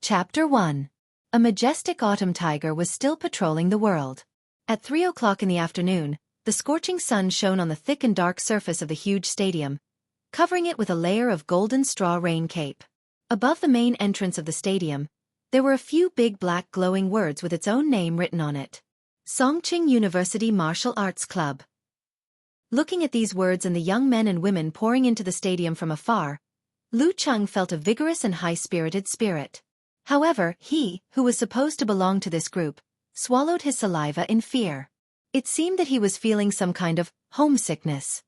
Chapter 1. A majestic autumn tiger was still patrolling the world. At 3 o'clock in the afternoon, the scorching sun shone on the thick and dark surface of the huge stadium, covering it with a layer of golden straw rain cape. Above the main entrance of the stadium, there were a few big black glowing words with its own name written on it. Songqing University Martial Arts Club. Looking at these words and the young men and women pouring into the stadium from afar, Lu Cheng felt a vigorous and high-spirited spirit. However, he, who was supposed to belong to this group, swallowed his saliva in fear. It seemed that he was feeling some kind of homesickness.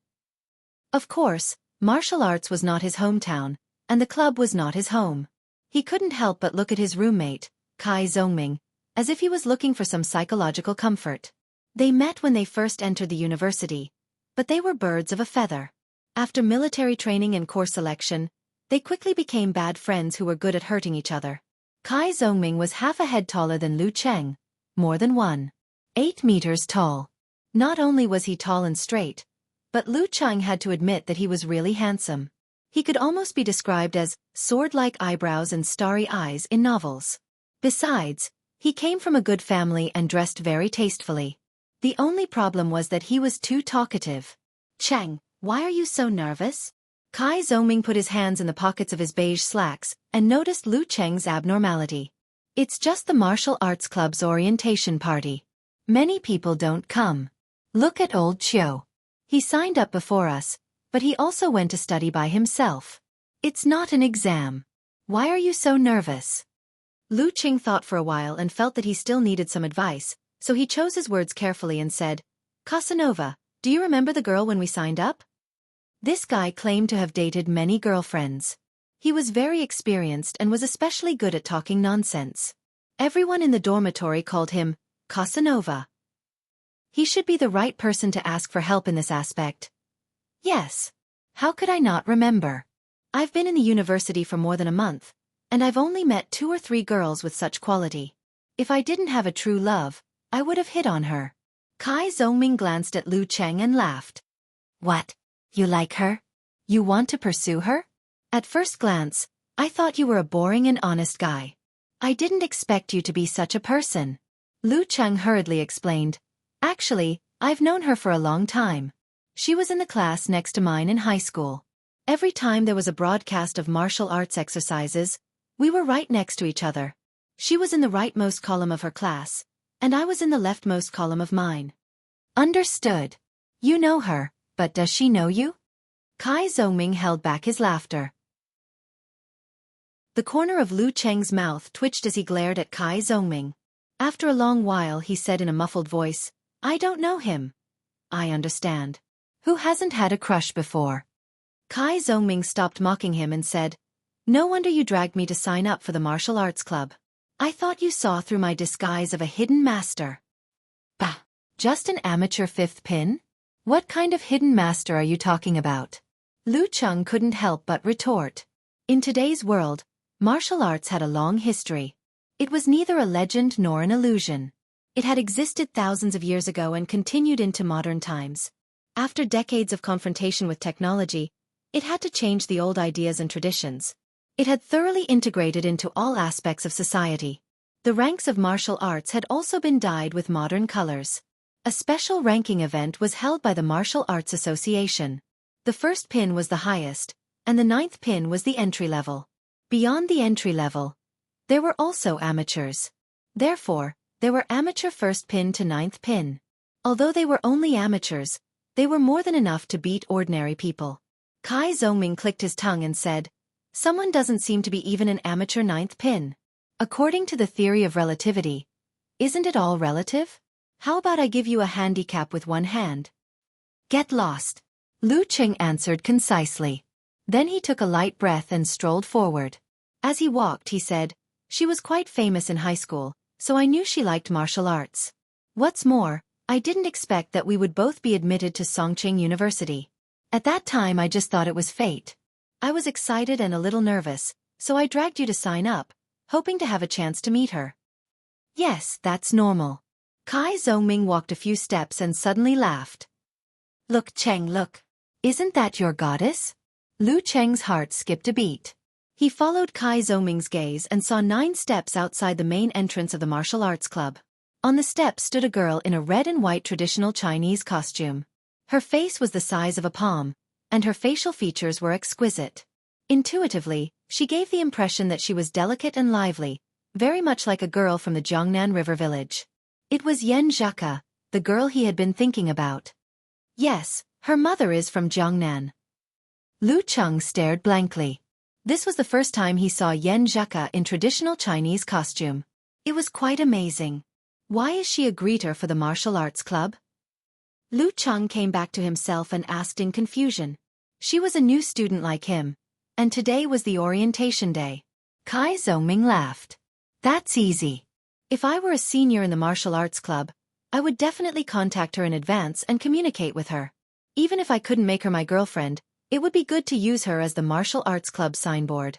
Of course, martial arts was not his hometown, and the club was not his home. He couldn't help but look at his roommate, Kai Zongming, as if he was looking for some psychological comfort. They met when they first entered the university, but they were birds of a feather. After military training and course selection, they quickly became bad friends who were good at hurting each other. Kai Zongming was half a head taller than Lu Cheng, more than 1.8 meters tall. Not only was he tall and straight, but Lu Cheng had to admit that he was really handsome. He could almost be described as sword-like eyebrows and starry eyes in novels. Besides, he came from a good family and dressed very tastefully. The only problem was that he was too talkative. "Cheng, why are you so nervous?" Kai Zongming put his hands in the pockets of his beige slacks and noticed Lu Cheng's abnormality. "It's just the martial arts club's orientation party. Many people don't come. Look at old Xiao. He signed up before us, but he also went to study by himself. It's not an exam. Why are you so nervous?" Lu Cheng thought for a while and felt that he still needed some advice, so he chose his words carefully and said, "Casanova, do you remember the girl when we signed up?" This guy claimed to have dated many girlfriends. He was very experienced and was especially good at talking nonsense. Everyone in the dormitory called him Casanova. He should be the right person to ask for help in this aspect. Yes. How could I not remember? I've been in the university for more than a month, and I've only met 2 or 3 girls with such quality. If I didn't have a true love, I would have hit on her. Kai Zongming glanced at Lu Cheng and laughed. "What? You like her? You want to pursue her? At first glance, I thought you were a boring and honest guy. I didn't expect you to be such a person." Lu Cheng hurriedly explained. "Actually, I've known her for a long time. She was in the class next to mine in high school. Every time there was a broadcast of martial arts exercises, we were right next to each other. She was in the rightmost column of her class, and I was in the leftmost column of mine." "Understood. You know her, but does she know you?" Kai Zongming held back his laughter. The corner of Lu Cheng's mouth twitched as he glared at Kai Zongming. After a long while he said in a muffled voice, "I don't know him." "I understand. Who hasn't had a crush before?" Kai Zongming stopped mocking him and said, "No wonder you dragged me to sign up for the martial arts club. I thought you saw through my disguise of a hidden master." "Bah! Just an amateur fifth pin? What kind of hidden master are you talking about?" Lu Cheng couldn't help but retort. In today's world, martial arts had a long history. It was neither a legend nor an illusion. It had existed thousands of years ago and continued into modern times. After decades of confrontation with technology, it had to change the old ideas and traditions. It had thoroughly integrated into all aspects of society. The ranks of martial arts had also been dyed with modern colors. A special ranking event was held by the Martial Arts Association. The first pin was the highest, and the 9th pin was the entry level. Beyond the entry level, there were also amateurs. Therefore, there were amateur first pin to 9th pin. Although they were only amateurs, they were more than enough to beat ordinary people. Kai Zongming clicked his tongue and said, "Someone doesn't seem to be even an amateur 9th pin. According to the theory of relativity, isn't it all relative? How about I give you a handicap with one hand?" "Get lost," Lu Cheng answered concisely. Then he took a light breath and strolled forward. As he walked he said, "She was quite famous in high school, so I knew she liked martial arts. What's more, I didn't expect that we would both be admitted to Songqing University. At that time I just thought it was fate. I was excited and a little nervous, so I dragged you to sign up, hoping to have a chance to meet her." "Yes, that's normal." Kai Zongming walked a few steps and suddenly laughed. "Look, Cheng, look. Isn't that your goddess?" Lu Cheng's heart skipped a beat. He followed Kai Zhongming's gaze and saw 9 steps outside the main entrance of the martial arts club. On the steps stood a girl in a red and white traditional Chinese costume. Her face was the size of a palm, and her facial features were exquisite. Intuitively, she gave the impression that she was delicate and lively, very much like a girl from the Jiangnan River village. It was Yan Zheka, the girl he had been thinking about. Yes, her mother is from Jiangnan. Lu Cheng stared blankly. This was the first time he saw Yan Zheka in traditional Chinese costume. It was quite amazing. Why is she a greeter for the martial arts club? Lu Cheng came back to himself and asked in confusion. She was a new student like him, and today was the orientation day. Kai Zhongming laughed. That's easy. If I were a senior in the martial arts club, I would definitely contact her in advance and communicate with her. Even if I couldn't make her my girlfriend, it would be good to use her as the martial arts club signboard.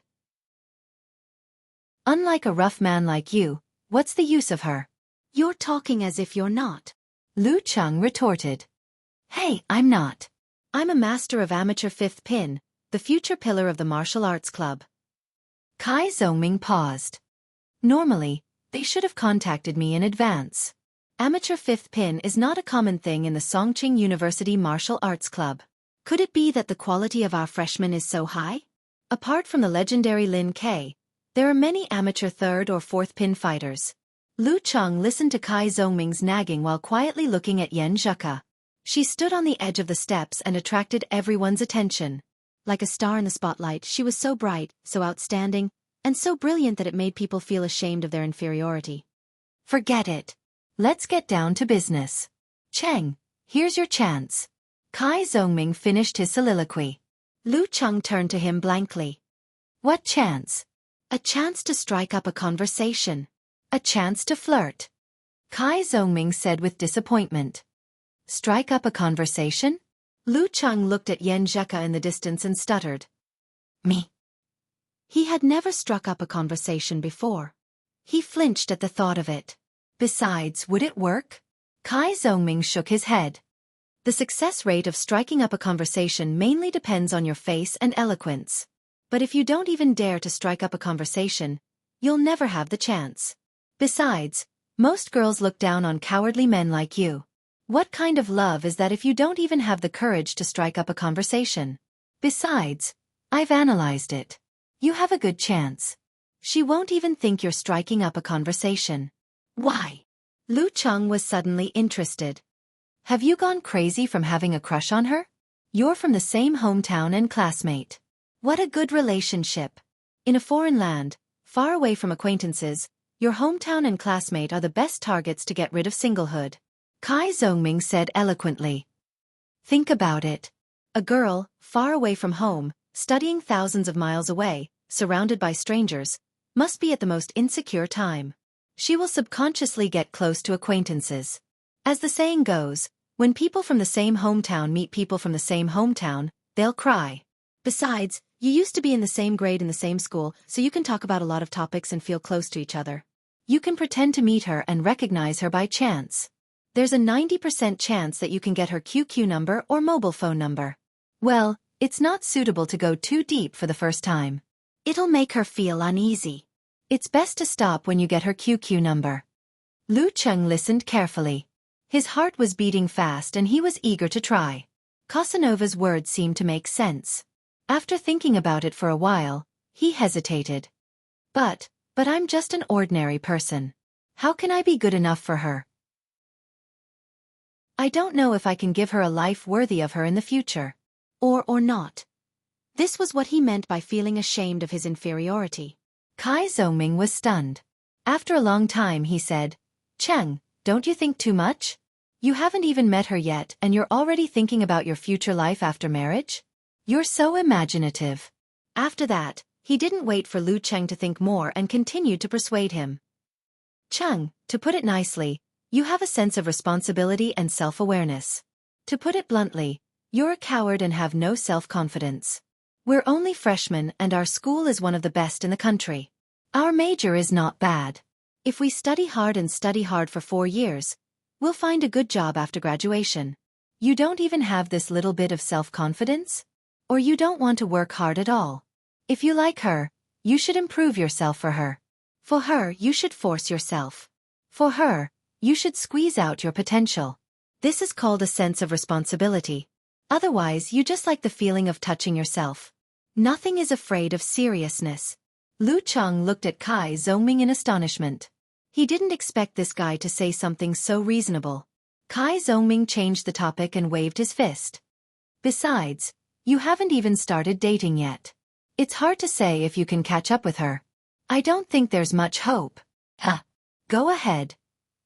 Unlike a rough man like you, what's the use of her? You're talking as if you're not. Lu Cheng retorted. Hey, I'm not. I'm a master of amateur fifth pin, the future pillar of the martial arts club. Kai Zhongming paused. Normally, they should have contacted me in advance. Amateur fifth pin is not a common thing in the Songqing University Martial Arts Club. Could it be that the quality of our freshmen is so high? Apart from the legendary Lin K, there are many amateur third or fourth pin fighters. Lu Cheng listened to Kai Zhongming's nagging while quietly looking at Yan Zheka. She stood on the edge of the steps and attracted everyone's attention. Like a star in the spotlight, she was so bright, so outstanding, and so brilliant that it made people feel ashamed of their inferiority. Forget it. Let's get down to business. Cheng, here's your chance. Kai Zhongming finished his soliloquy. Lu Cheng turned to him blankly. What chance? A chance to strike up a conversation. A chance to flirt. Kai Zhongming said with disappointment. Strike up a conversation? Lu Cheng looked at Yan Zheka in the distance and stuttered. Me. He had never struck up a conversation before. He flinched at the thought of it. Besides, would it work? Kai Zhongming shook his head. The success rate of striking up a conversation mainly depends on your face and eloquence. But if you don't even dare to strike up a conversation, you'll never have the chance. Besides, most girls look down on cowardly men like you. What kind of love is that if you don't even have the courage to strike up a conversation? Besides, I've analyzed it. You have a good chance. She won't even think you're striking up a conversation. Why? Lu Cheng was suddenly interested. Have you gone crazy from having a crush on her? You're from the same hometown and classmate. What a good relationship. In a foreign land, far away from acquaintances, your hometown and classmate are the best targets to get rid of singlehood. Kai Zhongming said eloquently. Think about it. A girl, far away from home, studying thousands of miles away, surrounded by strangers, must be at the most insecure time. She will subconsciously get close to acquaintances. As the saying goes, when people from the same hometown meet people from the same hometown, they'll cry. Besides, you used to be in the same grade in the same school, so you can talk about a lot of topics and feel close to each other. You can pretend to meet her and recognize her by chance. There's a 90% chance that you can get her QQ number or mobile phone number. Well, it's not suitable to go too deep for the first time. It'll make her feel uneasy. It's best to stop when you get her QQ number. Lu Cheng listened carefully. His heart was beating fast and he was eager to try. Casanova's words seemed to make sense. After thinking about it for a while, he hesitated. But I'm just an ordinary person. How can I be good enough for her? I don't know if I can give her a life worthy of her in the future. Or not. This was what he meant by feeling ashamed of his inferiority. Kai Zhongming was stunned. After a long time he said, Cheng, don't you think too much? You haven't even met her yet and you're already thinking about your future life after marriage? You're so imaginative. After that, he didn't wait for Lu Cheng to think more and continued to persuade him. Cheng, to put it nicely, you have a sense of responsibility and self-awareness. To put it bluntly, you're a coward and have no self-confidence. We're only freshmen and our school is one of the best in the country. Our major is not bad. If we study hard for 4 years, we'll find a good job after graduation. You don't even have this little bit of self-confidence? Or you don't want to work hard at all? If you like her, You should improve yourself for her. For her, you should force yourself. For her, you should squeeze out your potential. This is called a sense of responsibility. Otherwise, you just like the feeling of touching yourself. Nothing is afraid of seriousness. Lu Cheng looked at Kai Zongming in astonishment. He didn't expect this guy to say something so reasonable. Kai Zongming changed the topic and waved his fist. Besides, you haven't even started dating yet. It's hard to say if you can catch up with her. I don't think there's much hope. Huh. Go ahead,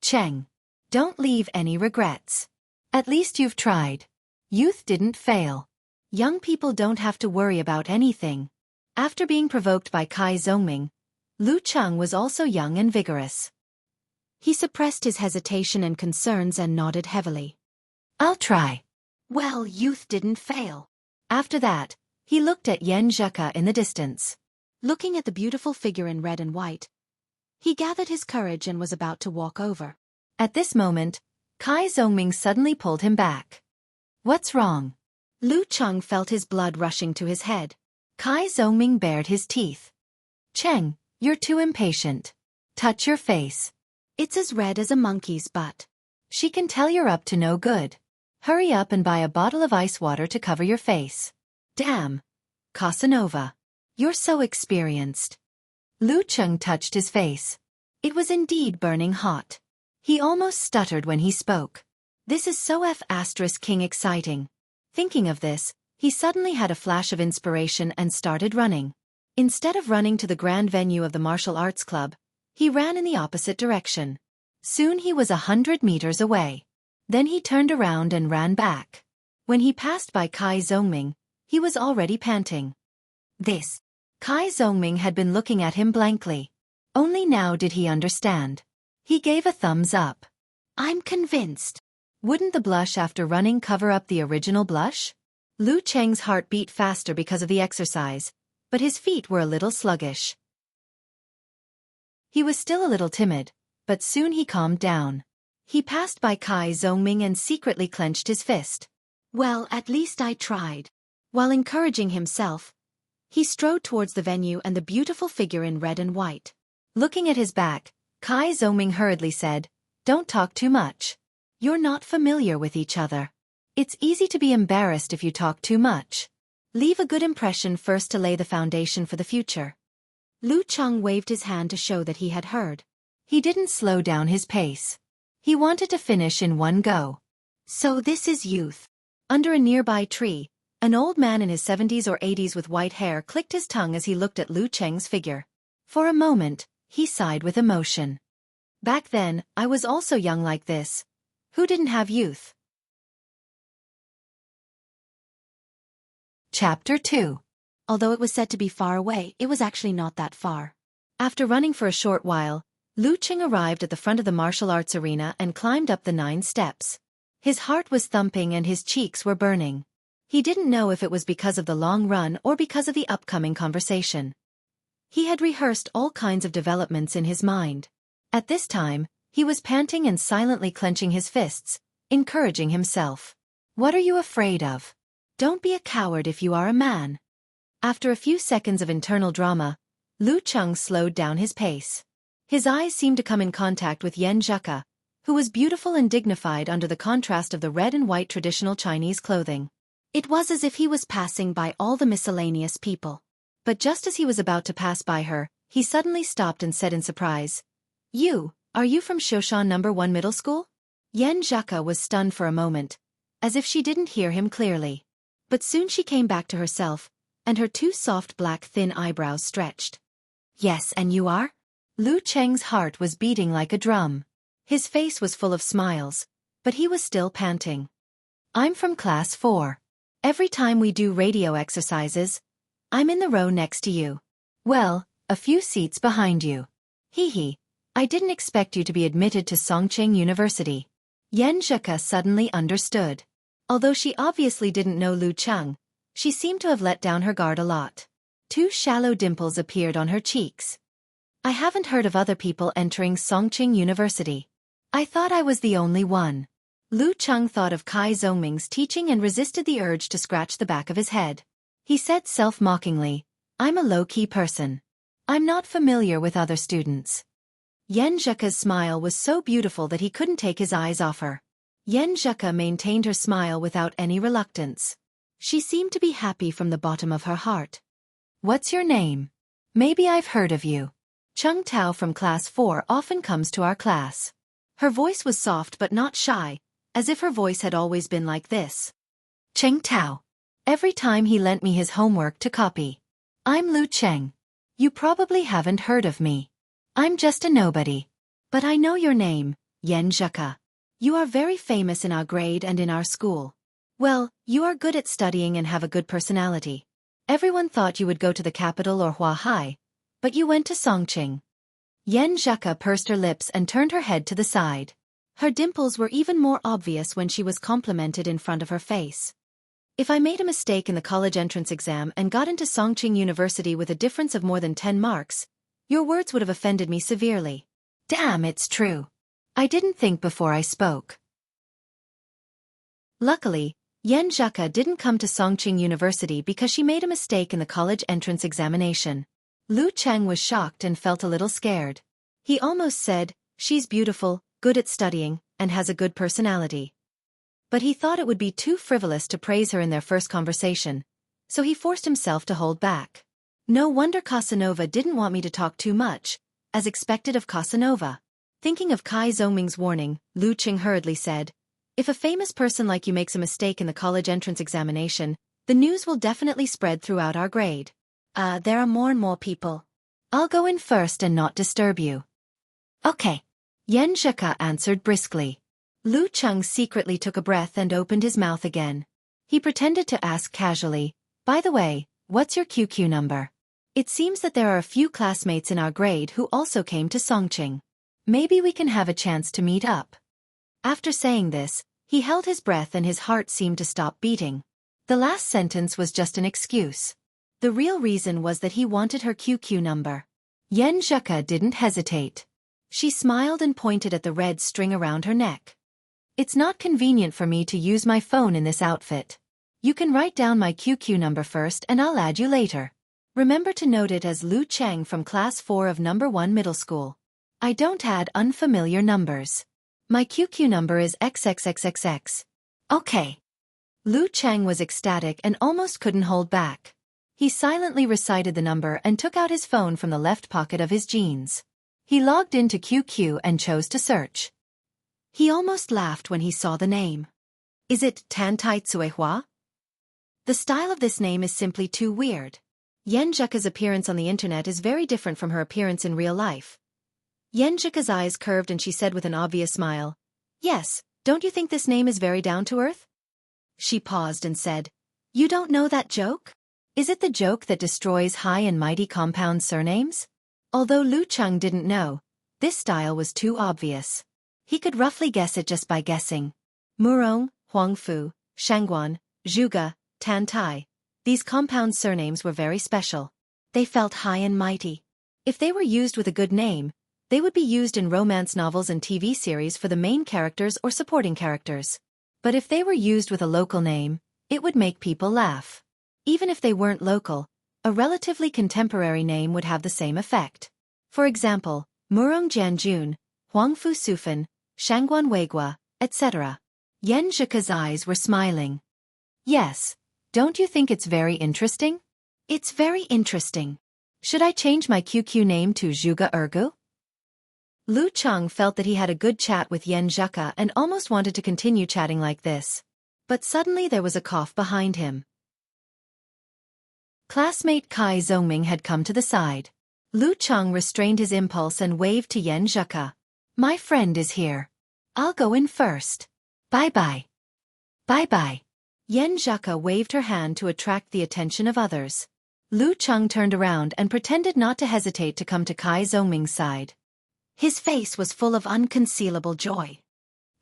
Cheng. Don't leave any regrets. At least you've tried. Youth didn't fail. Young people don't have to worry about anything. After being provoked by Kai Zongming, Lu Cheng was also young and vigorous. He suppressed his hesitation and concerns and nodded heavily. I'll try. Well, youth didn't fail. After that, he looked at Yan Zheka in the distance. Looking at the beautiful figure in red and white, he gathered his courage and was about to walk over. At this moment, Kai Zongming suddenly pulled him back. What's wrong? Lu Cheng felt his blood rushing to his head. Kai Zongming bared his teeth. Cheng, you're too impatient. Touch your face. It's as red as a monkey's butt. She can tell you're up to no good. Hurry up and buy a bottle of ice water to cover your face. Damn. Casanova. You're so experienced. Lu Cheng touched his face. It was indeed burning hot. He almost stuttered when he spoke. This is so F***ing exciting. Thinking of this, he suddenly had a flash of inspiration and started running. Instead of running to the grand venue of the martial arts club, he ran in the opposite direction. Soon he was 100 meters away. Then he turned around and ran back. When he passed by Kai Zongming, he was already panting. This. Kai Zongming had been looking at him blankly. Only now did he understand. He gave a thumbs up. I'm convinced. Wouldn't the blush after running cover up the original blush? Lu Cheng's heart beat faster because of the exercise, but his feet were a little sluggish. He was still a little timid, but soon he calmed down. He passed by Kai Zongming and secretly clenched his fist. Well, at least I tried. While encouraging himself, he strode towards the venue and the beautiful figure in red and white. Looking at his back, Kai Zongming hurriedly said, Don't talk too much. You're not familiar with each other. It's easy to be embarrassed if you talk too much. Leave a good impression first to lay the foundation for the future. Lu Cheng waved his hand to show that he had heard. He didn't slow down his pace. He wanted to finish in one go. So this is youth. Under a nearby tree, an old man in his 70s or 80s with white hair clicked his tongue as he looked at Lu Cheng's figure. For a moment, he sighed with emotion. Back then, I was also young like this. Who didn't have youth? Chapter 2. Although it was said to be far away, it was actually not that far. After running for a short while, Lu Cheng arrived at the front of the martial arts arena and climbed up the 9 steps. His heart was thumping and his cheeks were burning. He didn't know if it was because of the long run or because of the upcoming conversation. He had rehearsed all kinds of developments in his mind. At this time, he was panting and silently clenching his fists, encouraging himself. What are you afraid of? Don't be a coward if you are a man. After a few seconds of internal drama, Lu Cheng slowed down his pace. His eyes seemed to come in contact with Yan Zheka, who was beautiful and dignified under the contrast of the red and white traditional Chinese clothing. It was as if he was passing by all the miscellaneous people. But just as he was about to pass by her, he suddenly stopped and said in surprise, Are you from Xiaofan No. 1 Middle School? Yan Zheka was stunned for a moment, as if she didn't hear him clearly. But soon she came back to herself, and her 2 soft black thin eyebrows stretched. Yes, and you are? Lu Cheng's heart was beating like a drum. His face was full of smiles, but he was still panting. I'm from class 4. Every time we do radio exercises, I'm in the row next to you. Well, a few seats behind you. Hee. I didn't expect you to be admitted to Songqing University. Yan Zheka suddenly understood. Although she obviously didn't know Lu Cheng, she seemed to have let down her guard a lot. 2 shallow dimples appeared on her cheeks. I haven't heard of other people entering Songqing University. I thought I was the only one. Lu Cheng thought of Kai Zongming's teaching and resisted the urge to scratch the back of his head. He said self-mockingly, I'm a low-key person. I'm not familiar with other students. Yen Zheka's smile was so beautiful that he couldn't take his eyes off her. Yen Zheka maintained her smile without any reluctance. She seemed to be happy from the bottom of her heart. What's your name? Maybe I've heard of you. Chung Tao from class 4 often comes to our class. Her voice was soft but not shy, as if her voice had always been like this. Cheng Tao. Every time he lent me his homework to copy. I'm Lu Cheng. You probably haven't heard of me. I'm just a nobody. But I know your name, Yen Zheka. You are very famous in our grade and in our school. Well, you are good at studying and have a good personality. Everyone thought you would go to the capital or Hua Hai, but you went to Songqing. Yen Zheka pursed her lips and turned her head to the side. Her dimples were even more obvious when she was complimented in front of her face. If I made a mistake in the college entrance exam and got into Songqing University with a difference of more than 10 marks, your words would have offended me severely. Damn, it's true. I didn't think before I spoke. Luckily, Yen Zheka didn't come to Songqing University because she made a mistake in the college entrance examination. Lu Cheng was shocked and felt a little scared. He almost said, she's beautiful, good at studying, and has a good personality. But he thought it would be too frivolous to praise her in their first conversation, so he forced himself to hold back. No wonder Casanova didn't want me to talk too much, as expected of Casanova. Thinking of Kai Zhongming's warning, Lu Cheng hurriedly said, if a famous person like you makes a mistake in the college entrance examination, the news will definitely spread throughout our grade. There are more and more people. I'll go in first and not disturb you. Okay. Yen Zheka answered briskly. Lu Cheng secretly took a breath and opened his mouth again. He pretended to ask casually, by the way, what's your QQ number? It seems that there are a few classmates in our grade who also came to Songqing. Maybe we can have a chance to meet up. After saying this, he held his breath and his heart seemed to stop beating. The last sentence was just an excuse. The real reason was that he wanted her QQ number. Yen Zheka didn't hesitate. She smiled and pointed at the red string around her neck. It's not convenient for me to use my phone in this outfit. You can write down my QQ number first and I'll add you later. Remember to note it as Lu Cheng from class 4 of number 1 middle school. I don't add unfamiliar numbers. My QQ number is XXXXX. Okay. Lu Cheng was ecstatic and almost couldn't hold back. He silently recited the number and took out his phone from the left pocket of his jeans. He logged into QQ and chose to search. He almost laughed when he saw the name. Is it Tan Tai Tsuehua? The style of this name is simply too weird. Yen Zheka's appearance on the internet is very different from her appearance in real life. Yen Zheka's eyes curved and she said with an obvious smile, yes, don't you think this name is very down-to-earth? She paused and said, you don't know that joke? Is it the joke that destroys high and mighty compound surnames? Although Lu Cheng didn't know, this style was too obvious. He could roughly guess it just by guessing. Murong, Huangfu, Shangguan, Zhuge, Tan Tai. These compound surnames were very special. They felt high and mighty. If they were used with a good name, they would be used in romance novels and TV series for the main characters or supporting characters. But if they were used with a local name, it would make people laugh. Even if they weren't local, a relatively contemporary name would have the same effect. For example, Murong Jianjun, Huangfu Sufan, Shangguan Weigua, etc. Yen Zheka's eyes were smiling. Yes, don't you think it's very interesting? It's very interesting. Should I change my QQ name to Zhuge Ergu? Lu Cheng felt that he had a good chat with Yen Zheka and almost wanted to continue chatting like this. But suddenly there was a cough behind him. Classmate Kai Zhongming had come to the side. Lu Cheng restrained his impulse and waved to Yen Zheka. My friend is here. I'll go in first. Bye-bye. Bye-bye. Yen Zheka waved her hand to attract the attention of others. Lu Cheng turned around and pretended not to hesitate to come to Kai Zhongming's side. His face was full of unconcealable joy.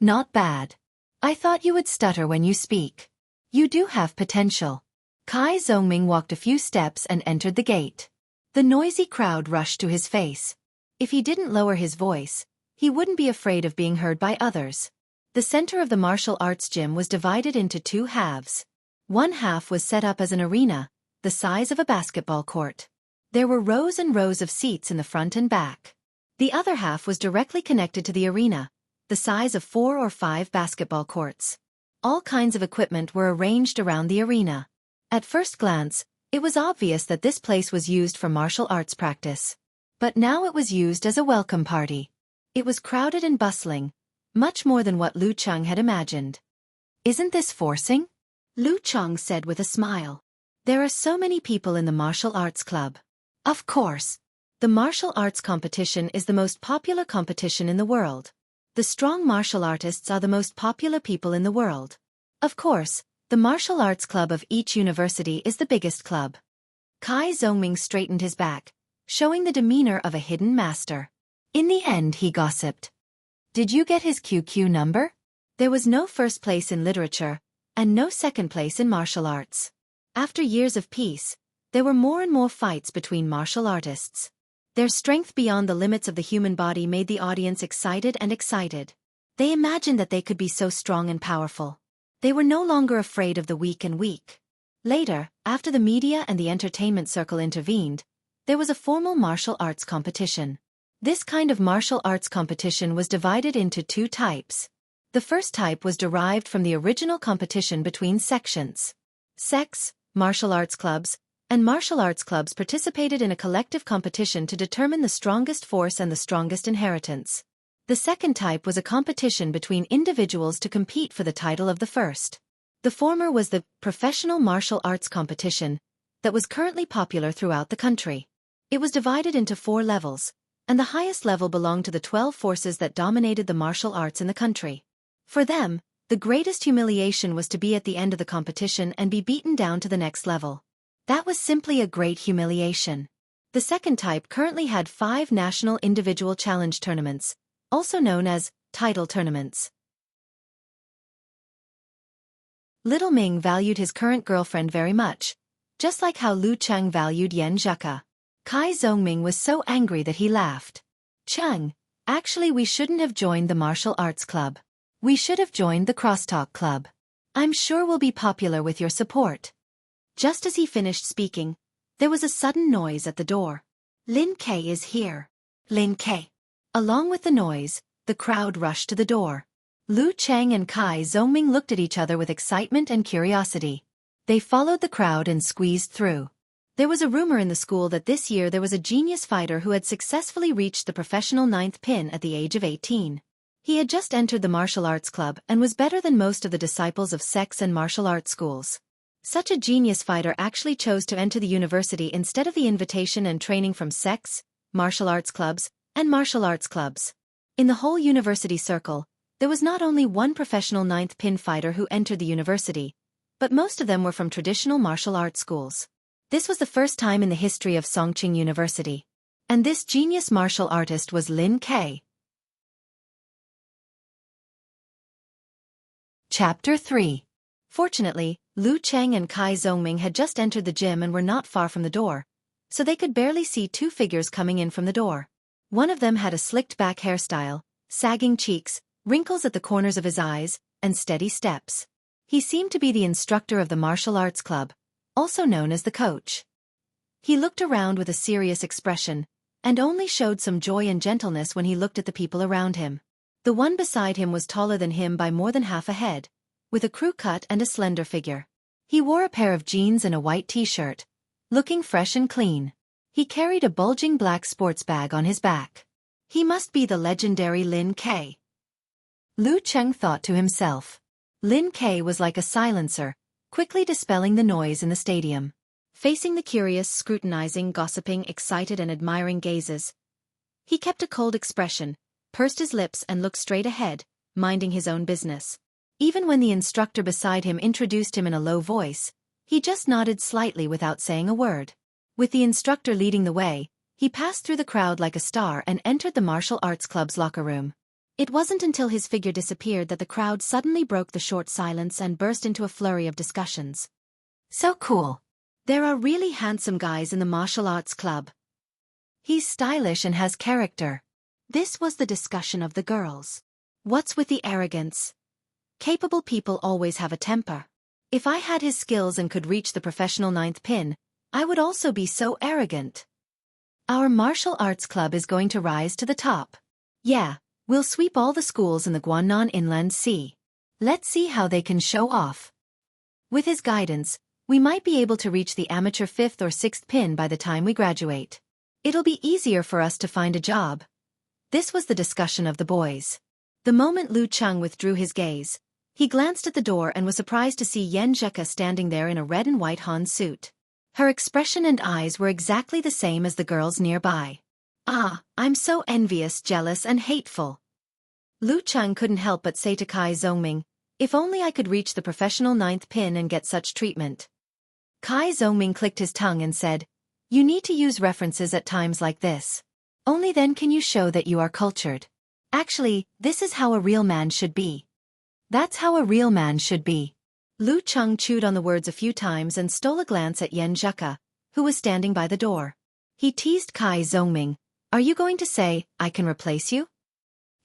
Not bad. I thought you would stutter when you speak. You do have potential. Kai Zhongming walked a few steps and entered the gate. The noisy crowd rushed to his face. If he didn't lower his voice, he wouldn't be afraid of being heard by others. The center of the martial arts gym was divided into two halves. One half was set up as an arena, the size of a basketball court. There were rows and rows of seats in the front and back. The other half was directly connected to the arena, the size of 4 or 5 basketball courts. All kinds of equipment were arranged around the arena. At first glance, it was obvious that this place was used for martial arts practice. But now it was used as a welcome party. It was crowded and bustling, much more than what Lu Cheng had imagined. "Isn't this forcing?" Lu Cheng said with a smile. "There are so many people in the martial arts club." "Of course. The martial arts competition is the most popular competition in the world. The strong martial artists are the most popular people in the world. Of course, the martial arts club of each university is the biggest club." Kai Zongming straightened his back, showing the demeanor of a hidden master. In the end, he gossiped. "Did you get his QQ number?" There was no first place in literature, and no second place in martial arts. After years of peace, there were more and more fights between martial artists. Their strength beyond the limits of the human body made the audience excited and excited. They imagined that they could be so strong and powerful. They were no longer afraid of the weak and weak. Later, after the media and the entertainment circle intervened, there was a formal martial arts competition. This kind of martial arts competition was divided into 2 types. The first type was derived from the original competition between sections. Sects, martial arts clubs, and martial arts clubs participated in a collective competition to determine the strongest force and the strongest inheritance. The second type was a competition between individuals to compete for the title of the first. The former was the professional martial arts competition that was currently popular throughout the country. It was divided into 4 levels, and the highest level belonged to the 12 forces that dominated the martial arts in the country. For them, the greatest humiliation was to be at the end of the competition and be beaten down to the next level. That was simply a great humiliation. The second type currently had 5 national individual challenge tournaments, also known as title tournaments. Little Ming valued his current girlfriend very much, just like how Lu Cheng valued Yan Zheka. Kai Zongming was so angry that he laughed. "Cheng, actually we shouldn't have joined the martial arts club. We should have joined the crosstalk club. I'm sure we'll be popular with your support." Just as he finished speaking, there was a sudden noise at the door. "Lin Kei is here. Lin Kei." Along with the noise, the crowd rushed to the door. Lu Cheng and Kai Zongming looked at each other with excitement and curiosity. They followed the crowd and squeezed through. There was a rumor in the school that this year there was a genius fighter who had successfully reached the professional 9th pin at the age of 18. He had just entered the martial arts club and was better than most of the disciples of sects and martial arts schools. Such a genius fighter actually chose to enter the university instead of the invitation and training from sects, martial arts clubs, and martial arts clubs. In the whole university circle, there was not only one professional 9th pin fighter who entered the university, but most of them were from traditional martial arts schools. This was the first time in the history of Songqing University. And this genius martial artist was Lin Kei. Chapter 3. Fortunately, Lu Cheng and Kai Zongming had just entered the gym and were not far from the door, so they could barely see 2 figures coming in from the door. One of them had a slicked-back hairstyle, sagging cheeks, wrinkles at the corners of his eyes, and steady steps. He seemed to be the instructor of the martial arts club, also known as the coach. He looked around with a serious expression, and only showed some joy and gentleness when he looked at the people around him. The one beside him was taller than him by more than half a head, with a crew cut and a slender figure. He wore a pair of jeans and a white t-shirt, looking fresh and clean. He carried a bulging black sports bag on his back. He must be the legendary Lin Kei. Lu Cheng thought to himself. Lin Kei was like a silencer, quickly dispelling the noise in the stadium. Facing the curious, scrutinizing, gossiping, excited and admiring gazes, he kept a cold expression, pursed his lips and looked straight ahead, minding his own business. Even when the instructor beside him introduced him in a low voice, he just nodded slightly without saying a word. With the instructor leading the way, he passed through the crowd like a star and entered the martial arts club's locker room. It wasn't until his figure disappeared that the crowd suddenly broke the short silence and burst into a flurry of discussions. "So cool. There are really handsome guys in the martial arts club. He's stylish and has character." This was the discussion of the girls. "What's with the arrogance? Capable people always have a temper. If I had his skills and could reach the professional 9th pin, I would also be so arrogant." Our martial arts club is going to rise to the top. Yeah, we'll sweep all the schools in the Guangnan Inland Sea. Let's see how they can show off. With his guidance, we might be able to reach the amateur 5th or 6th pin by the time we graduate. It'll be easier for us to find a job. This was the discussion of the boys. The moment Lu Cheng withdrew his gaze, he glanced at the door and was surprised to see Yan Zheka standing there in a red and white Han suit. Her expression and eyes were exactly the same as the girls nearby. Ah, I'm so envious, jealous and hateful. Lu Cheng couldn't help but say to Kai Zongming, if only I could reach the professional 9th pin and get such treatment. Kai Zongming clicked his tongue and said, you need to use references at times like this. Only then can you show that you are cultured. Actually, this is how a real man should be. That's how a real man should be. Lu Cheng chewed on the words a few times and stole a glance at Yan Zheka, who was standing by the door. He teased Kai Zongming, are you going to say, I can replace you?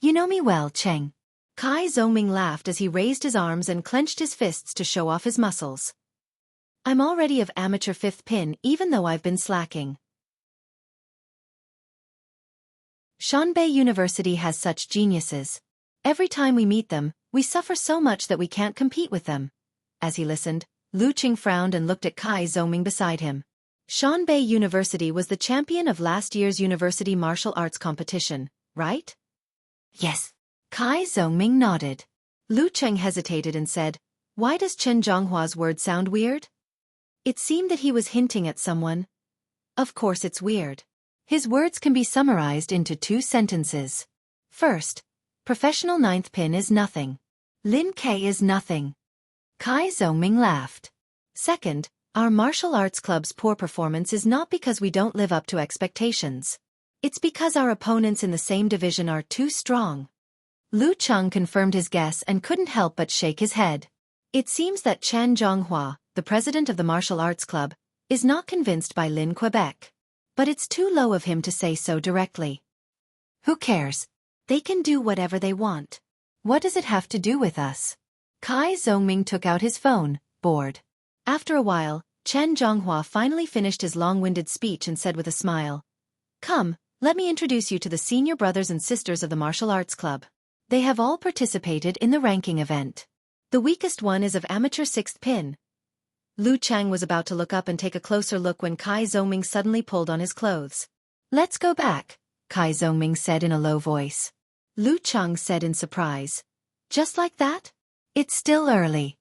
You know me well, Cheng. Kai Zongming laughed as he raised his arms and clenched his fists to show off his muscles. I'm already of amateur 5th pin even though I've been slacking. Shanbei University has such geniuses. Every time we meet them, we suffer so much that we can't compete with them. As he listened, Lu Cheng frowned and looked at Kai Zongming beside him. Shanbei University was the champion of last year's university martial arts competition, right? Yes. Kai Zongming nodded. Lu Cheng hesitated and said, why does Chen Zhonghua's word sound weird? It seemed that he was hinting at someone. Of course it's weird. His words can be summarized into 2 sentences. First, professional 9th pin is nothing. Lin K is nothing. Kai Zongming laughed. Second, our martial arts club's poor performance is not because we don't live up to expectations. It's because our opponents in the same division are too strong. Lu Cheng confirmed his guess and couldn't help but shake his head. It seems that Chen Zhonghua, the president of the martial arts club, is not convinced by Lin Quebec. But it's too low of him to say so directly. Who cares? They can do whatever they want. What does it have to do with us? Kai Zongming took out his phone, bored. After a while, Chen Zhonghua finally finished his long-winded speech and said with a smile, come, let me introduce you to the senior brothers and sisters of the martial arts club. They have all participated in the ranking event. The weakest one is of amateur 6th pin. Lu Cheng was about to look up and take a closer look when Kai Zongming suddenly pulled on his clothes. Let's go back, Kai Zongming said in a low voice. Lu Cheng said in surprise. Just like that? It's still early.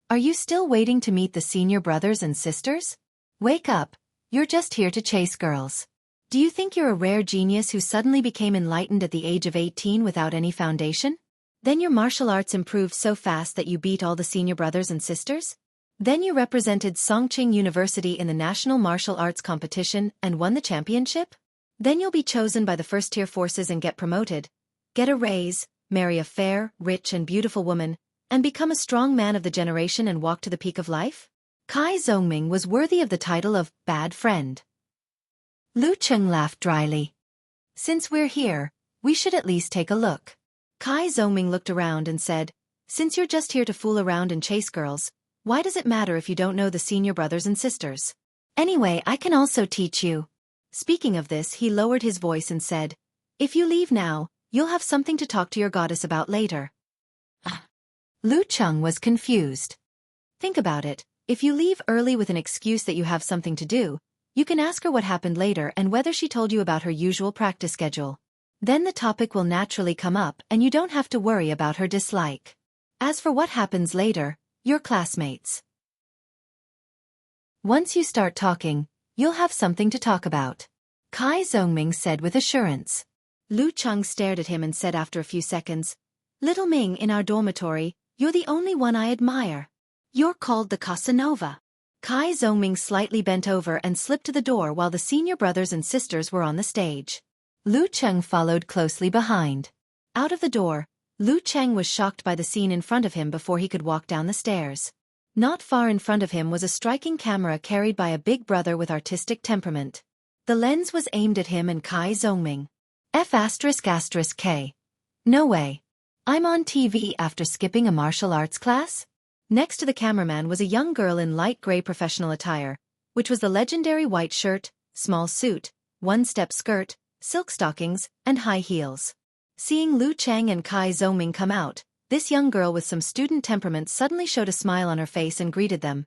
Are you still waiting to meet the senior brothers and sisters? Wake up, you're just here to chase girls. Do you think you're a rare genius who suddenly became enlightened at the age of 18 without any foundation? Then your martial arts improved so fast that you beat all the senior brothers and sisters? Then you represented Songqing University in the National Martial Arts Competition and won the championship? Then you'll be chosen by the first-tier forces and get promoted, get a raise, marry a fair, rich and beautiful woman, and become a strong man of the generation and walk to the peak of life? Kai Zongming was worthy of the title of bad friend. Lu Cheng laughed dryly. Since we're here, we should at least take a look. Kai Zongming looked around and said, since you're just here to fool around and chase girls, why does it matter if you don't know the senior brothers and sisters? Anyway, I can also teach you. Speaking of this, he lowered his voice and said, if you leave now, you'll have something to talk to your goddess about later. Lu Cheng was confused. Think about it, if you leave early with an excuse that you have something to do, you can ask her what happened later and whether she told you about her usual practice schedule. Then the topic will naturally come up and you don't have to worry about her dislike. As for what happens later, your classmates. Once you start talking, you'll have something to talk about. Kai Zongming said with assurance. Lu Cheng stared at him and said after a few seconds, Little Ming in our dormitory, you're the only one I admire. You're called the Casanova. Kai Zongming slightly bent over and slipped to the door while the senior brothers and sisters were on the stage. Lu Cheng followed closely behind. Out of the door, Lu Cheng was shocked by the scene in front of him before he could walk down the stairs. Not far in front of him was a striking camera carried by a big brother with artistic temperament. The lens was aimed at him and Kai Zongming. F***K. No way. I'm on TV after skipping a martial arts class? Next to the cameraman was a young girl in light gray professional attire, which was the legendary white shirt, small suit, one-step skirt, silk stockings, and high heels. Seeing Lu Cheng and Kai Zhongming come out, this young girl with some student temperament suddenly showed a smile on her face and greeted them.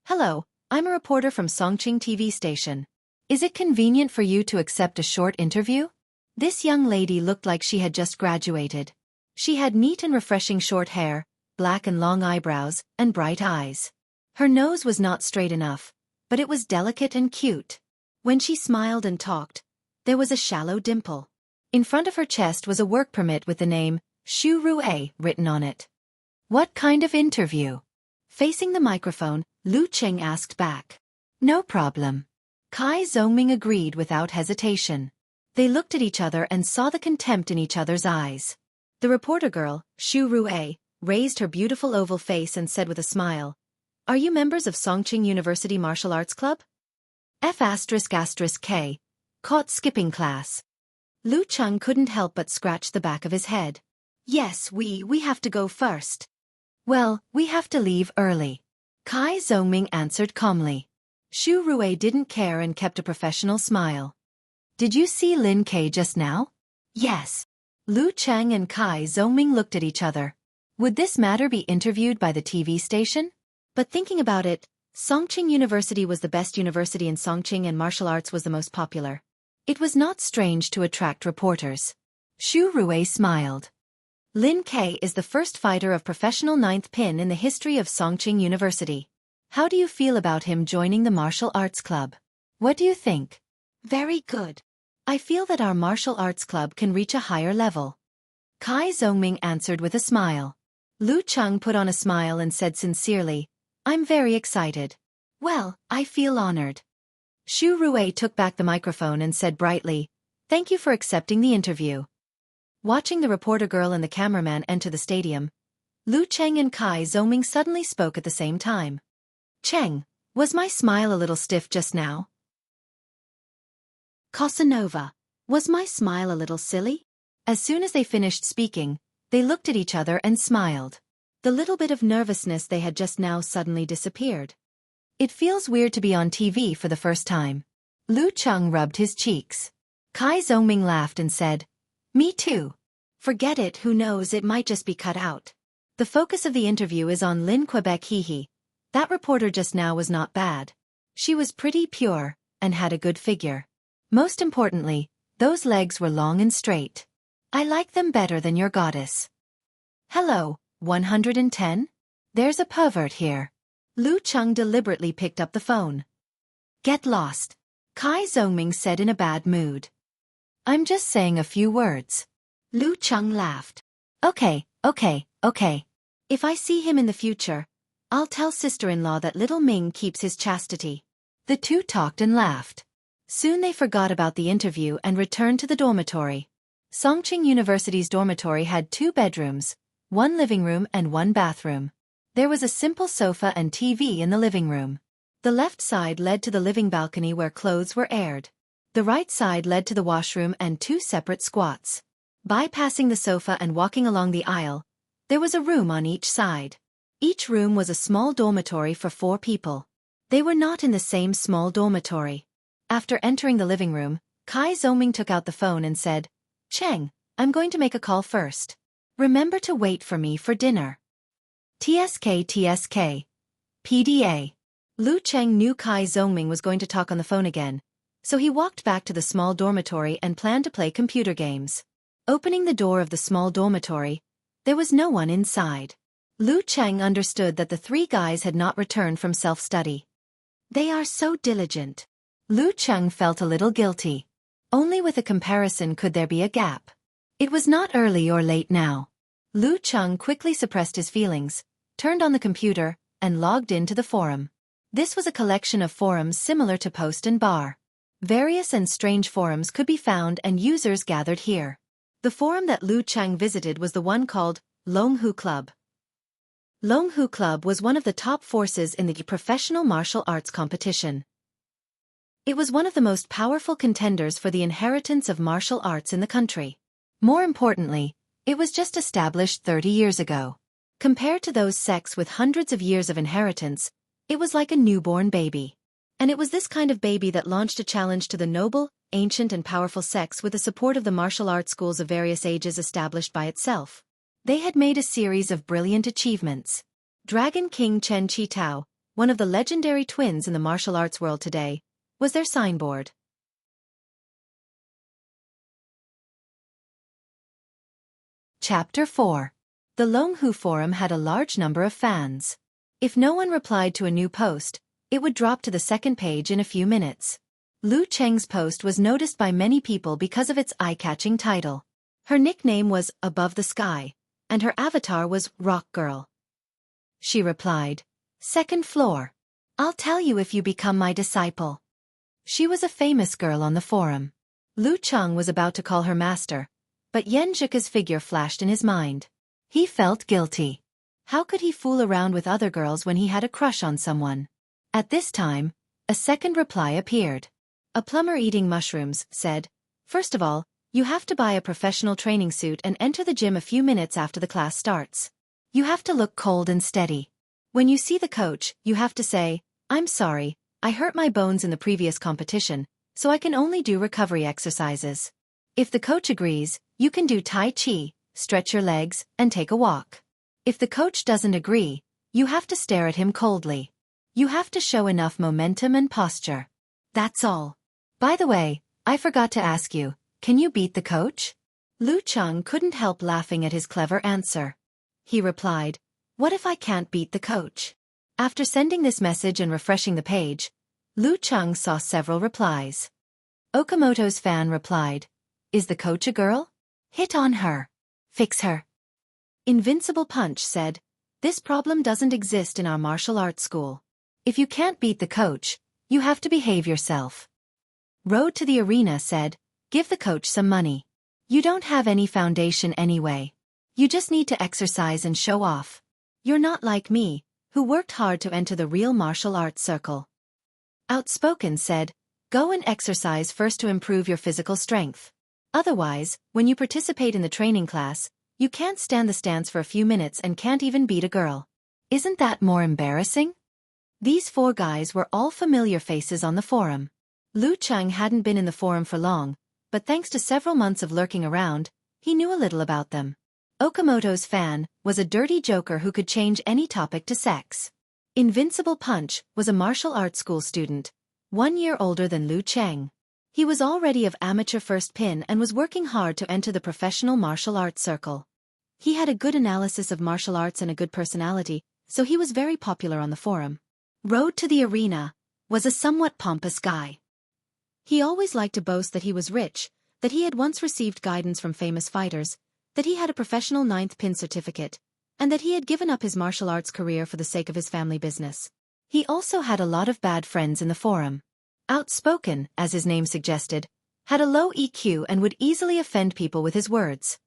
"Hello, I'm a reporter from Songqing TV station. Is it convenient for you to accept a short interview?" This young lady looked like she had just graduated. She had neat and refreshing short hair, black and long eyebrows, and bright eyes. Her nose was not straight enough, but it was delicate and cute. When she smiled and talked, there was a shallow dimple. In front of her chest was a work permit with the name Xu Rue written on it. "What kind of interview?" Facing the microphone, Lu Cheng asked back. "No problem." Kai Zhongming agreed without hesitation. They looked at each other and saw the contempt in each other's eyes. The reporter girl, Xu Rue, raised her beautiful oval face and said with a smile, "Are you members of Songqing University Martial Arts Club?" F***K, caught skipping class. Lu Cheng couldn't help but scratch the back of his head. "Yes, we have to go first." "Well, we have to leave early," Kai Zhongming answered calmly. Xu Rue didn't care and kept a professional smile. "Did you see Lin Ke just now?" "Yes." Lu Cheng and Kai Zhongming looked at each other. Would this matter be interviewed by the TV station? But thinking about it, Songqing University was the best university in Songqing and martial arts was the most popular. It was not strange to attract reporters. Xu Rue smiled. "Lin Ke is the first fighter of professional ninth pin in the history of Songqing University. How do you feel about him joining the martial arts club? What do you think?" "Very good. I feel that our martial arts club can reach a higher level." Kai Zhongming answered with a smile. Lu Cheng put on a smile and said sincerely, "I'm very excited." "Well, I feel honored." Xu Rue took back the microphone and said brightly, "Thank you for accepting the interview." Watching the reporter girl and the cameraman enter the stadium, Lu Cheng and Kai Zhongming suddenly spoke at the same time. "Cheng, was my smile a little stiff just now?" "Casanova, was my smile a little silly?" As soon as they finished speaking, they looked at each other and smiled. The little bit of nervousness they had just now suddenly disappeared. "It feels weird to be on TV for the first time." Lu Cheng rubbed his cheeks. Kai Zhongming laughed and said, "Me too." "Forget it, who knows, it might just be cut out." The focus of the interview is on Lin Quebec Hehe. That reporter just now was not bad. She was pretty pure, and had a good figure. Most importantly, those legs were long and straight. "I like them better than your goddess." "Hello, 110? There's a pervert here." Lu Cheng deliberately picked up the phone. "Get lost," Kai Zhongming said in a bad mood. "I'm just saying a few words." Lu Cheng laughed. Okay. If I see him in the future, I'll tell sister-in-law that little Ming keeps his chastity." The two talked and laughed. Soon they forgot about the interview and returned to the dormitory. Songqing University's dormitory had 2 bedrooms, 1 living room and 1 bathroom. There was a simple sofa and TV in the living room. The left side led to the living balcony where clothes were aired. The right side led to the washroom and 2 separate squats. Bypassing the sofa and walking along the aisle, there was a room on each side. Each room was a small dormitory for 4 people. They were not in the same small dormitory. After entering the living room, Kai Zhongming took out the phone and said, "Cheng, I'm going to make a call first. Remember to wait for me for dinner." TSK. PDA. Lu Cheng knew Kai Zhongming was going to talk on the phone again, so he walked back to the small dormitory and planned to play computer games. Opening the door of the small dormitory, there was no one inside. Lu Cheng understood that the 3 guys had not returned from self-study. They are so diligent. Lu Cheng felt a little guilty. Only with a comparison could there be a gap. It was not early or late now. Lu Cheng quickly suppressed his feelings, turned on the computer, and logged into the forum. This was a collection of forums similar to Post and Bar. Various and strange forums could be found and users gathered here. The forum that Lu Cheng visited was the one called Longhu Club. Longhu Club was one of the top forces in the professional martial arts competition. It was one of the most powerful contenders for the inheritance of martial arts in the country. More importantly, it was just established 30 years ago. Compared to those sects with hundreds of years of inheritance, it was like a newborn baby. And it was this kind of baby that launched a challenge to the noble, ancient and powerful sex with the support of the martial arts schools of various ages established by itself. They had made a series of brilliant achievements. Dragon King Chen Qitao, one of the legendary twins in the martial arts world today, was their signboard. Chapter 4. The Longhu Forum had a large number of fans. If no one replied to a new post, it would drop to the second page in a few minutes. Lu Cheng's post was noticed by many people because of its eye-catching title. Her nickname was Above the Sky, and her avatar was Rock Girl. She replied, "Second floor. I'll tell you if you become my disciple." She was a famous girl on the forum. Lu Cheng was about to call her master, but Yan Zhika's figure flashed in his mind. He felt guilty. How could he fool around with other girls when he had a crush on someone? At this time, a second reply appeared. A plumber eating mushrooms said, "First of all, you have to buy a professional training suit and enter the gym a few minutes after the class starts. You have to look cold and steady. When you see the coach, you have to say, 'I'm sorry, I hurt my bones in the previous competition, so I can only do recovery exercises.' If the coach agrees, you can do Tai Chi, stretch your legs, and take a walk. If the coach doesn't agree, you have to stare at him coldly. You have to show enough momentum and posture. That's all. By the way, I forgot to ask you, can you beat the coach?" Lu Cheng couldn't help laughing at his clever answer. He replied, "What if I can't beat the coach?" After sending this message and refreshing the page, Lu Cheng saw several replies. Okamoto's fan replied, "Is the coach a girl? Hit on her. Fix her." Invincible Punch said, "This problem doesn't exist in our martial arts school. If you can't beat the coach, you have to behave yourself." Road to the Arena said, "Give the coach some money. You don't have any foundation anyway. You just need to exercise and show off. You're not like me, who worked hard to enter the real martial arts circle." Outspoken said, "Go and exercise first to improve your physical strength. Otherwise, when you participate in the training class, you can't stand the stance for a few minutes and can't even beat a girl. Isn't that more embarrassing?" These four guys were all familiar faces on the forum. Lu Cheng hadn't been in the forum for long, but thanks to several months of lurking around, he knew a little about them. Okamoto's fan was a dirty joker who could change any topic to sex. Invincible Punch was a martial arts school student, 1 year older than Lu Cheng. He was already of amateur first pin and was working hard to enter the professional martial arts circle. He had a good analysis of martial arts and a good personality, so he was very popular on the forum. Road to the Arena was a somewhat pompous guy. He always liked to boast that he was rich, that he had once received guidance from famous fighters, that he had a professional 9th pin certificate, and that he had given up his martial arts career for the sake of his family business. He also had a lot of bad friends in the forum. Outspoken, as his name suggested, had a low EQ and would easily offend people with his words.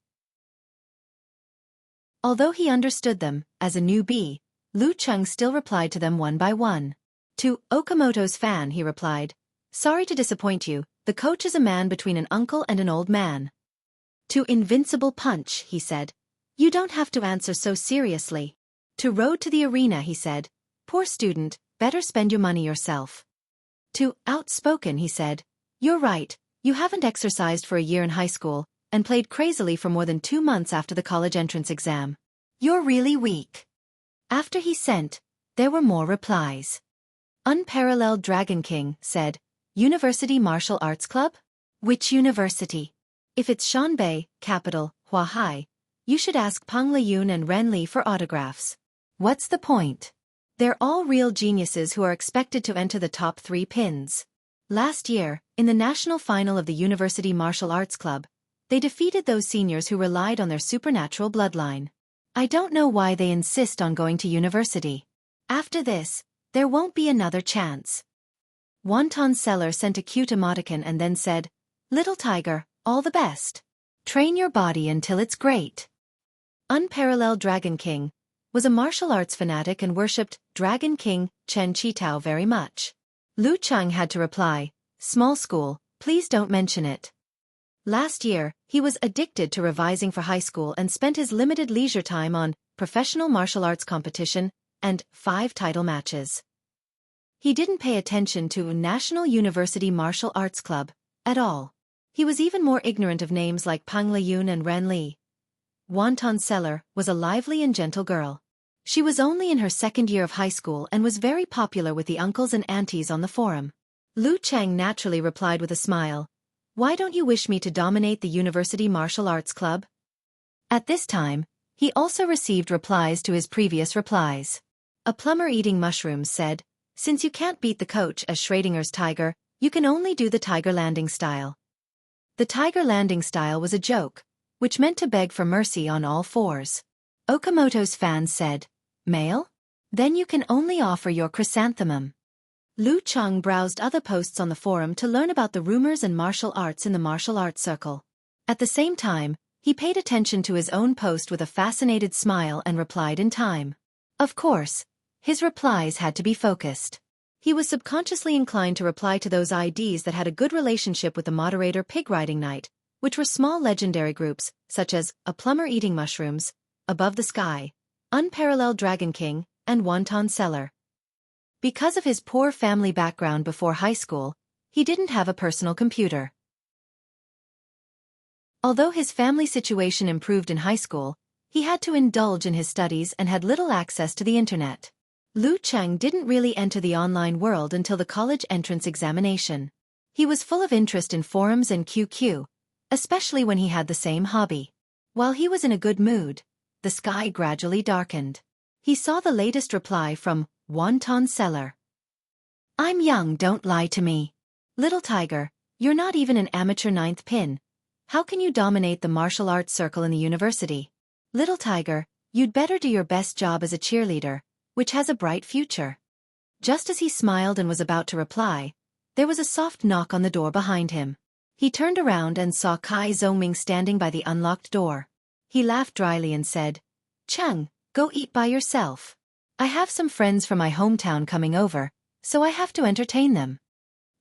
Although he understood them, as a newbie, Lu Cheng still replied to them one by one. To Okamoto's fan he replied, "Sorry to disappoint you, the coach is a man between an uncle and an old man." To Invincible Punch he said, "You don't have to answer so seriously." To Road to the Arena he said, "Poor student, better spend your money yourself." To Outspoken he said, "You're right, you haven't exercised for a year in high school, and played crazily for more than 2 months after the college entrance exam. You're really weak." After he sent, there were more replies. Unparalleled Dragon King said, "University Martial Arts Club? Which university? If it's Shanbei, capital, Huahai, you should ask Peng Liyun and Ren Li for autographs. What's the point? They're all real geniuses who are expected to enter the top 3 pins." Last year, in the national final of the University Martial Arts Club, they defeated those seniors who relied on their supernatural bloodline. I don't know why they insist on going to university. After this, there won't be another chance. Wonton Seller sent a cute emoticon and then said, "Little tiger, all the best. Train your body until it's great." Unparalleled Dragon King was a martial arts fanatic and worshipped Dragon King Chen Qitao very much. Lu Cheng had to reply, "Small school, please don't mention it." Last year, he was addicted to revising for high school and spent his limited leisure time on professional martial arts competition and 5 title matches. He didn't pay attention to National University Martial Arts Club at all. He was even more ignorant of names like Pang Liyun and Ren Li. Wonton Seller was a lively and gentle girl. She was only in her second year of high school and was very popular with the uncles and aunties on the forum. Lu Cheng naturally replied with a smile, "Why don't you wish me to dominate the University Martial Arts Club?" At this time, he also received replies to his previous replies. A plumber eating mushrooms said, "Since you can't beat the coach as Schrodinger's tiger, you can only do the tiger landing style." The tiger landing style was a joke, which meant to beg for mercy on all fours. Okamoto's fans said, "Male? Then you can only offer your chrysanthemum." Lu Cheng browsed other posts on the forum to learn about the rumors and martial arts in the martial arts circle. At the same time, he paid attention to his own post with a fascinated smile and replied in time. Of course, his replies had to be focused. He was subconsciously inclined to reply to those IDs that had a good relationship with the moderator Pig Riding Night, which were small legendary groups, such as A Plumber Eating Mushrooms, Above the Sky, Unparalleled Dragon King, and Wonton Seller. Because of his poor family background before high school, he didn't have a personal computer. Although his family situation improved in high school, he had to indulge in his studies and had little access to the internet. Lu Cheng didn't really enter the online world until the college entrance examination. He was full of interest in forums and QQ, especially when he had the same hobby. While he was in a good mood, the sky gradually darkened. He saw the latest reply from Wonton Seller. "I'm young, don't lie to me. Little tiger, you're not even an amateur ninth pin. How can you dominate the martial arts circle in the university? Little tiger, you'd better do your best job as a cheerleader, which has a bright future." Just as he smiled and was about to reply, there was a soft knock on the door behind him. He turned around and saw Kai Zhongming standing by the unlocked door. He laughed dryly and said, "Cheng, go eat by yourself. I have some friends from my hometown coming over, so I have to entertain them."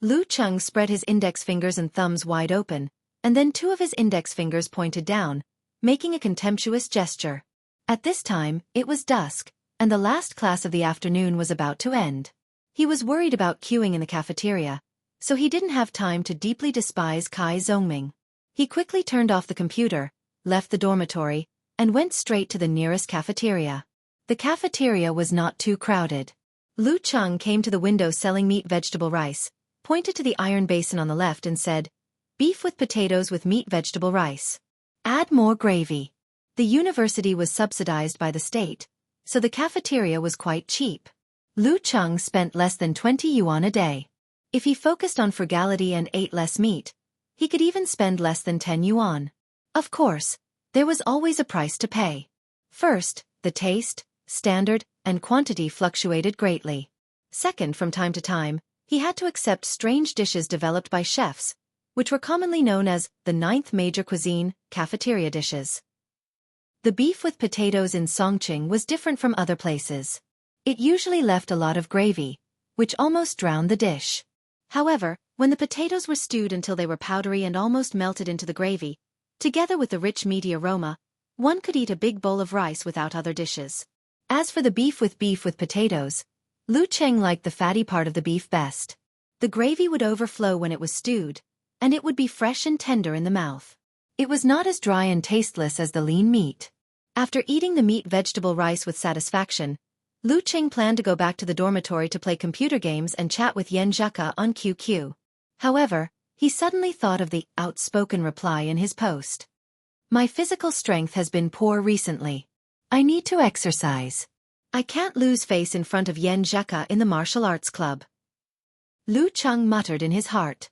Lu Cheng spread his index fingers and thumbs wide open, and then two of his index fingers pointed down, making a contemptuous gesture. At this time, it was dusk, and the last class of the afternoon was about to end. He was worried about queuing in the cafeteria, so he didn't have time to deeply despise Kai Zhongming. He quickly turned off the computer, left the dormitory, and went straight to the nearest cafeteria. The cafeteria was not too crowded. Lu Cheng came to the window selling meat vegetable rice, pointed to the iron basin on the left and said, "Beef with potatoes with meat vegetable rice. Add more gravy." The university was subsidized by the state, so the cafeteria was quite cheap. Lu Cheng spent less than 20 yuan a day. If he focused on frugality and ate less meat, he could even spend less than 10 yuan. Of course, there was always a price to pay. First, the taste, standard, and quantity fluctuated greatly. Second, from time to time, he had to accept strange dishes developed by chefs, which were commonly known as the ninth major cuisine, cafeteria dishes. The beef with potatoes in Songqing was different from other places. It usually left a lot of gravy, which almost drowned the dish. However, when the potatoes were stewed until they were powdery and almost melted into the gravy, together with the rich meaty aroma, one could eat a big bowl of rice without other dishes. As for the beef with potatoes, Lu Cheng liked the fatty part of the beef best. The gravy would overflow when it was stewed, and it would be fresh and tender in the mouth. It was not as dry and tasteless as the lean meat. After eating the meat vegetable rice with satisfaction, Lu Cheng planned to go back to the dormitory to play computer games and chat with Yen Zheka on QQ. However, he suddenly thought of the outspoken reply in his post. "My physical strength has been poor recently. I need to exercise. I can't lose face in front of Yen Zheka in the martial arts club." Lu Cheng muttered in his heart.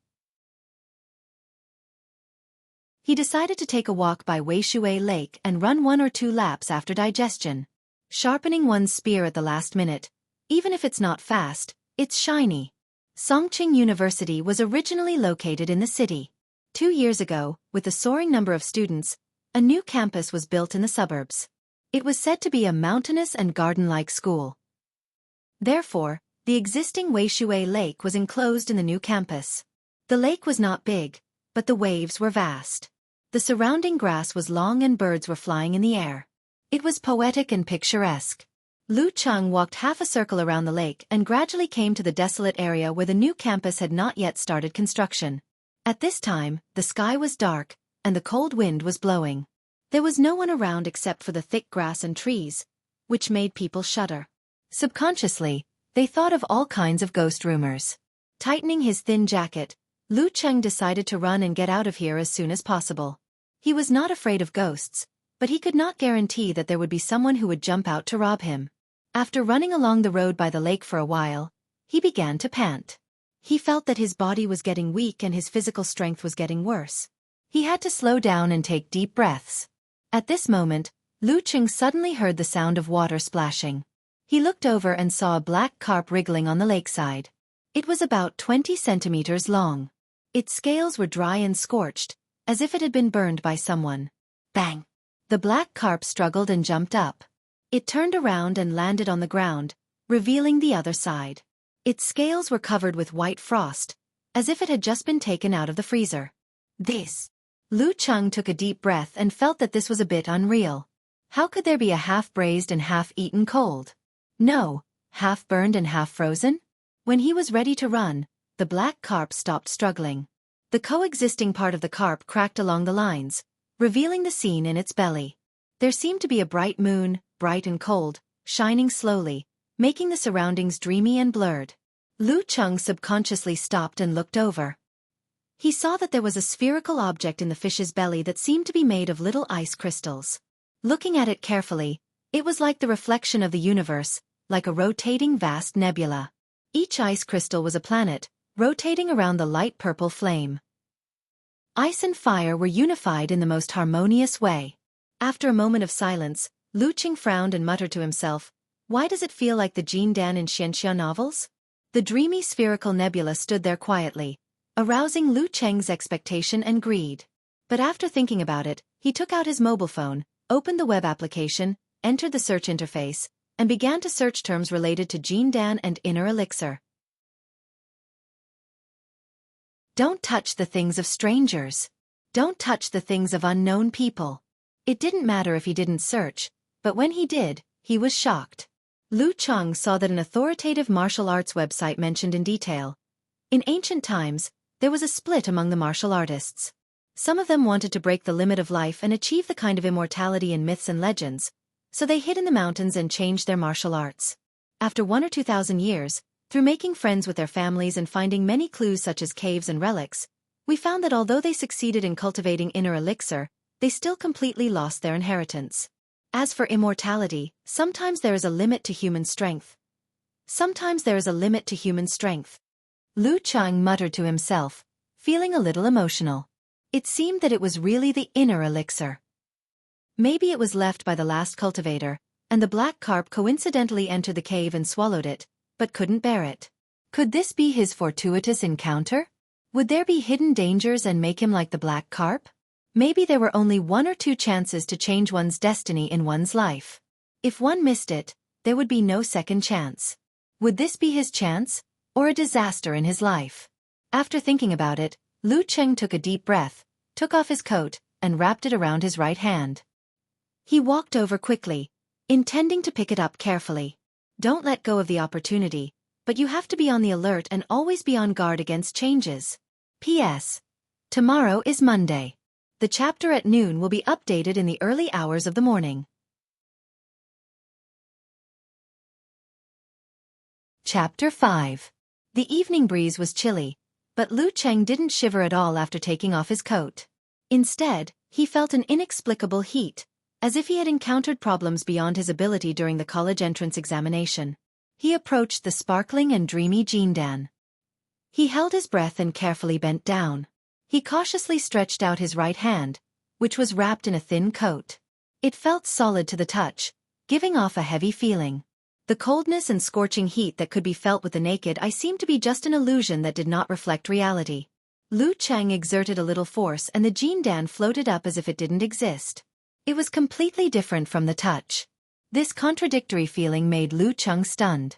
He decided to take a walk by Weishui Lake and run 1 or 2 laps after digestion. Sharpening one's spear at the last minute, even if it's not fast, it's shiny. Songqing University was originally located in the city. 2 years ago, with the soaring number of students, a new campus was built in the suburbs. It was said to be a mountainous and garden-like school. Therefore, the existing Weishui Lake was enclosed in the new campus. The lake was not big, but the waves were vast. The surrounding grass was long and birds were flying in the air. It was poetic and picturesque. Lu Cheng walked half a circle around the lake and gradually came to the desolate area where the new campus had not yet started construction. At this time, the sky was dark, and the cold wind was blowing. There was no one around except for the thick grass and trees, which made people shudder. Subconsciously, they thought of all kinds of ghost rumors. Tightening his thin jacket, Lu Cheng decided to run and get out of here as soon as possible. He was not afraid of ghosts, but he could not guarantee that there would be someone who would jump out to rob him. After running along the road by the lake for a while, he began to pant. He felt that his body was getting weak and his physical strength was getting worse. He had to slow down and take deep breaths. At this moment, Lu Cheng suddenly heard the sound of water splashing. He looked over and saw a black carp wriggling on the lakeside. It was about 20 centimeters long. Its scales were dry and scorched, as if it had been burned by someone. Bang! The black carp struggled and jumped up. It turned around and landed on the ground, revealing the other side. Its scales were covered with white frost, as if it had just been taken out of the freezer. Lu Cheng took a deep breath and felt that this was a bit unreal. How could there be a half-braised and half-eaten cold? No, half-burned and half-frozen? When he was ready to run, the black carp stopped struggling. The coexisting part of the carp cracked along the lines, revealing the scene in its belly. There seemed to be a bright moon, bright and cold, shining slowly, making the surroundings dreamy and blurred. Lu Cheng subconsciously stopped and looked over. He saw that there was a spherical object in the fish's belly that seemed to be made of little ice crystals. Looking at it carefully, it was like the reflection of the universe, like a rotating vast nebula. Each ice crystal was a planet, rotating around the light purple flame. Ice and fire were unified in the most harmonious way. After a moment of silence, Lu Cheng frowned and muttered to himself, "Why does it feel like the Jin Dan in Xianxia novels?" The dreamy spherical nebula stood there quietly, arousing Lu Cheng's expectation and greed. But after thinking about it, he took out his mobile phone, opened the web application, entered the search interface, and began to search terms related to Jin Dan and inner elixir. Don't touch the things of strangers. Don't touch the things of unknown people. It didn't matter if he didn't search, but when he did, he was shocked. Lu Cheng saw that an authoritative martial arts website mentioned in detail. In ancient times, there was a split among the martial artists. Some of them wanted to break the limit of life and achieve the kind of immortality in myths and legends, so they hid in the mountains and changed their martial arts. After 1 or 2,000 years, through making friends with their families and finding many clues such as caves and relics, we found that although they succeeded in cultivating inner elixir, they still completely lost their inheritance. As for immortality, sometimes there is a limit to human strength. Lu Cheng muttered to himself, feeling a little emotional. It seemed that it was really the inner elixir. Maybe it was left by the last cultivator, and the black carp coincidentally entered the cave and swallowed it, but couldn't bear it. Could this be his fortuitous encounter? Would there be hidden dangers and make him like the black carp? Maybe there were only 1 or 2 chances to change one's destiny in one's life. If one missed it, there would be no second chance. Would this be his chance, or a disaster in his life? After thinking about it, Lu Cheng took a deep breath, took off his coat, and wrapped it around his right hand. He walked over quickly, intending to pick it up carefully. Don't let go of the opportunity, but you have to be on the alert and always be on guard against changes. P.S. Tomorrow is Monday. The chapter at noon will be updated in the early hours of the morning. Chapter 5. The evening breeze was chilly, but Lu Cheng didn't shiver at all after taking off his coat. Instead, he felt an inexplicable heat, as if he had encountered problems beyond his ability during the college entrance examination. He approached the sparkling and dreamy Jin Dan. He held his breath and carefully bent down. He cautiously stretched out his right hand, which was wrapped in a thin coat. It felt solid to the touch, giving off a heavy feeling. The coldness and scorching heat that could be felt with the naked eye seemed to be just an illusion that did not reflect reality. Lu Cheng exerted a little force and the Jin Dan floated up as if it didn't exist. It was completely different from the touch. This contradictory feeling made Lu Cheng stunned.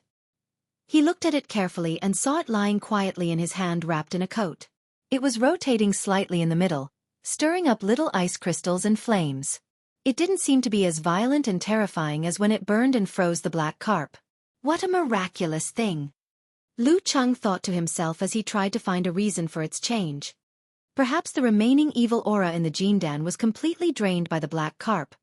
He looked at it carefully and saw it lying quietly in his hand wrapped in a coat. It was rotating slightly in the middle, stirring up little ice crystals and flames. It didn't seem to be as violent and terrifying as when it burned and froze the black carp. What a miraculous thing! Lu Cheng thought to himself as he tried to find a reason for its change. Perhaps the remaining evil aura in the Jindan was completely drained by the black carp.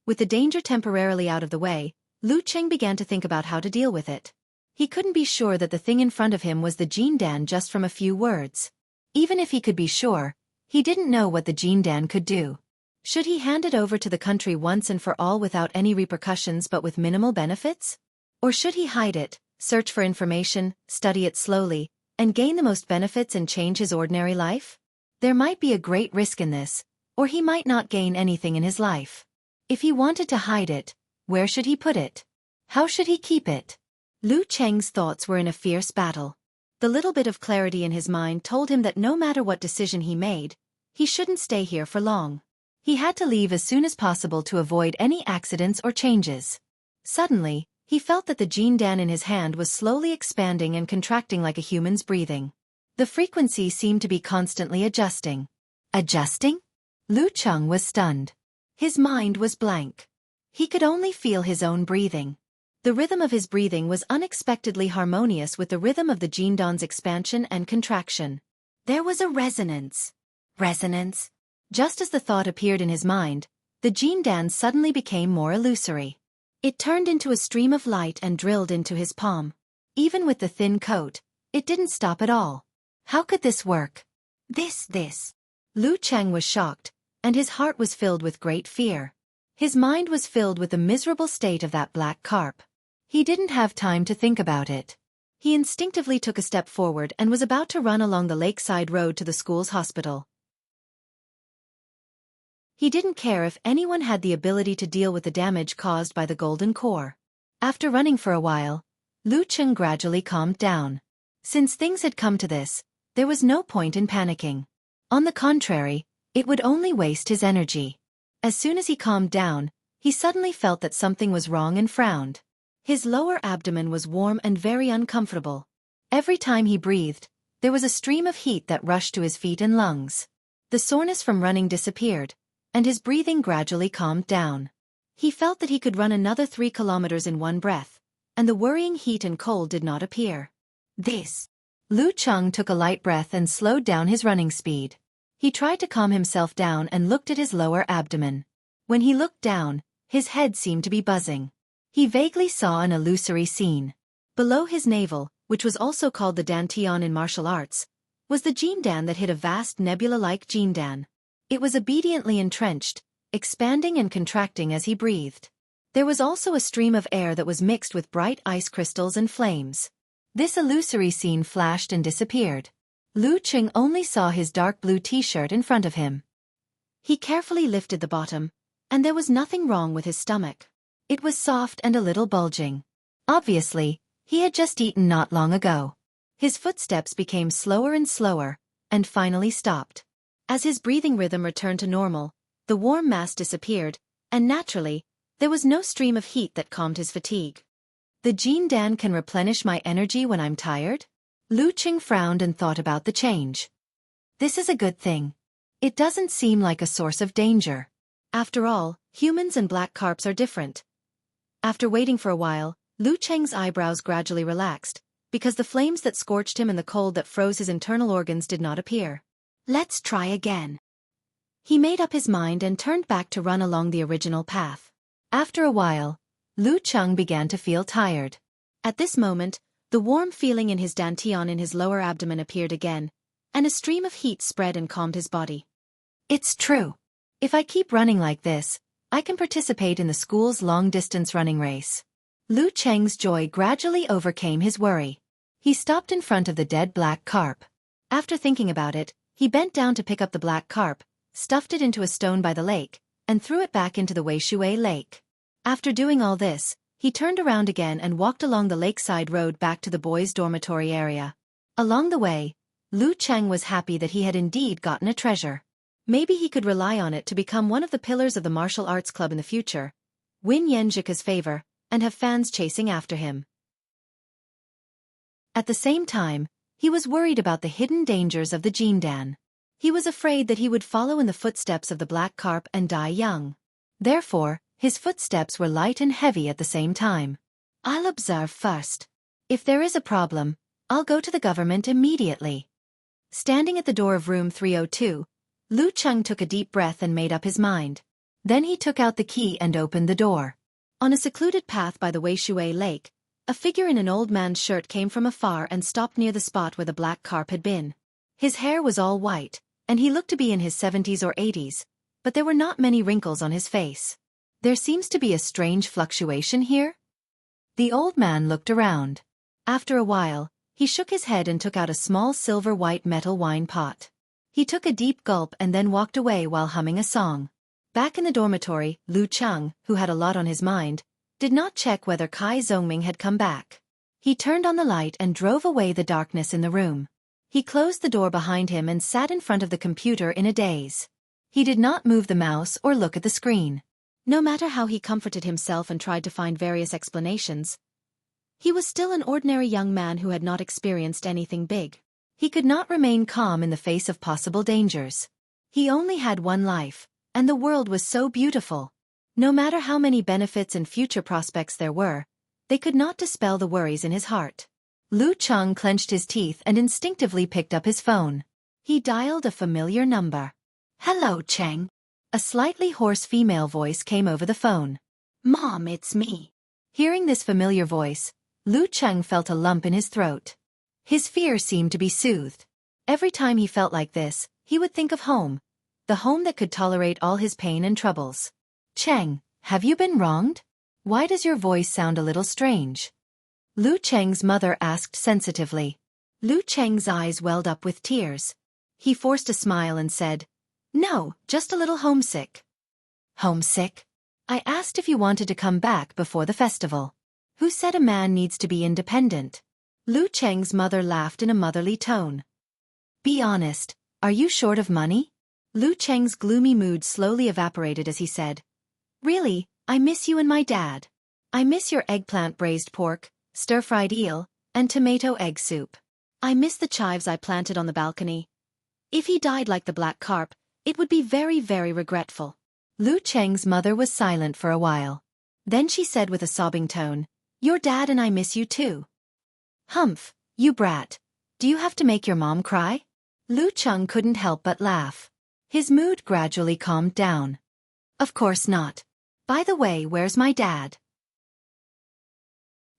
With the danger temporarily out of the way, Lu Cheng began to think about how to deal with it. He couldn't be sure that the thing in front of him was the Jindan just from a few words. Even if he could be sure, he didn't know what the Jindan could do. Should he hand it over to the country once and for all without any repercussions but with minimal benefits? Or should he hide it, search for information, study it slowly, and gain the most benefits and change his ordinary life? There might be a great risk in this, or he might not gain anything in his life. If he wanted to hide it, where should he put it? How should he keep it? Lu Cheng's thoughts were in a fierce battle. The little bit of clarity in his mind told him that no matter what decision he made, he shouldn't stay here for long. He had to leave as soon as possible to avoid any accidents or changes. Suddenly, he felt that the Jindan in his hand was slowly expanding and contracting like a human's breathing. The frequency seemed to be constantly adjusting. Adjusting? Lu Cheng was stunned. His mind was blank. He could only feel his own breathing. The rhythm of his breathing was unexpectedly harmonious with the rhythm of the Jindan's expansion and contraction. There was a resonance. Resonance? Just as the thought appeared in his mind, the Jindan suddenly became more illusory. It turned into a stream of light and drilled into his palm. Even with the thin coat, it didn't stop at all. How could this work? This. Lu Cheng was shocked, and his heart was filled with great fear. His mind was filled with the miserable state of that black carp. He didn't have time to think about it. He instinctively took a step forward and was about to run along the lakeside road to the school's hospital. He didn't care if anyone had the ability to deal with the damage caused by the golden core. After running for a while, Lu Cheng gradually calmed down. Since things had come to this, there was no point in panicking. On the contrary, it would only waste his energy. As soon as he calmed down, he suddenly felt that something was wrong and frowned. His lower abdomen was warm and very uncomfortable. Every time he breathed, there was a stream of heat that rushed to his feet and lungs. The soreness from running disappeared, and his breathing gradually calmed down. He felt that he could run another 3 kilometers in one breath, and the worrying heat and cold did not appear. Lu Cheng took a light breath and slowed down his running speed. He tried to calm himself down and looked at his lower abdomen. When he looked down, his head seemed to be buzzing. He vaguely saw an illusory scene. Below his navel, which was also called the dantian in martial arts, was the Jindan that hid a vast nebula-like Jindan. It was obediently entrenched, expanding and contracting as he breathed. There was also a stream of air that was mixed with bright ice crystals and flames. This illusory scene flashed and disappeared. Lu Cheng only saw his dark blue t-shirt in front of him. He carefully lifted the bottom, and there was nothing wrong with his stomach. It was soft and a little bulging. Obviously, he had just eaten not long ago. His footsteps became slower and slower, and finally stopped. As his breathing rhythm returned to normal, the warm mass disappeared, and naturally, there was no stream of heat that calmed his fatigue. The Jindan can replenish my energy when I'm tired? Lu Cheng frowned and thought about the change. This is a good thing. It doesn't seem like a source of danger. After all, humans and black carps are different. After waiting for a while, Lu Cheng's eyebrows gradually relaxed, because the flames that scorched him and the cold that froze his internal organs did not appear. Let's try again. He made up his mind and turned back to run along the original path. After a while, Lu Cheng began to feel tired. At this moment, the warm feeling in his dantian in his lower abdomen appeared again, and a stream of heat spread and calmed his body. It's true. If I keep running like this, I can participate in the school's long-distance running race. Lu Cheng's joy gradually overcame his worry. He stopped in front of the dead black carp. After thinking about it, he bent down to pick up the black carp, stuffed it into a stone by the lake, and threw it back into the Weishui Lake. After doing all this, he turned around again and walked along the lakeside road back to the boys' dormitory area. Along the way, Lu Cheng was happy that he had indeed gotten a treasure. Maybe he could rely on it to become one of the pillars of the martial arts club in the future, win Yanzhika's favor, and have fans chasing after him. At the same time, he was worried about the hidden dangers of the Jindan. He was afraid that he would follow in the footsteps of the black carp and die young. Therefore, his footsteps were light and heavy at the same time. I'll observe first. If there is a problem, I'll go to the government immediately. Standing at the door of room 302, Lu Cheng took a deep breath and made up his mind. Then he took out the key and opened the door. On a secluded path by the Weishui Lake, a figure in an old man's shirt came from afar and stopped near the spot where the black carp had been. His hair was all white, and he looked to be in his 70s or 80s, but there were not many wrinkles on his face. There seems to be a strange fluctuation here? The old man looked around. After a while, he shook his head and took out a small silver-white metal wine pot. He took a deep gulp and then walked away while humming a song. Back in the dormitory, Lu Cheng, who had a lot on his mind, did not check whether Kai Zongming had come back. He turned on the light and drove away the darkness in the room. He closed the door behind him and sat in front of the computer in a daze. He did not move the mouse or look at the screen. No matter how he comforted himself and tried to find various explanations, he was still an ordinary young man who had not experienced anything big. He could not remain calm in the face of possible dangers. He only had one life, and the world was so beautiful. No matter how many benefits and future prospects there were, they could not dispel the worries in his heart. Lu Cheng clenched his teeth and instinctively picked up his phone. He dialed a familiar number. "Hello, Cheng." A slightly hoarse female voice came over the phone. "Mom, it's me." Hearing this familiar voice, Lu Cheng felt a lump in his throat. His fear seemed to be soothed. Every time he felt like this, he would think of home, the home that could tolerate all his pain and troubles. "Cheng, have you been wronged? Why does your voice sound a little strange?" Lu Cheng's mother asked sensitively. Lu Cheng's eyes welled up with tears. He forced a smile and said, "No, just a little homesick." "Homesick? I asked if you wanted to come back before the festival. Who said a man needs to be independent?" Lu Cheng's mother laughed in a motherly tone. "Be honest, are you short of money?" Lu Cheng's gloomy mood slowly evaporated as he said, "Really, I miss you and my dad. I miss your eggplant braised pork, stir-fried eel, and tomato egg soup. I miss the chives I planted on the balcony. If he died like the black carp, it would be very, very regretful." Lu Cheng's mother was silent for a while. Then she said with a sobbing tone, "Your dad and I miss you too." "Humph, you brat. Do you have to make your mom cry?" Lu Cheng couldn't help but laugh. His mood gradually calmed down. "Of course not. By the way, where's my dad?"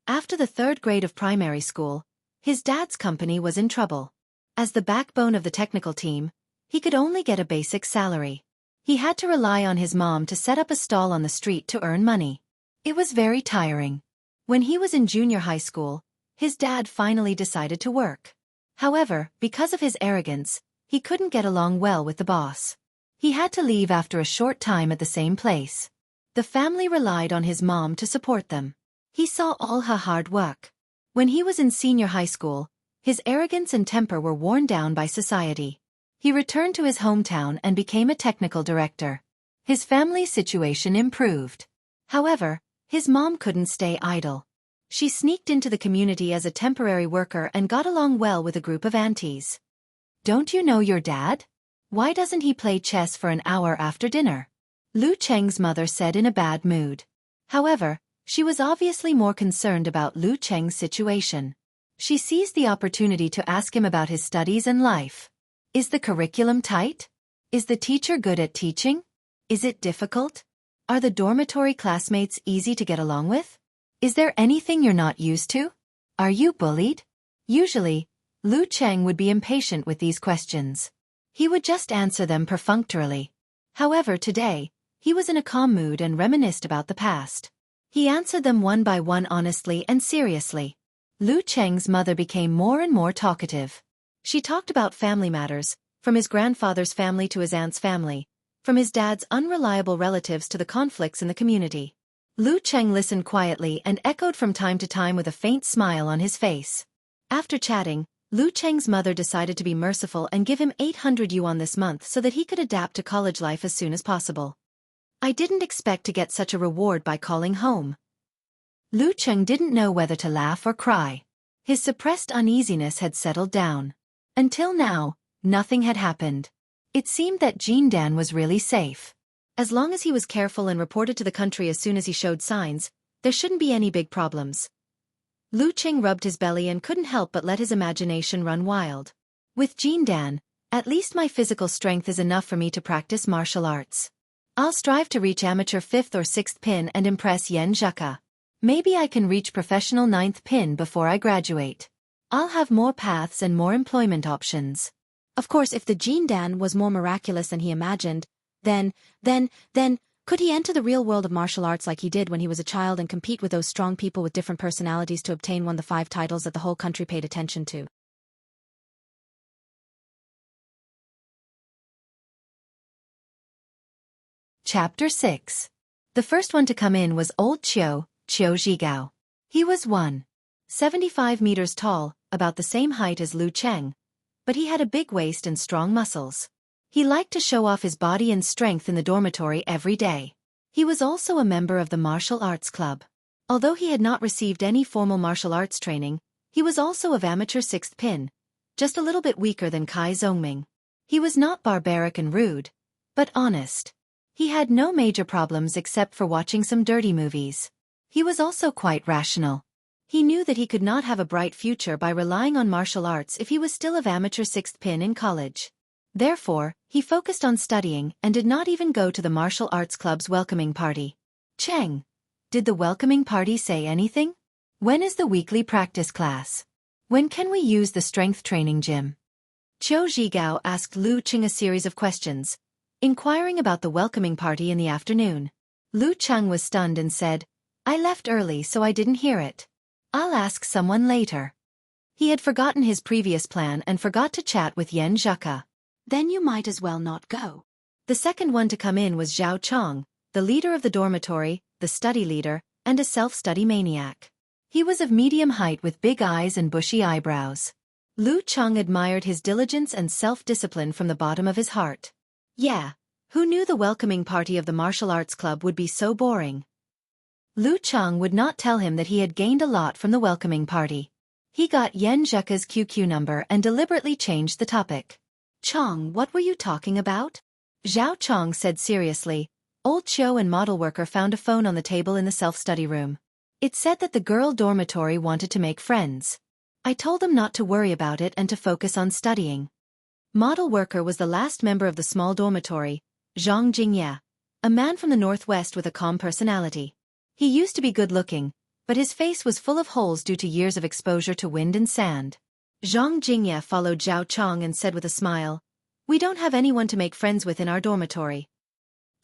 After the 3rd grade of primary school, his dad's company was in trouble. As the backbone of the technical team, he could only get a basic salary. He had to rely on his mom to set up a stall on the street to earn money. It was very tiring. When he was in junior high school, his dad finally decided to work. However, because of his arrogance, he couldn't get along well with the boss. He had to leave after a short time at the same place. The family relied on his mom to support them. He saw all her hard work. When he was in senior high school, his arrogance and temper were worn down by society. He returned to his hometown and became a technical director. His family's situation improved. However, his mom couldn't stay idle. She sneaked into the community as a temporary worker and got along well with a group of aunties. "Don't you know your dad? Why doesn't he play chess for an hour after dinner?" Lu Cheng's mother said in a bad mood. However, she was obviously more concerned about Lu Cheng's situation. She seized the opportunity to ask him about his studies and life. Is the curriculum tight? Is the teacher good at teaching? Is it difficult? Are the dormitory classmates easy to get along with? Is there anything you're not used to? Are you bullied? Usually, Lu Cheng would be impatient with these questions. He would just answer them perfunctorily. However, today, he was in a calm mood and reminisced about the past. He answered them one by one honestly and seriously. Lu Cheng's mother became more and more talkative. She talked about family matters, from his grandfather's family to his aunt's family, from his dad's unreliable relatives to the conflicts in the community. Lu Cheng listened quietly and echoed from time to time with a faint smile on his face. After chatting, Lu Cheng's mother decided to be merciful and give him 800 yuan this month so that he could adapt to college life as soon as possible. "I didn't expect to get such a reward by calling home." Lu Cheng didn't know whether to laugh or cry. His suppressed uneasiness had settled down. Until now, nothing had happened. It seemed that Jindan was really safe. As long as he was careful and reported to the country as soon as he showed signs, there shouldn't be any big problems. Lu Qing rubbed his belly and couldn't help but let his imagination run wild. With Jindan, at least my physical strength is enough for me to practice martial arts. I'll strive to reach amateur 5th or 6th pin and impress Yan Zheka. Maybe I can reach professional 9th pin before I graduate. I'll have more paths and more employment options. Of course, if the Jindan was more miraculous than he imagined, then, could he enter the real world of martial arts like he did when he was a child and compete with those strong people with different personalities to obtain one of the 5 titles that the whole country paid attention to? Chapter 6. The first one to come in was old Qiu Zhigao. He was 1.75 meters tall, about the same height as Lu Cheng, but he had a big waist and strong muscles. He liked to show off his body and strength in the dormitory every day. He was also a member of the martial arts club. Although he had not received any formal martial arts training, he was also of amateur 6th pin, just a little bit weaker than Kai Zongming. He was not barbaric and rude, but honest. He had no major problems except for watching some dirty movies. He was also quite rational. He knew that he could not have a bright future by relying on martial arts if he was still of amateur 6th pin in college. Therefore, he focused on studying and did not even go to the martial arts club's welcoming party. Cheng, did the welcoming party say anything? When is the weekly practice class? When can we use the strength training gym? Qiu Zhigao asked Lu Qing a series of questions, inquiring about the welcoming party in the afternoon. Lu Cheng was stunned and said, I left early so I didn't hear it. I'll ask someone later. He had forgotten his previous plan and forgot to chat with Yan Zheka. Then you might as well not go. The second one to come in was Zhao Chong, the leader of the dormitory, the study leader, and a self-study maniac. He was of medium height with big eyes and bushy eyebrows. Lu Chong admired his diligence and self-discipline from the bottom of his heart. Yeah, who knew the welcoming party of the martial arts club would be so boring? Lu Chong would not tell him that he had gained a lot from the welcoming party. He got Yan Zheka's QQ number and deliberately changed the topic. Chong, what were you talking about? Zhao Chong said seriously. Old Qiu and model worker found a phone on the table in the self-study room. It said that the girl dormitory wanted to make friends. I told them not to worry about it and to focus on studying. Model worker was the last member of the small dormitory, Zhang Jingye, a man from the northwest with a calm personality. He used to be good-looking, but his face was full of holes due to years of exposure to wind and sand. Zhang Jingye followed Zhao Chong and said with a smile, We don't have anyone to make friends with in our dormitory.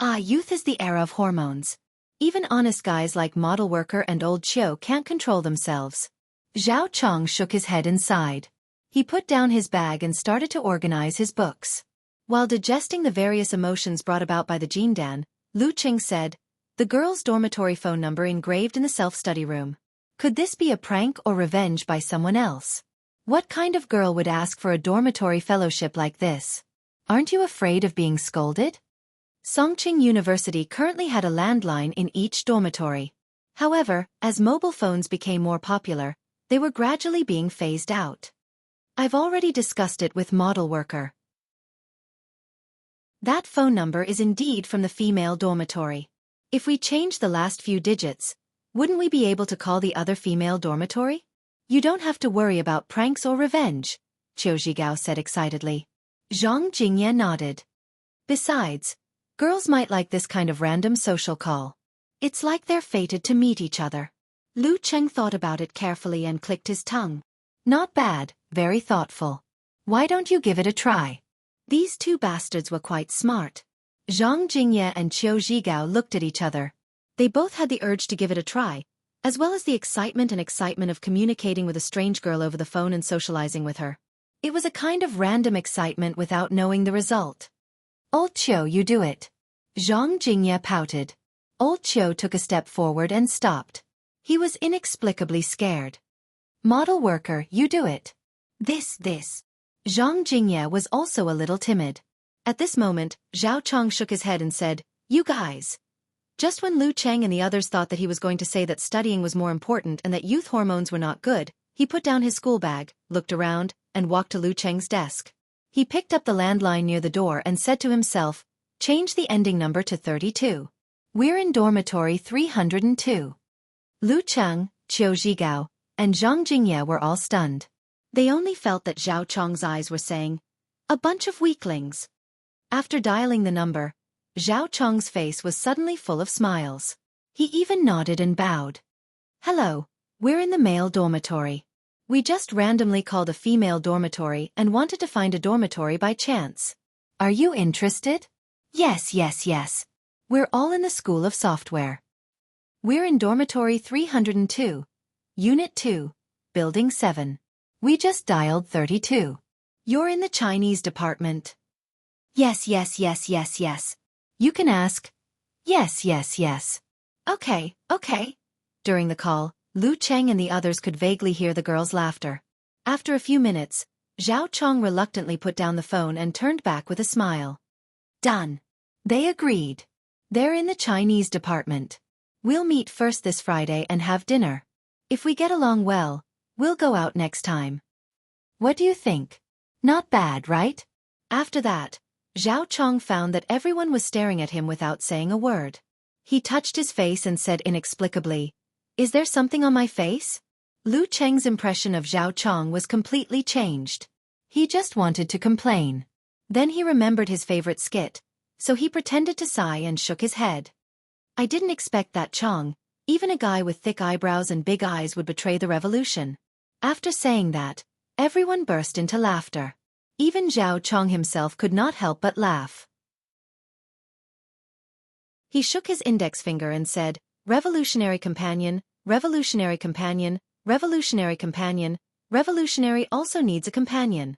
Youth is the era of hormones. Even honest guys like model worker and old Qiu can't control themselves. Zhao Chong shook his head and sighed. He put down his bag and started to organize his books. While digesting the various emotions brought about by the Jindan, Lu Qing said, The girl's dormitory phone number engraved in the self-study room. Could this be a prank or revenge by someone else? What kind of girl would ask for a dormitory fellowship like this? Aren't you afraid of being scolded? Songqing University currently had a landline in each dormitory. However, as mobile phones became more popular, they were gradually being phased out. I've already discussed it with model worker. That phone number is indeed from the female dormitory. If we change the last few digits, wouldn't we be able to call the other female dormitory? You don't have to worry about pranks or revenge, Qiu Zhigao said excitedly. Zhang Jingye nodded. Besides, girls might like this kind of random social call. It's like they're fated to meet each other. Lu Cheng thought about it carefully and clicked his tongue. Not bad, very thoughtful. Why don't you give it a try? These two bastards were quite smart. Zhang Jingye and Qiu Zhigao looked at each other. They both had the urge to give it a try, as well as the excitement of communicating with a strange girl over the phone and socializing with her. It was a kind of random excitement without knowing the result. Old Qiu, you do it. Zhang Jingye pouted. Old Qiu took a step forward and stopped. He was inexplicably scared. Model worker, you do it. This. Zhang Jingye was also a little timid. At this moment, Zhao Chong shook his head and said, You guys. Just when Lu Cheng and the others thought that he was going to say that studying was more important and that youth hormones were not good, he put down his school bag, looked around, and walked to Lu Cheng's desk. He picked up the landline near the door and said to himself, Change the ending number to 32. We're in dormitory 302. Lu Cheng, Qiu Zhigao, and Zhang Jingye were all stunned. They only felt that Zhao Chong's eyes were saying, "A bunch of weaklings." After dialing the number, Zhao Chong's face was suddenly full of smiles. He even nodded and bowed. "Hello, we're in the male dormitory. We just randomly called a female dormitory and wanted to find a dormitory by chance. Are you interested?" Yes. We're all in the School of Software. We're in dormitory 302, Unit 2, Building 7. We just dialed 32. You're in the Chinese department. Yes. You can ask. Yes. Okay. During the call, Lu Cheng and the others could vaguely hear the girls' laughter. After a few minutes, Zhao Chong reluctantly put down the phone and turned back with a smile. Done. They agreed. They're in the Chinese department. We'll meet first this Friday and have dinner. If we get along well, we'll go out next time. What do you think? Not bad, right? After that, Zhao Chong found that everyone was staring at him without saying a word. He touched his face and said inexplicably, "Is there something on my face?" Lu Cheng's impression of Zhao Chong was completely changed. He just wanted to complain. Then he remembered his favorite skit, so he pretended to sigh and shook his head. "I didn't expect that, Chong. Even a guy with thick eyebrows and big eyes would betray the revolution." After saying that, everyone burst into laughter. Even Zhao Chong himself could not help but laugh. He shook his index finger and said, "Revolutionary companion, revolutionary companion, revolutionary companion, revolutionary also needs a companion."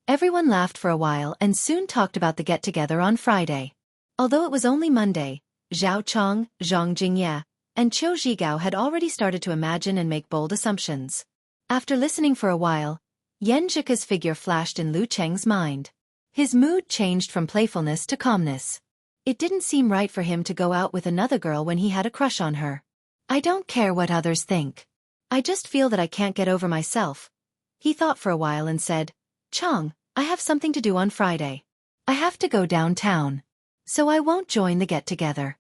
Everyone laughed for a while and soon talked about the get-together on Friday. Although it was only Monday, Zhao Chong, Zhang Jingye, and Qiu Zhigao had already started to imagine and make bold assumptions. After listening for a while, Yan Zhika's figure flashed in Lu Cheng's mind. His mood changed from playfulness to calmness. It didn't seem right for him to go out with another girl when he had a crush on her. "I don't care what others think. I just feel that I can't get over myself." He thought for a while and said, "Chong, I have something to do on Friday. I have to go downtown. So I won't join the get-together."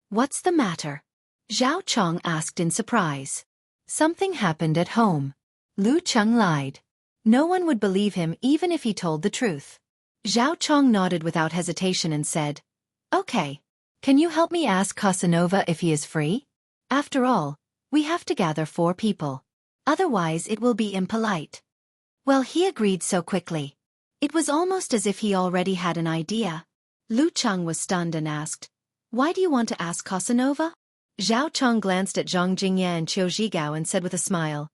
"What's the matter?" Zhao Chong asked in surprise. "Something happened at home." Lu Cheng lied. No one would believe him even if he told the truth. Zhao Chong nodded without hesitation and said, "Okay. Can you help me ask Casanova if he is free? After all, we have to gather 4 people. Otherwise it will be impolite." Well, he agreed so quickly. It was almost as if he already had an idea. Lu Cheng was stunned and asked, "Why do you want to ask Casanova?" Zhao Chong glanced at Zhang Jingye and Qiu Zhigao and said with a smile,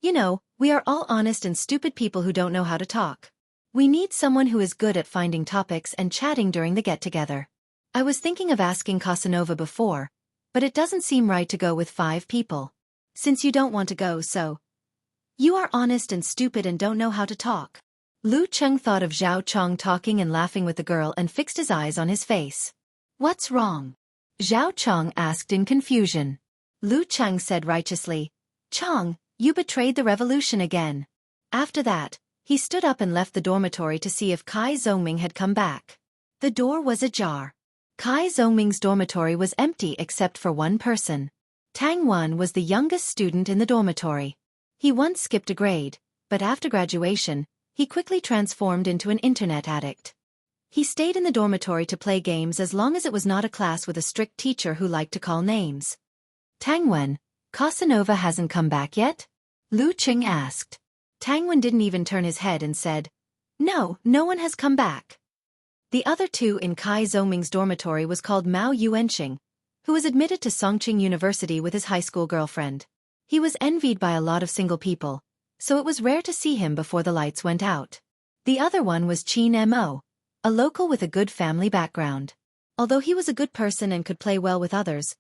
"You know, we are all honest and stupid people who don't know how to talk. We need someone who is good at finding topics and chatting during the get-together. I was thinking of asking Casanova before, but it doesn't seem right to go with 5 people. Since you don't want to go, so you are honest and stupid and don't know how to talk." Lu Cheng thought of Zhao Chong talking and laughing with the girl and fixed his eyes on his face. "What's wrong?" Zhao Chong asked in confusion. Lu Cheng said righteously, "Chong, you betrayed the revolution again." After that, he stood up and left the dormitory to see if Kai Zongming had come back. The door was ajar. Kai Zongming's dormitory was empty except for one person. Tang Wan was the youngest student in the dormitory. He once skipped a grade, but after graduation, he quickly transformed into an internet addict. He stayed in the dormitory to play games as long as it was not a class with a strict teacher who liked to call names. "Tang Wan, Casanova hasn't come back yet?" Lu Cheng asked. Tang Wan didn't even turn his head and said, No one has come back." The other 2 in Kai Zongming's dormitory was called Mao Yuanxing, who was admitted to Songqing University with his high school girlfriend. He was envied by a lot of single people, so it was rare to see him before the lights went out. The other one was Qin Mo, a local with a good family background. Although he was a good person and could play well with others,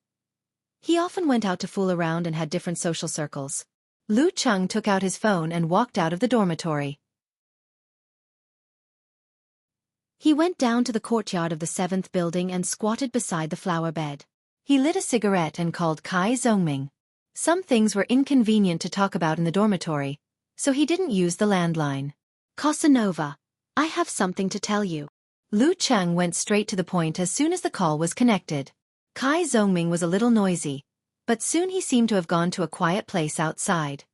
he often went out to fool around and had different social circles. Lu Cheng took out his phone and walked out of the dormitory. He went down to the courtyard of the 7th building and squatted beside the flower bed. He lit a cigarette and called Kai Zongming. Some things were inconvenient to talk about in the dormitory, so he didn't use the landline. "Casanova, I have something to tell you." Lu Cheng went straight to the point as soon as the call was connected. Kai Zhongming was a little noisy, but soon he seemed to have gone to a quiet place outside.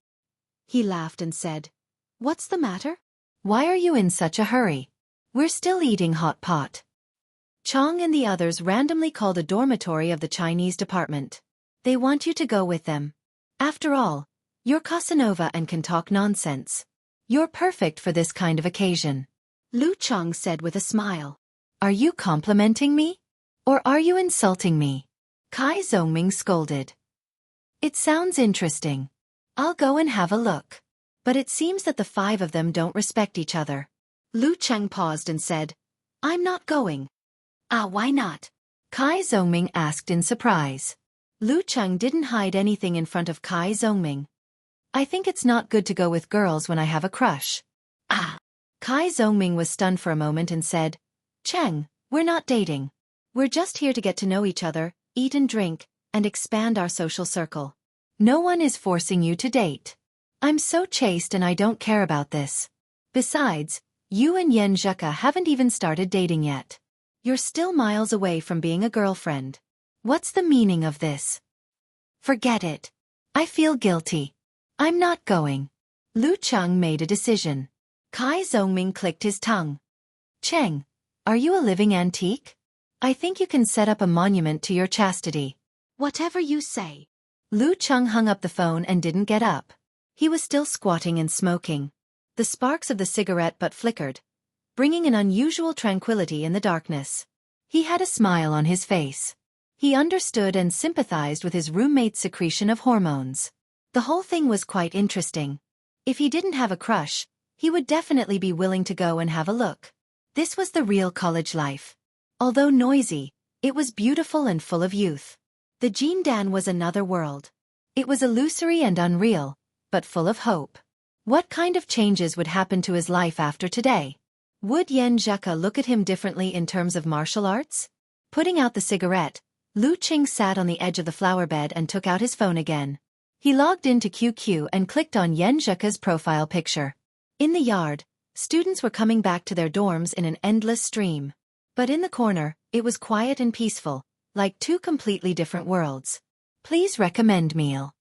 He laughed and said, "What's the matter? Why are you in such a hurry? We're still eating hot pot." Chong and the others randomly called a dormitory of the Chinese department. They want you to go with them. After all, you're Casanova and can talk nonsense. You're perfect for this kind of occasion. Lu Cheng said with a smile. Are you complimenting me? Or are you insulting me? Kai Zhongming scolded. It sounds interesting. I'll go and have a look. But it seems that the five of them don't respect each other. Lu Cheng paused and said, I'm not going. Why not? Kai Zhongming asked in surprise. Lu Cheng didn't hide anything in front of Kai Zhongming. I think it's not good to go with girls when I have a crush. Kai Zhongming was stunned for a moment and said, Cheng, we're not dating. We're just here to get to know each other, eat and drink, and expand our social circle. No one is forcing you to date. I'm so chaste and I don't care about this. Besides, you and Yen Zheka haven't even started dating yet. You're still miles away from being a girlfriend. What's the meaning of this? Forget it. I feel guilty. I'm not going. Lu Cheng made a decision. Kai Zhongming clicked his tongue. Cheng, are you a living antique? I think you can set up a monument to your chastity. Whatever you say. Lu Cheng hung up the phone and didn't get up. He was still squatting and smoking. The sparks of the cigarette butt flickered, bringing an unusual tranquility in the darkness. He had a smile on his face. He understood and sympathized with his roommate's secretion of hormones. The whole thing was quite interesting. If he didn't have a crush, he would definitely be willing to go and have a look. This was the real college life. Although noisy, it was beautiful and full of youth. The Jindan was another world. It was illusory and unreal, but full of hope. What kind of changes would happen to his life after today? Would Yen Zheka look at him differently in terms of martial arts? Putting out the cigarette, Lu Cheng sat on the edge of the flower bed and took out his phone again. He logged into QQ and clicked on Yen Zheka's profile picture. In the yard, students were coming back to their dorms in an endless stream. But in the corner, it was quiet and peaceful, like two completely different worlds. Please recommend meal.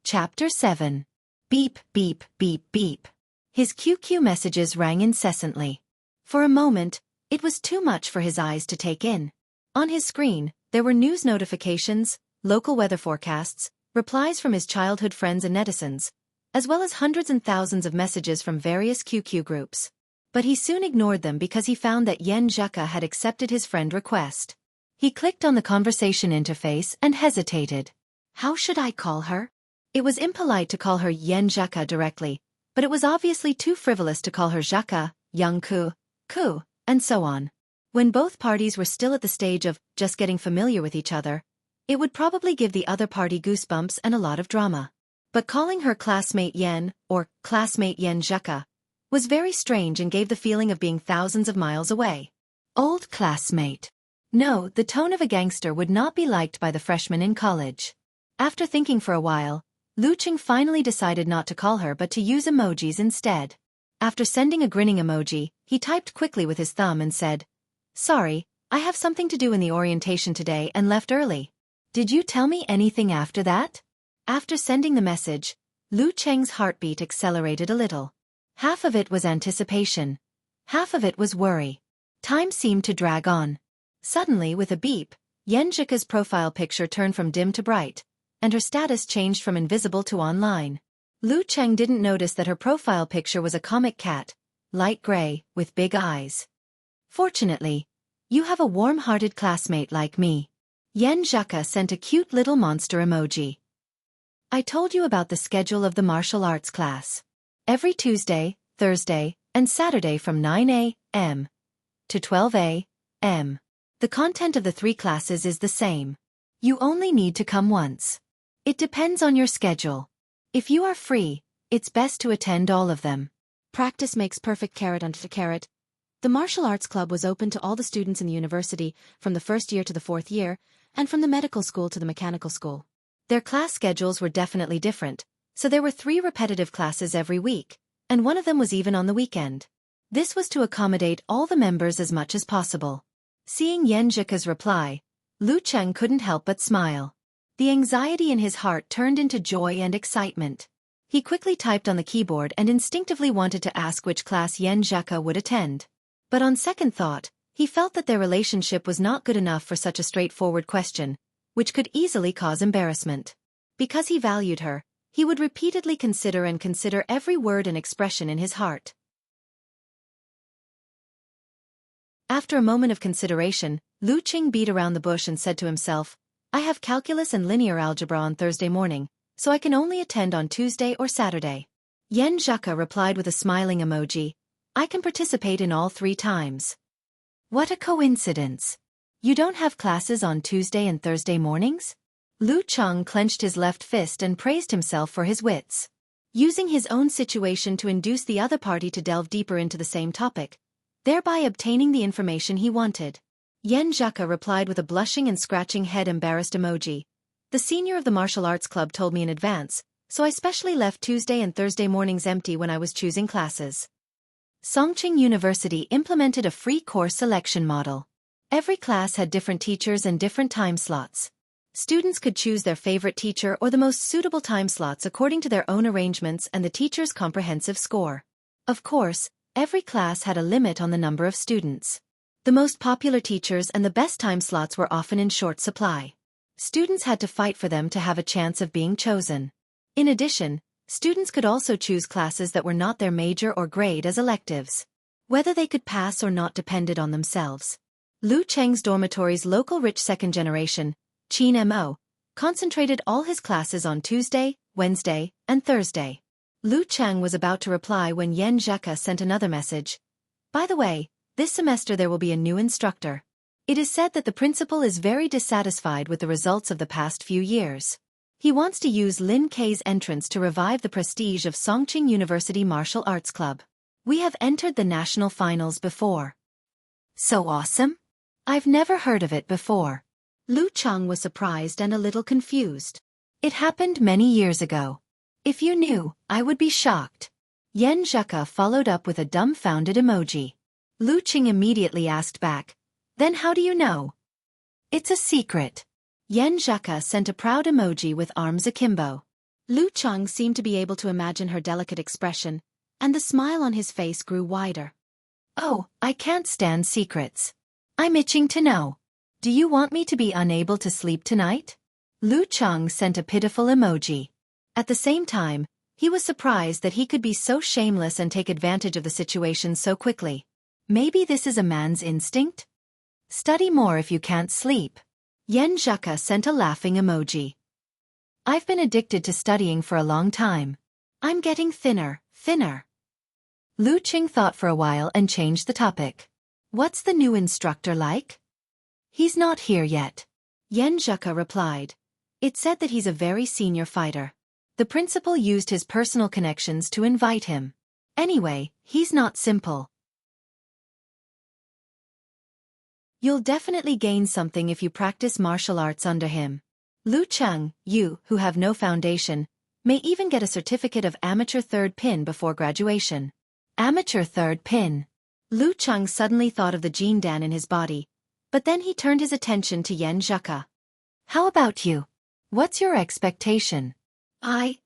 Chapter 7. Beep, beep, beep, beep. His QQ messages rang incessantly. For a moment, it was too much for his eyes to take in. On his screen, there were news notifications, local weather forecasts, replies from his childhood friends and netizens, as well as hundreds and thousands of messages from various QQ groups. But he soon ignored them because he found that Yen Zheka had accepted his friend request. He clicked on the conversation interface and hesitated. How should I call her? It was impolite to call her Yen Zheka directly, but it was obviously too frivolous to call her Zheka, Young Ku, and so on. When both parties were still at the stage of just getting familiar with each other, it would probably give the other party goosebumps and a lot of drama. But calling her classmate Yen, or classmate Yen Zheka, was very strange and gave the feeling of being thousands of miles away. Old classmate. No, the tone of a gangster would not be liked by the freshmen in college. After thinking for a while, Lu Cheng finally decided not to call her but to use emojis instead. After sending a grinning emoji, he typed quickly with his thumb and said, Sorry, I have something to do in the orientation today and left early. Did you tell me anything after that? After sending the message, Lu Cheng's heartbeat accelerated a little. Half of it was anticipation. Half of it was worry. Time seemed to drag on. Suddenly, with a beep, Yen Zheka's profile picture turned from dim to bright, and her status changed from invisible to online. Lu Cheng didn't notice that her profile picture was a comic cat, light gray, with big eyes. Fortunately, you have a warm-hearted classmate like me. Yen Zheka sent a cute little monster emoji. I told you about the schedule of the martial arts class. Every Tuesday, Thursday, and Saturday from 9 a.m. to 12 a.m. The content of the 3 classes is the same. You only need to come once. It depends on your schedule. If you are free, it's best to attend all of them. Practice makes perfect carrot onto carrot. The martial arts club was open to all the students in the university from the first year to the 4th year, and from the medical school to the mechanical school. Their class schedules were definitely different, so there were 3 repetitive classes every week, and one of them was even on the weekend. This was to accommodate all the members as much as possible. Seeing Yan Zhika's reply, Lu Cheng couldn't help but smile. The anxiety in his heart turned into joy and excitement. He quickly typed on the keyboard and instinctively wanted to ask which class Yan Zhika would attend. But on second thought, he felt that their relationship was not good enough for such a straightforward question, which could easily cause embarrassment. Because he valued her, he would repeatedly consider every word and expression in his heart. After a moment of consideration, Lu Qing beat around the bush and said to himself, I have calculus and linear algebra on Thursday morning, so I can only attend on Tuesday or Saturday. Yan Zhika replied with a smiling emoji, I can participate in all 3 times. What a coincidence. You don't have classes on Tuesday and Thursday mornings? Lu Cheng clenched his left fist and praised himself for his wits. Using his own situation to induce the other party to delve deeper into the same topic, thereby obtaining the information he wanted. Yan Zhika replied with a blushing and scratching head embarrassed emoji. The senior of the martial arts club told me in advance, so I specially left Tuesday and Thursday mornings empty when I was choosing classes. Songqing University implemented a free course selection model. Every class had different teachers and different time slots. Students could choose their favorite teacher or the most suitable time slots according to their own arrangements and the teacher's comprehensive score. Of course, every class had a limit on the number of students. The most popular teachers and the best time slots were often in short supply. Students had to fight for them to have a chance of being chosen. In addition, students could also choose classes that were not their major or grade as electives. Whether they could pass or not depended on themselves. Lu Cheng's dormitory's local rich second generation, Qin Mo, concentrated all his classes on Tuesday, Wednesday, and Thursday. Lu Cheng was about to reply when Yan Zhika sent another message. By the way, this semester there will be a new instructor. It is said that the principal is very dissatisfied with the results of the past few years. He wants to use Lin Kei's entrance to revive the prestige of Songqing University Martial Arts Club. We have entered the national finals before. So awesome? I've never heard of it before. Lu Cheng was surprised and a little confused. It happened many years ago. If you knew, I would be shocked. Yan Zhika followed up with a dumbfounded emoji. Lu Cheng immediately asked back, Then how do you know? It's a secret. Yan Zhika sent a proud emoji with arms akimbo. Lu Cheng seemed to be able to imagine her delicate expression, and the smile on his face grew wider. Oh, I can't stand secrets. I'm itching to know. Do you want me to be unable to sleep tonight? Lu Cheng sent a pitiful emoji. At the same time, he was surprised that he could be so shameless and take advantage of the situation so quickly. Maybe this is a man's instinct? Study more if you can't sleep. Yan Zhika sent a laughing emoji. I've been addicted to studying for a long time. I'm getting thinner. Lu Cheng thought for a while and changed the topic. What's the new instructor like? He's not here yet. Yan Zhika replied. It said that he's a very senior fighter. The principal used his personal connections to invite him. Anyway, he's not simple. You'll definitely gain something if you practice martial arts under him. Lu Cheng, you, who have no foundation, may even get a certificate of amateur third pin before graduation. Amateur third pin. Lu Cheng suddenly thought of the Jin Dan in his body, but then he turned his attention to Yan Zhika. How about you? What's your expectation? I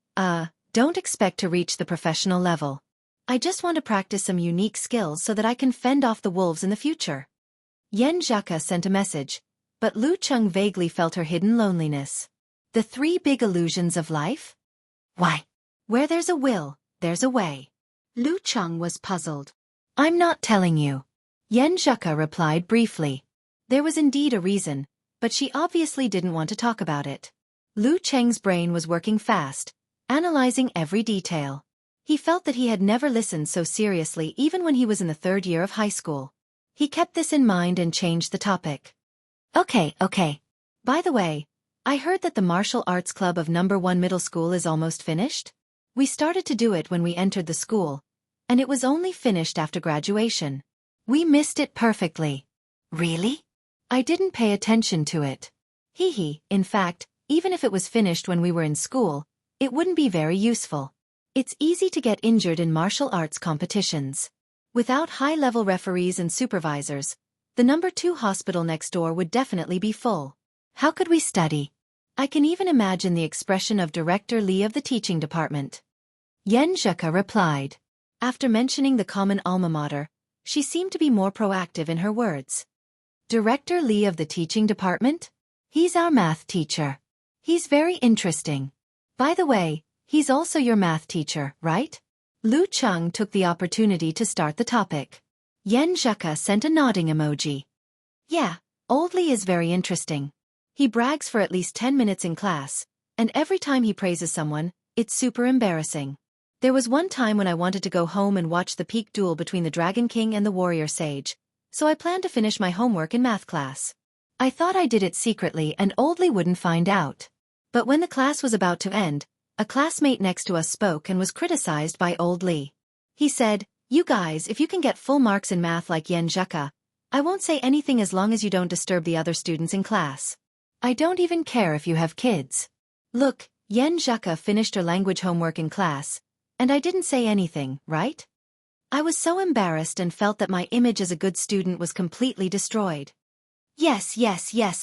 don't expect to reach the professional level. I just want to practice some unique skills so that I can fend off the wolves in the future. Yan Zhika sent a message, but Lu Cheng vaguely felt her hidden loneliness. The 3 big illusions of life? Why? Where there's a will, there's a way. Lu Cheng was puzzled. I'm not telling you. Yan Zhika replied briefly. There was indeed a reason, but she obviously didn't want to talk about it. Lu Cheng's brain was working fast, analyzing every detail. He felt that he had never listened so seriously even when he was in the 3rd year of high school. He kept this in mind and changed the topic. Okay. By the way, I heard that the martial arts club of No. 1 middle school is almost finished. We started to do it when we entered the school, and it was only finished after graduation. We missed it perfectly. Really? I didn't pay attention to it. In fact, even if it was finished when we were in school, it wouldn't be very useful. It's easy to get injured in martial arts competitions. Without high-level referees and supervisors, the number 2 hospital next door would definitely be full. How could we study? I can even imagine the expression of Director Li of the teaching department. Yen Zheka replied. After mentioning the common alma mater, she seemed to be more proactive in her words. Director Li of the teaching department? He's our math teacher. He's very interesting. By the way, he's also your math teacher, right? Lu Cheng took the opportunity to start the topic. Yen Zheka sent a nodding emoji. Yeah, old Li is very interesting. He brags for at least 10 minutes in class, and every time he praises someone, it's super embarrassing. There was one time when I wanted to go home and watch the peak duel between the Dragon King and the Warrior Sage, so I planned to finish my homework in math class. I thought I did it secretly and old Li wouldn't find out. But when the class was about to end, a classmate next to us spoke and was criticized by old Li. He said, "You guys, if you can get full marks in math like Yen Zheka, I won't say anything as long as you don't disturb the other students in class. I don't even care if you have kids." Look, Yen Zheka finished her language homework in class, and I didn't say anything, right? I was so embarrassed and felt that my image as a good student was completely destroyed. Yes,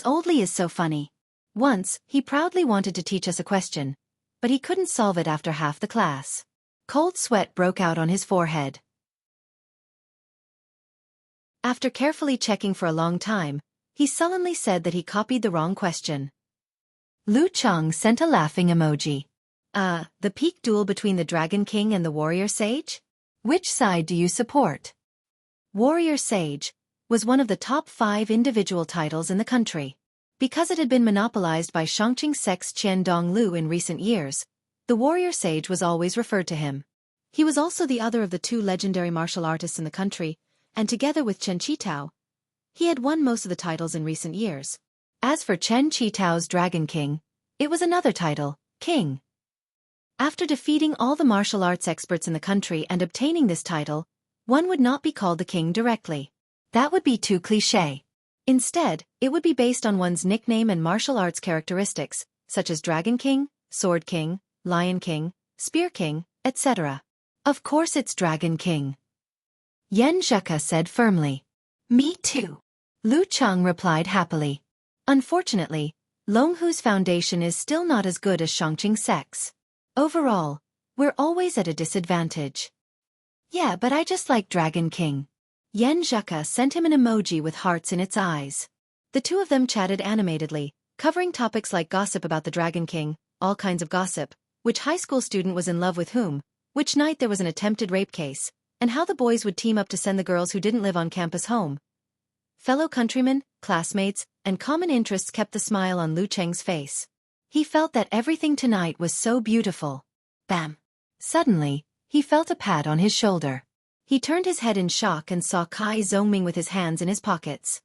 old Li is so funny. Once, he proudly wanted to teach us a question, but he couldn't solve it after half the class. Cold sweat broke out on his forehead. After carefully checking for a long time, he sullenly said that he copied the wrong question. Lu Cheng sent a laughing emoji. The peak duel between the Dragon King and the Warrior Sage? Which side do you support? Warrior Sage was one of the top 5 individual titles in the country. Because it had been monopolized by Shangqing Sect's Qian Donglu in recent years, the Warrior Sage was always referred to him. He was also the other of the 2 legendary martial artists in the country, and together with Chen Qitao, he had won most of the titles in recent years. As for Chen Qitao's Dragon King, it was another title, King. After defeating all the martial arts experts in the country and obtaining this title, one would not be called the king directly. That would be too cliché. Instead, it would be based on one's nickname and martial arts characteristics, such as Dragon King, Sword King, Lion King, Spear King, etc. Of course it's Dragon King. Yen Zheka said firmly. Me too. Lu Cheng replied happily. Unfortunately, Longhu's foundation is still not as good as Shangqing Sect's. Overall, we're always at a disadvantage. Yeah, but I just like Dragon King. Yen Zheka sent him an emoji with hearts in its eyes. The two of them chatted animatedly, covering topics like gossip about the Dragon King, all kinds of gossip, which high school student was in love with whom, which night there was an attempted rape case, and how the boys would team up to send the girls who didn't live on campus home. Fellow countrymen, classmates, and common interests kept the smile on Lu Cheng's face. He felt that everything tonight was so beautiful. Bam! Suddenly, he felt a pat on his shoulder. He turned his head in shock and saw Kai Zhongming with his hands in his pockets.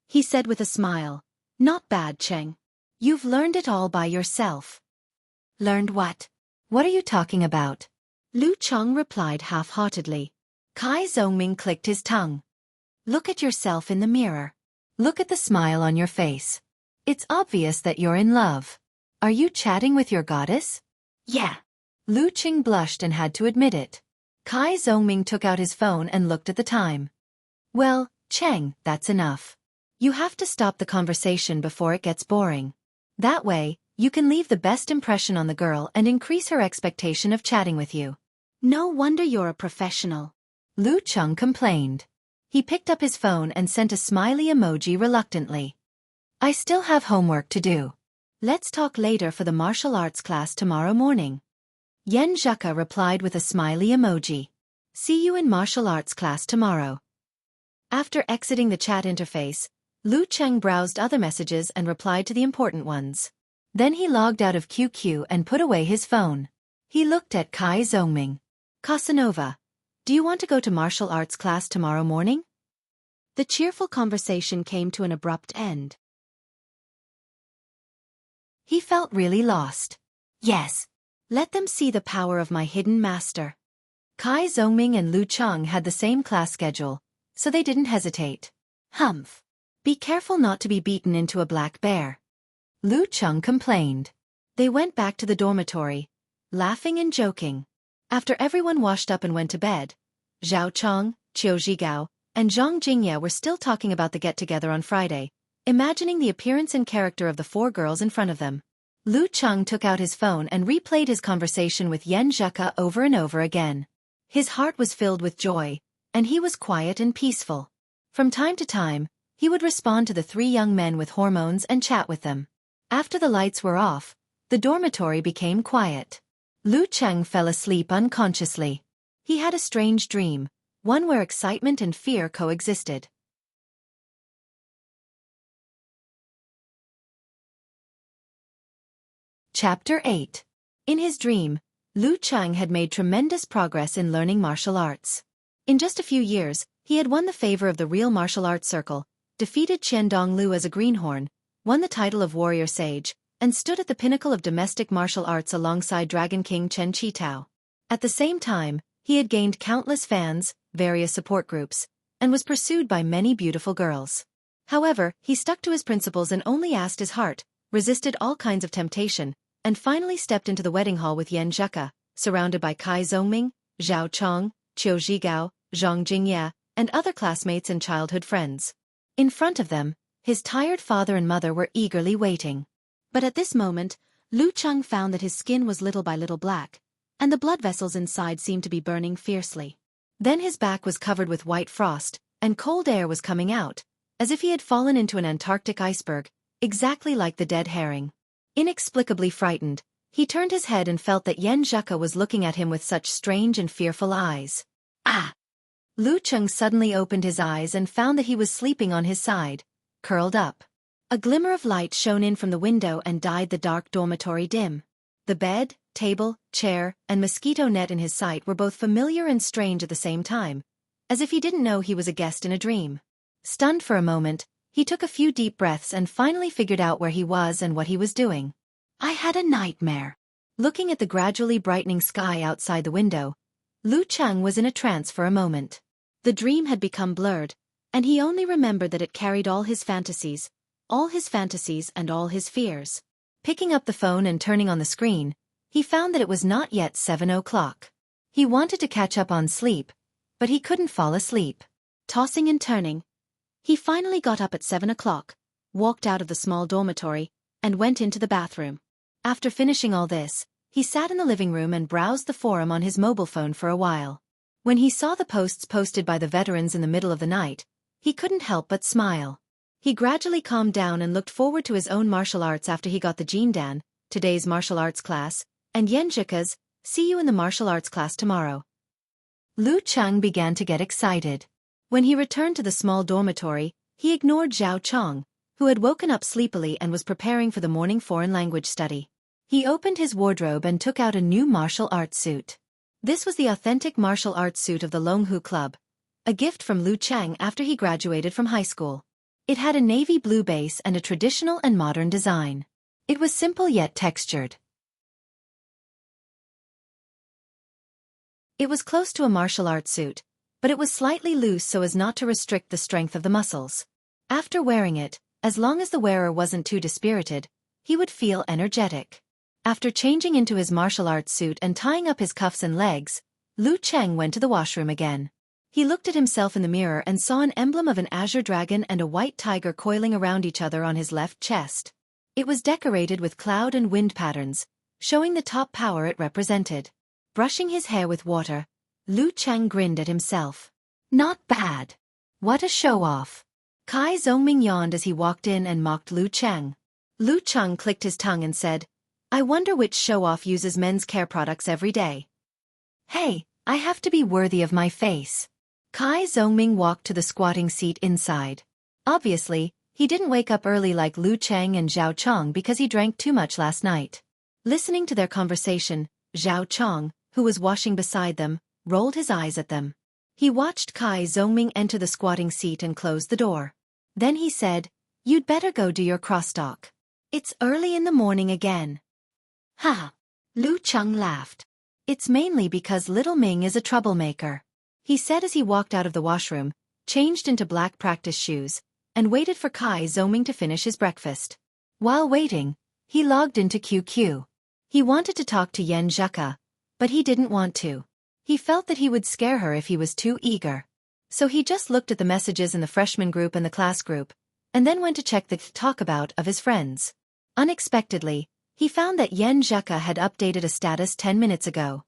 He said with a smile, "Not bad, Cheng. You've learned it all by yourself." Learned what? What are you talking about? Lu Cheng replied half-heartedly. Kai Zhongming clicked his tongue. Look at yourself in the mirror. Look at the smile on your face. It's obvious that you're in love. Are you chatting with your goddess? Yeah. Lu Cheng blushed and had to admit it. Kai Zhongming took out his phone and looked at the time. Well, Cheng, that's enough. You have to stop the conversation before it gets boring. That way, you can leave the best impression on the girl and increase her expectation of chatting with you. No wonder you're a professional. Lu Cheng complained. He picked up his phone and sent a smiley emoji reluctantly. I still have homework to do. Let's talk later for the martial arts class tomorrow morning. Yen Zheka replied with a smiley emoji. See you in martial arts class tomorrow. After exiting the chat interface, Lu Cheng browsed other messages and replied to the important ones. Then he logged out of QQ and put away his phone. He looked at Kai Zhongming. Casanova, do you want to go to martial arts class tomorrow morning? The cheerful conversation came to an abrupt end. He felt really lost. Yes. Let them see the power of my hidden master. Kai Zhongming and Lu Cheng had the same class schedule, so they didn't hesitate. Humph. Be careful not to be beaten into a black bear. Lu Cheng complained. They went back to the dormitory, laughing and joking. After everyone washed up and went to bed, Zhao Chong, Qiu Zhigao, and Zhang Jingye were still talking about the get-together on Friday, imagining the appearance and character of the four girls in front of them. Lu Cheng took out his phone and replayed his conversation with Yan Zheka over and over again. His heart was filled with joy, and he was quiet and peaceful. From time to time, he would respond to the three young men with hormones and chat with them. After the lights were off, the dormitory became quiet. Lu Cheng fell asleep unconsciously. He had a strange dream, one where excitement and fear coexisted. Chapter 8. In his dream, Lu Cheng had made tremendous progress in learning martial arts. In just a few years, he had won the favor of the real martial arts circle, defeated Qian Donglu as a greenhorn, won the title of warrior sage, and stood at the pinnacle of domestic martial arts alongside Dragon King Chen Qitao. At the same time, he had gained countless fans, various support groups, and was pursued by many beautiful girls. However, he stuck to his principles and only asked his heart, resisted all kinds of temptation, and finally stepped into the wedding hall with Yan Zheka, surrounded by Kai Zongming, Zhao Chong, Qiu Zhigao, Zhang Jingye, and other classmates and childhood friends. In front of them, his tired father and mother were eagerly waiting. But at this moment, Lu Cheng found that his skin was little by little black, and the blood vessels inside seemed to be burning fiercely. Then his back was covered with white frost, and cold air was coming out, as if he had fallen into an Antarctic iceberg, exactly like the dead herring. Inexplicably frightened, he turned his head and felt that Yan Zheka was looking at him with such strange and fearful eyes. Ah! Lu Cheng suddenly opened his eyes and found that he was sleeping on his side, curled up. A glimmer of light shone in from the window and dyed the dark dormitory dim. The bed, table, chair, and mosquito net in his sight were both familiar and strange at the same time, as if he didn't know he was a guest in a dream. Stunned for a moment, he took a few deep breaths and finally figured out where he was and what he was doing. I had a nightmare. Looking at the gradually brightening sky outside the window, Lu Cheng was in a trance for a moment. The dream had become blurred, and he only remembered that it carried all his fantasies and all his fears. Picking up the phone and turning on the screen, he found that it was not yet 7 o'clock. He wanted to catch up on sleep, but he couldn't fall asleep. Tossing and turning, he finally got up at 7 o'clock, walked out of the small dormitory, and went into the bathroom. After finishing all this, he sat in the living room and browsed the forum on his mobile phone for a while. When he saw the posts posted by the veterans in the middle of the night, he couldn't help but smile. He gradually calmed down and looked forward to his own martial arts after he got the Jindan, today's martial arts class, and Yan Zheka's, see you in the martial arts class tomorrow. Lu Cheng began to get excited. When he returned to the small dormitory, he ignored Zhao Chong, who had woken up sleepily and was preparing for the morning foreign language study. He opened his wardrobe and took out a new martial arts suit. This was the authentic martial arts suit of the Longhu Club, a gift from Lu Cheng after he graduated from high school. It had a navy blue base and a traditional and modern design. It was simple yet textured. It was close to a martial arts suit, but it was slightly loose so as not to restrict the strength of the muscles. After wearing it, as long as the wearer wasn't too dispirited, he would feel energetic. After changing into his martial arts suit and tying up his cuffs and legs, Lu Cheng went to the washroom again. He looked at himself in the mirror and saw an emblem of an azure dragon and a white tiger coiling around each other on his left chest. It was decorated with cloud and wind patterns, showing the top power it represented. Brushing his hair with water, Lu Cheng grinned at himself. Not bad. What a show-off. Kai Zongming yawned as he walked in and mocked Lu Cheng. Lu Cheng clicked his tongue and said, I wonder which show-off uses men's care products every day. Hey, I have to be worthy of my face. Kai Zongming walked to the squatting seat inside. Obviously, he didn't wake up early like Lu Cheng and Zhao Chong because he drank too much last night. Listening to their conversation, Zhao Chong, who was washing beside them, rolled his eyes at them. He watched Kai Zongming enter the squatting seat and close the door. Then he said, You'd better go do your crosstalk. It's early in the morning again. Ha! Lu Cheng laughed. It's mainly because little Ming is a troublemaker. He said as he walked out of the washroom, changed into black practice shoes, and waited for Kai Zongming to finish his breakfast. While waiting, he logged into QQ. He wanted to talk to Yan Zheka, but he didn't want to. He felt that he would scare her if he was too eager. So he just looked at the messages in the freshman group and the class group, and then went to check the talkabout of his friends. Unexpectedly, he found that Yen Zheka had updated a status 10 minutes ago.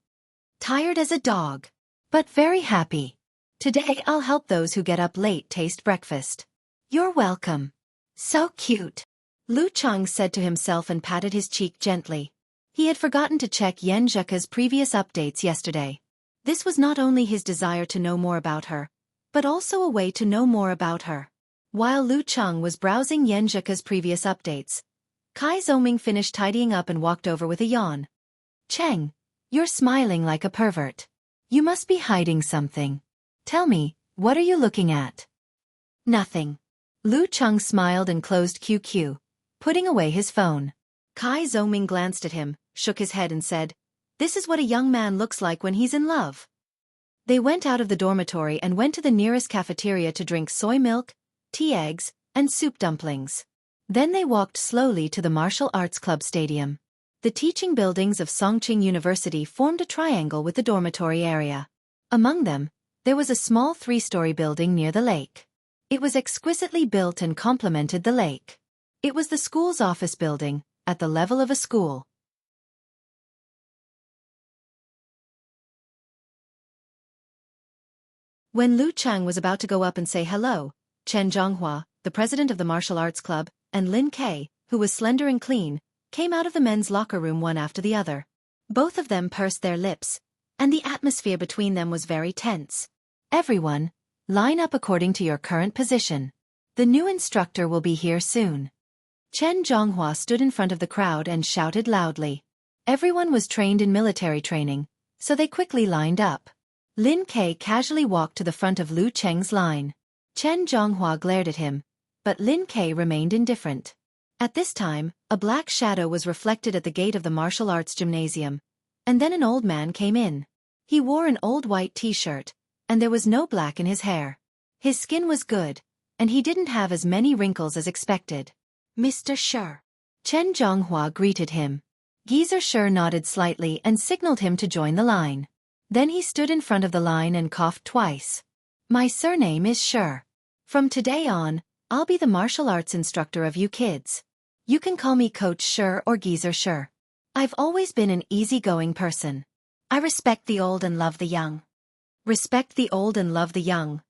Tired as a dog, but very happy. Today I'll help those who get up late taste breakfast. You're welcome. So cute. Lu Chang said to himself and patted his cheek gently. He had forgotten to check Yen Zheka's previous updates yesterday. This was not only his desire to know more about her, but also a way to know more about her. While Lu Chang was browsing Yen Zheka's previous updates, Kai Zoming finished tidying up and walked over with a yawn. Cheng, you're smiling like a pervert. You must be hiding something. Tell me, what are you looking at? Nothing. Lu Chang smiled and closed QQ, putting away his phone. Kai Zoming glanced at him, shook his head and said, "This is what a young man looks like when he's in love." They went out of the dormitory and went to the nearest cafeteria to drink soy milk, tea eggs, and soup dumplings. Then they walked slowly to the martial arts club stadium. The teaching buildings of Songqing University formed a triangle with the dormitory area. Among them, there was a small 3-story building near the lake. It was exquisitely built and complemented the lake. It was the school's office building, at the level of a school. When Lu Chang was about to go up and say hello, Chen Zhonghua, the president of the martial arts club, and Lin Kei, who was slender and clean, came out of the men's locker room one after the other. Both of them pursed their lips, and the atmosphere between them was very tense. Everyone, line up according to your current position. The new instructor will be here soon. Chen Zhonghua stood in front of the crowd and shouted loudly. Everyone was trained in military training, so they quickly lined up. Lin Kei casually walked to the front of Lu Cheng's line. Chen Zhonghua glared at him, but Lin Kei remained indifferent. At this time, a black shadow was reflected at the gate of the martial arts gymnasium, and then an old man came in. He wore an old white t-shirt, and there was no black in his hair. His skin was good, and he didn't have as many wrinkles as expected. Mr. Shi. Chen Zhonghua greeted him. Geezer Shi nodded slightly and signaled him to join the line. Then he stood in front of the line and coughed twice. My surname is Shi. From today on, I'll be the martial arts instructor of you kids. You can call me Coach Shi or Geezer Shi. I've always been an easygoing person. I respect the old and love the young. Respect the old and love the young.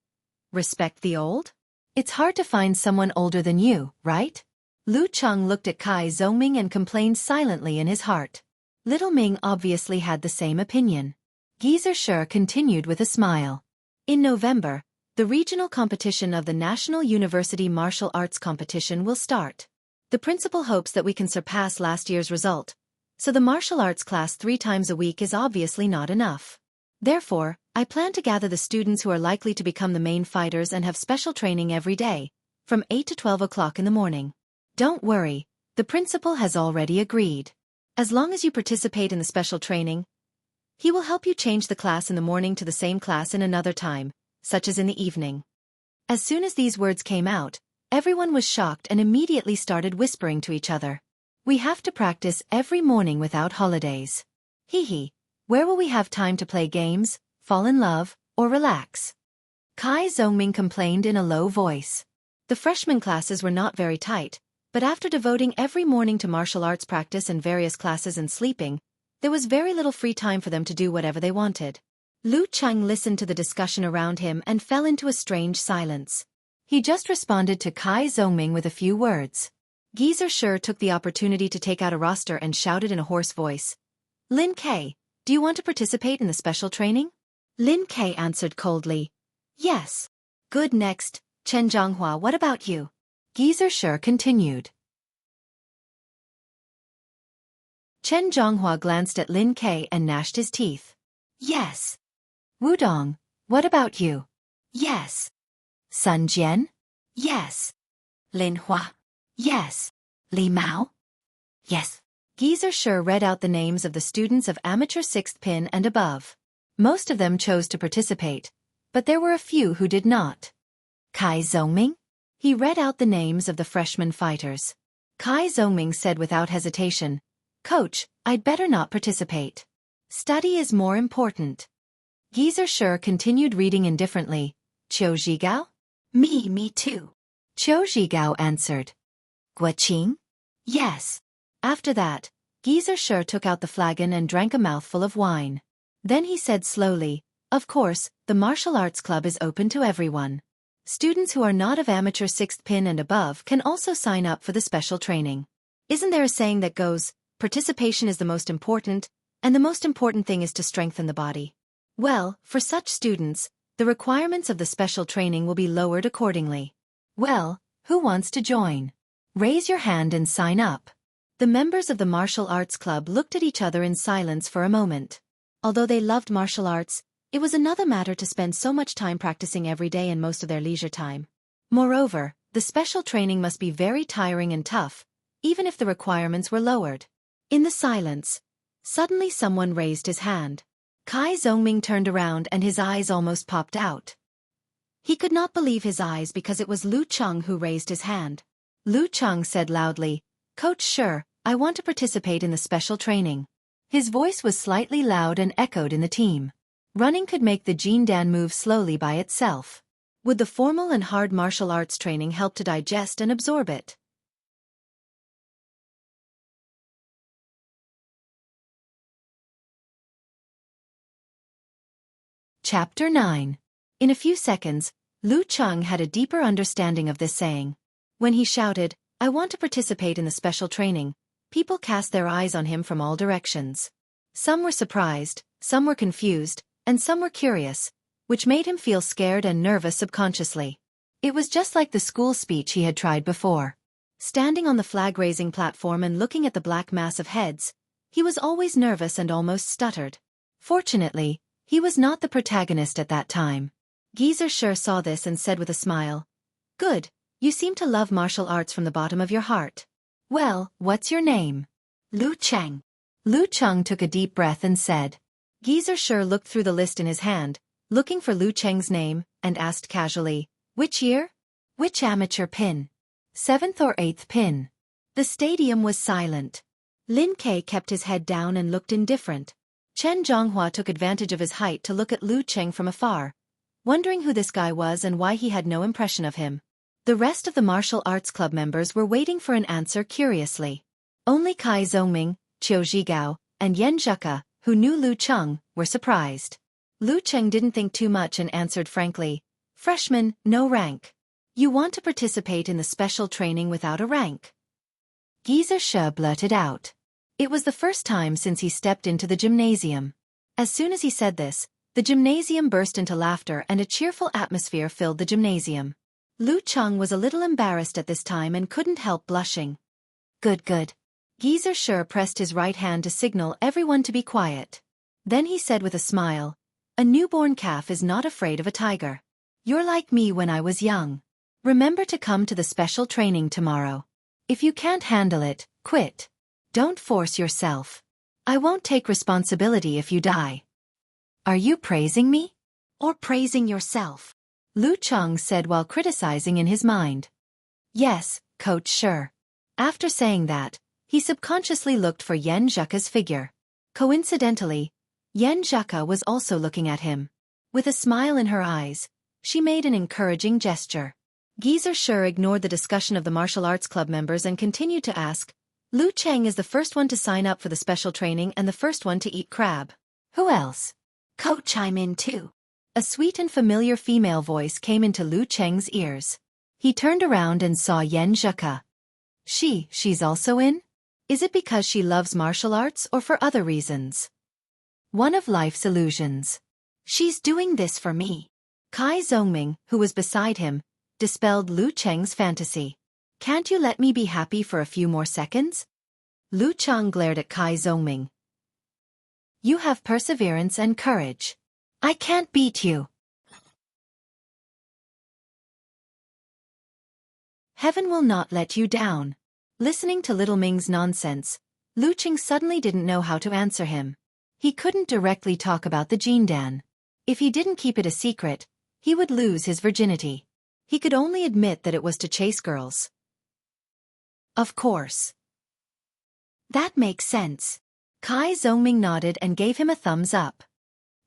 Respect the old? It's hard to find someone older than you, right? Lu Chang looked at Kai Zoming and complained silently in his heart. Little Ming obviously had the same opinion. Geezer Shi continued with a smile. In November, the regional competition of the National University Martial Arts Competition will start. The principal hopes that we can surpass last year's result, so the martial arts class 3 times a week is obviously not enough. Therefore, I plan to gather the students who are likely to become the main fighters and have special training every day, from 8 to 12 o'clock in the morning. Don't worry, the principal has already agreed. As long as you participate in the special training, he will help you change the class in the morning to the same class in another time, such as in the evening. As soon as these words came out, everyone was shocked and immediately started whispering to each other. We have to practice every morning without holidays. Hee, where will we have time to play games, fall in love, or relax? Kai Zongming complained in a low voice. The freshman classes were not very tight, but after devoting every morning to martial arts practice and various classes and sleeping, there was very little free time for them to do whatever they wanted. Lu Chang listened to the discussion around him and fell into a strange silence. He just responded to Kai Zongming with a few words. Geezer Shi took the opportunity to take out a roster and shouted in a hoarse voice. Lin Kei, do you want to participate in the special training? Lin Kei answered coldly. Yes. Good. Next, Chen Zhonghua, what about you? Geezer Shi continued. Chen Zhonghua glanced at Lin Kei and gnashed his teeth. Yes. Wudong, what about you? Yes. Sun Jian? Yes. Lin Hua? Yes. Li Mao? Yes. Geezer Shi read out the names of the students of amateur 6th pin and above. Most of them chose to participate, but there were a few who did not. Kai Zongming? He read out the names of the freshman fighters. Kai Zongming said without hesitation, Coach, I'd better not participate. Study is more important. Geezer Shi continued reading indifferently. Qiu Zhigao? Me too. Qiu Zhigao answered. Guaqing? Yes. After that, Geezer Shi took out the flagon and drank a mouthful of wine. Then he said slowly, of course, the martial arts club is open to everyone. Students who are not of amateur 6th pin and above can also sign up for the special training. Isn't there a saying that goes, participation is the most important, and the most important thing is to strengthen the body? Well, for such students, the requirements of the special training will be lowered accordingly. Well, who wants to join? Raise your hand and sign up. The members of the martial arts club looked at each other in silence for a moment. Although they loved martial arts, it was another matter to spend so much time practicing every day and most of their leisure time. Moreover, the special training must be very tiring and tough, even if the requirements were lowered. In the silence, suddenly someone raised his hand. Kai Zongming turned around and his eyes almost popped out. He could not believe his eyes because it was Lu Cheng who raised his hand. Lu Cheng said loudly, Coach Shi, I want to participate in the special training. His voice was slightly loud and echoed in the team. Running could make the Jindan move slowly by itself. Would the formal and hard martial arts training help to digest and absorb it? Chapter 9. In a few seconds, Lu Cheng had a deeper understanding of this saying. When he shouted, I want to participate in the special training, people cast their eyes on him from all directions. Some were surprised, some were confused, and some were curious, which made him feel scared and nervous subconsciously. It was just like the school speech he had tried before. Standing on the flag-raising platform and looking at the black mass of heads, he was always nervous and almost stuttered. Fortunately, he was not the protagonist at that time. Geezer Shi saw this and said with a smile, Good, you seem to love martial arts from the bottom of your heart. Well, what's your name? Lu Cheng. Lu Cheng took a deep breath and said. Geezer Shi looked through the list in his hand, looking for Lu Cheng's name, and asked casually, Which year? Which amateur pin? 7th or 8th pin? The stadium was silent. Lin Ke kept his head down and looked indifferent. Chen Zhonghua took advantage of his height to look at Lu Cheng from afar, wondering who this guy was and why he had no impression of him. The rest of the martial arts club members were waiting for an answer curiously. Only Kai Zongming, Qiu Zhigao, and Yan Zheka, who knew Lu Cheng, were surprised. Lu Cheng didn't think too much and answered frankly, Freshman, no rank. You want to participate in the special training without a rank? Geezer Shi blurted out. It was the first time since he stepped into the gymnasium. As soon as he said this, the gymnasium burst into laughter and a cheerful atmosphere filled the gymnasium. Lu Cheng was a little embarrassed at this time and couldn't help blushing. Good. Geezer Shi pressed his right hand to signal everyone to be quiet. Then he said with a smile, A newborn calf is not afraid of a tiger. You're like me when I was young. Remember to come to the special training tomorrow. If you can't handle it, quit. Don't force yourself. I won't take responsibility if you die. Are you praising me? Or praising yourself? Lu Cheng said while criticizing in his mind. Yes, Coach Shi. After saying that, he subconsciously looked for Yan Zheka's figure. Coincidentally, Yan Zheka was also looking at him. With a smile in her eyes, she made an encouraging gesture. Geezer Shi ignored the discussion of the martial arts club members and continued to ask, Lu Cheng is the first one to sign up for the special training and the first one to eat crab. Who else? Coach, I'm in too. A sweet and familiar female voice came into Lu Cheng's ears. He turned around and saw Yan Zheka. She's also in? Is it because she loves martial arts or for other reasons? One of life's illusions. She's doing this for me. Kai Zongming, who was beside him, dispelled Lu Cheng's fantasy. Can't you let me be happy for a few more seconds? Lu Cheng glared at Kai Zongming. You have perseverance and courage. I can't beat you. Heaven will not let you down. Listening to Little Ming's nonsense, Lu Cheng suddenly didn't know how to answer him. He couldn't directly talk about the Jindan. If he didn't keep it a secret, he would lose his virginity. He could only admit that it was to chase girls. Of course. That makes sense. Kai Zhongming nodded and gave him a thumbs up.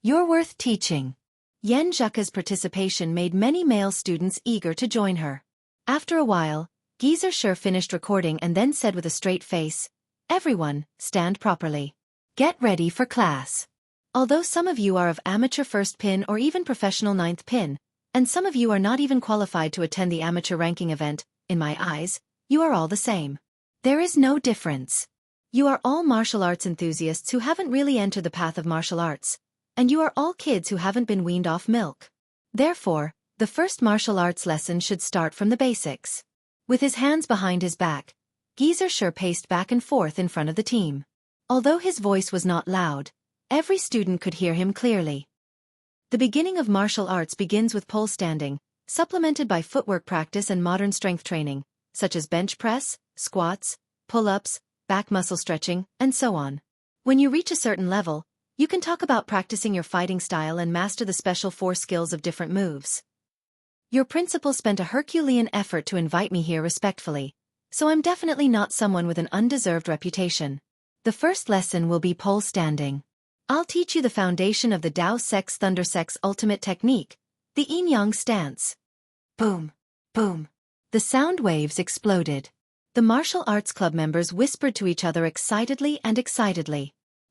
You're worth teaching. Yan Zheka's participation made many male students eager to join her. After a while, Geezer Shi finished recording and then said with a straight face, "Everyone, stand properly. Get ready for class." Although some of you are of amateur first pin or even professional ninth pin, and some of you are not even qualified to attend the amateur ranking event, in my eyes, you are all the same. There is no difference. You are all martial arts enthusiasts who haven't really entered the path of martial arts, and you are all kids who haven't been weaned off milk. Therefore, the first martial arts lesson should start from the basics. With his hands behind his back, Geezer Shi paced back and forth in front of the team. Although his voice was not loud, every student could hear him clearly. The beginning of martial arts begins with pole standing, supplemented by footwork practice and modern strength training, such as bench press, squats, pull-ups, back muscle stretching, and so on. When you reach a certain level, you can talk about practicing your fighting style and master the special 4 skills of different moves. Your principal spent a Herculean effort to invite me here respectfully, so I'm definitely not someone with an undeserved reputation. The first lesson will be pole standing. I'll teach you the foundation of the Dao Sex Thunder Sex ultimate technique, the yin-yang stance. Boom, boom. The sound waves exploded. The martial arts club members whispered to each other excitedly.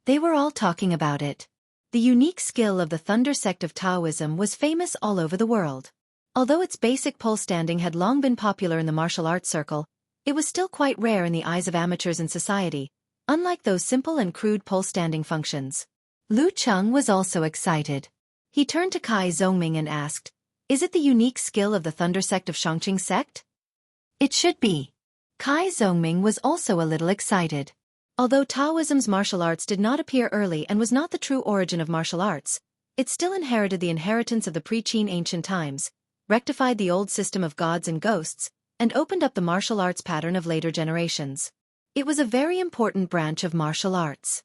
They were all talking about it. The unique skill of the Thunder sect of Taoism was famous all over the world. Although its basic pole standing had long been popular in the martial arts circle, it was still quite rare in the eyes of amateurs in society, unlike those simple and crude pole standing functions. Lu Cheng was also excited. He turned to Kai Zhongming and asked, "Is it the unique skill of the Thunder sect of Shangqing sect?" "It should be." Kai Zhongming was also a little excited. Although Taoism's martial arts did not appear early and was not the true origin of martial arts, it still inherited the inheritance of the pre-Qin ancient times, rectified the old system of gods and ghosts, and opened up the martial arts pattern of later generations. It was a very important branch of martial arts.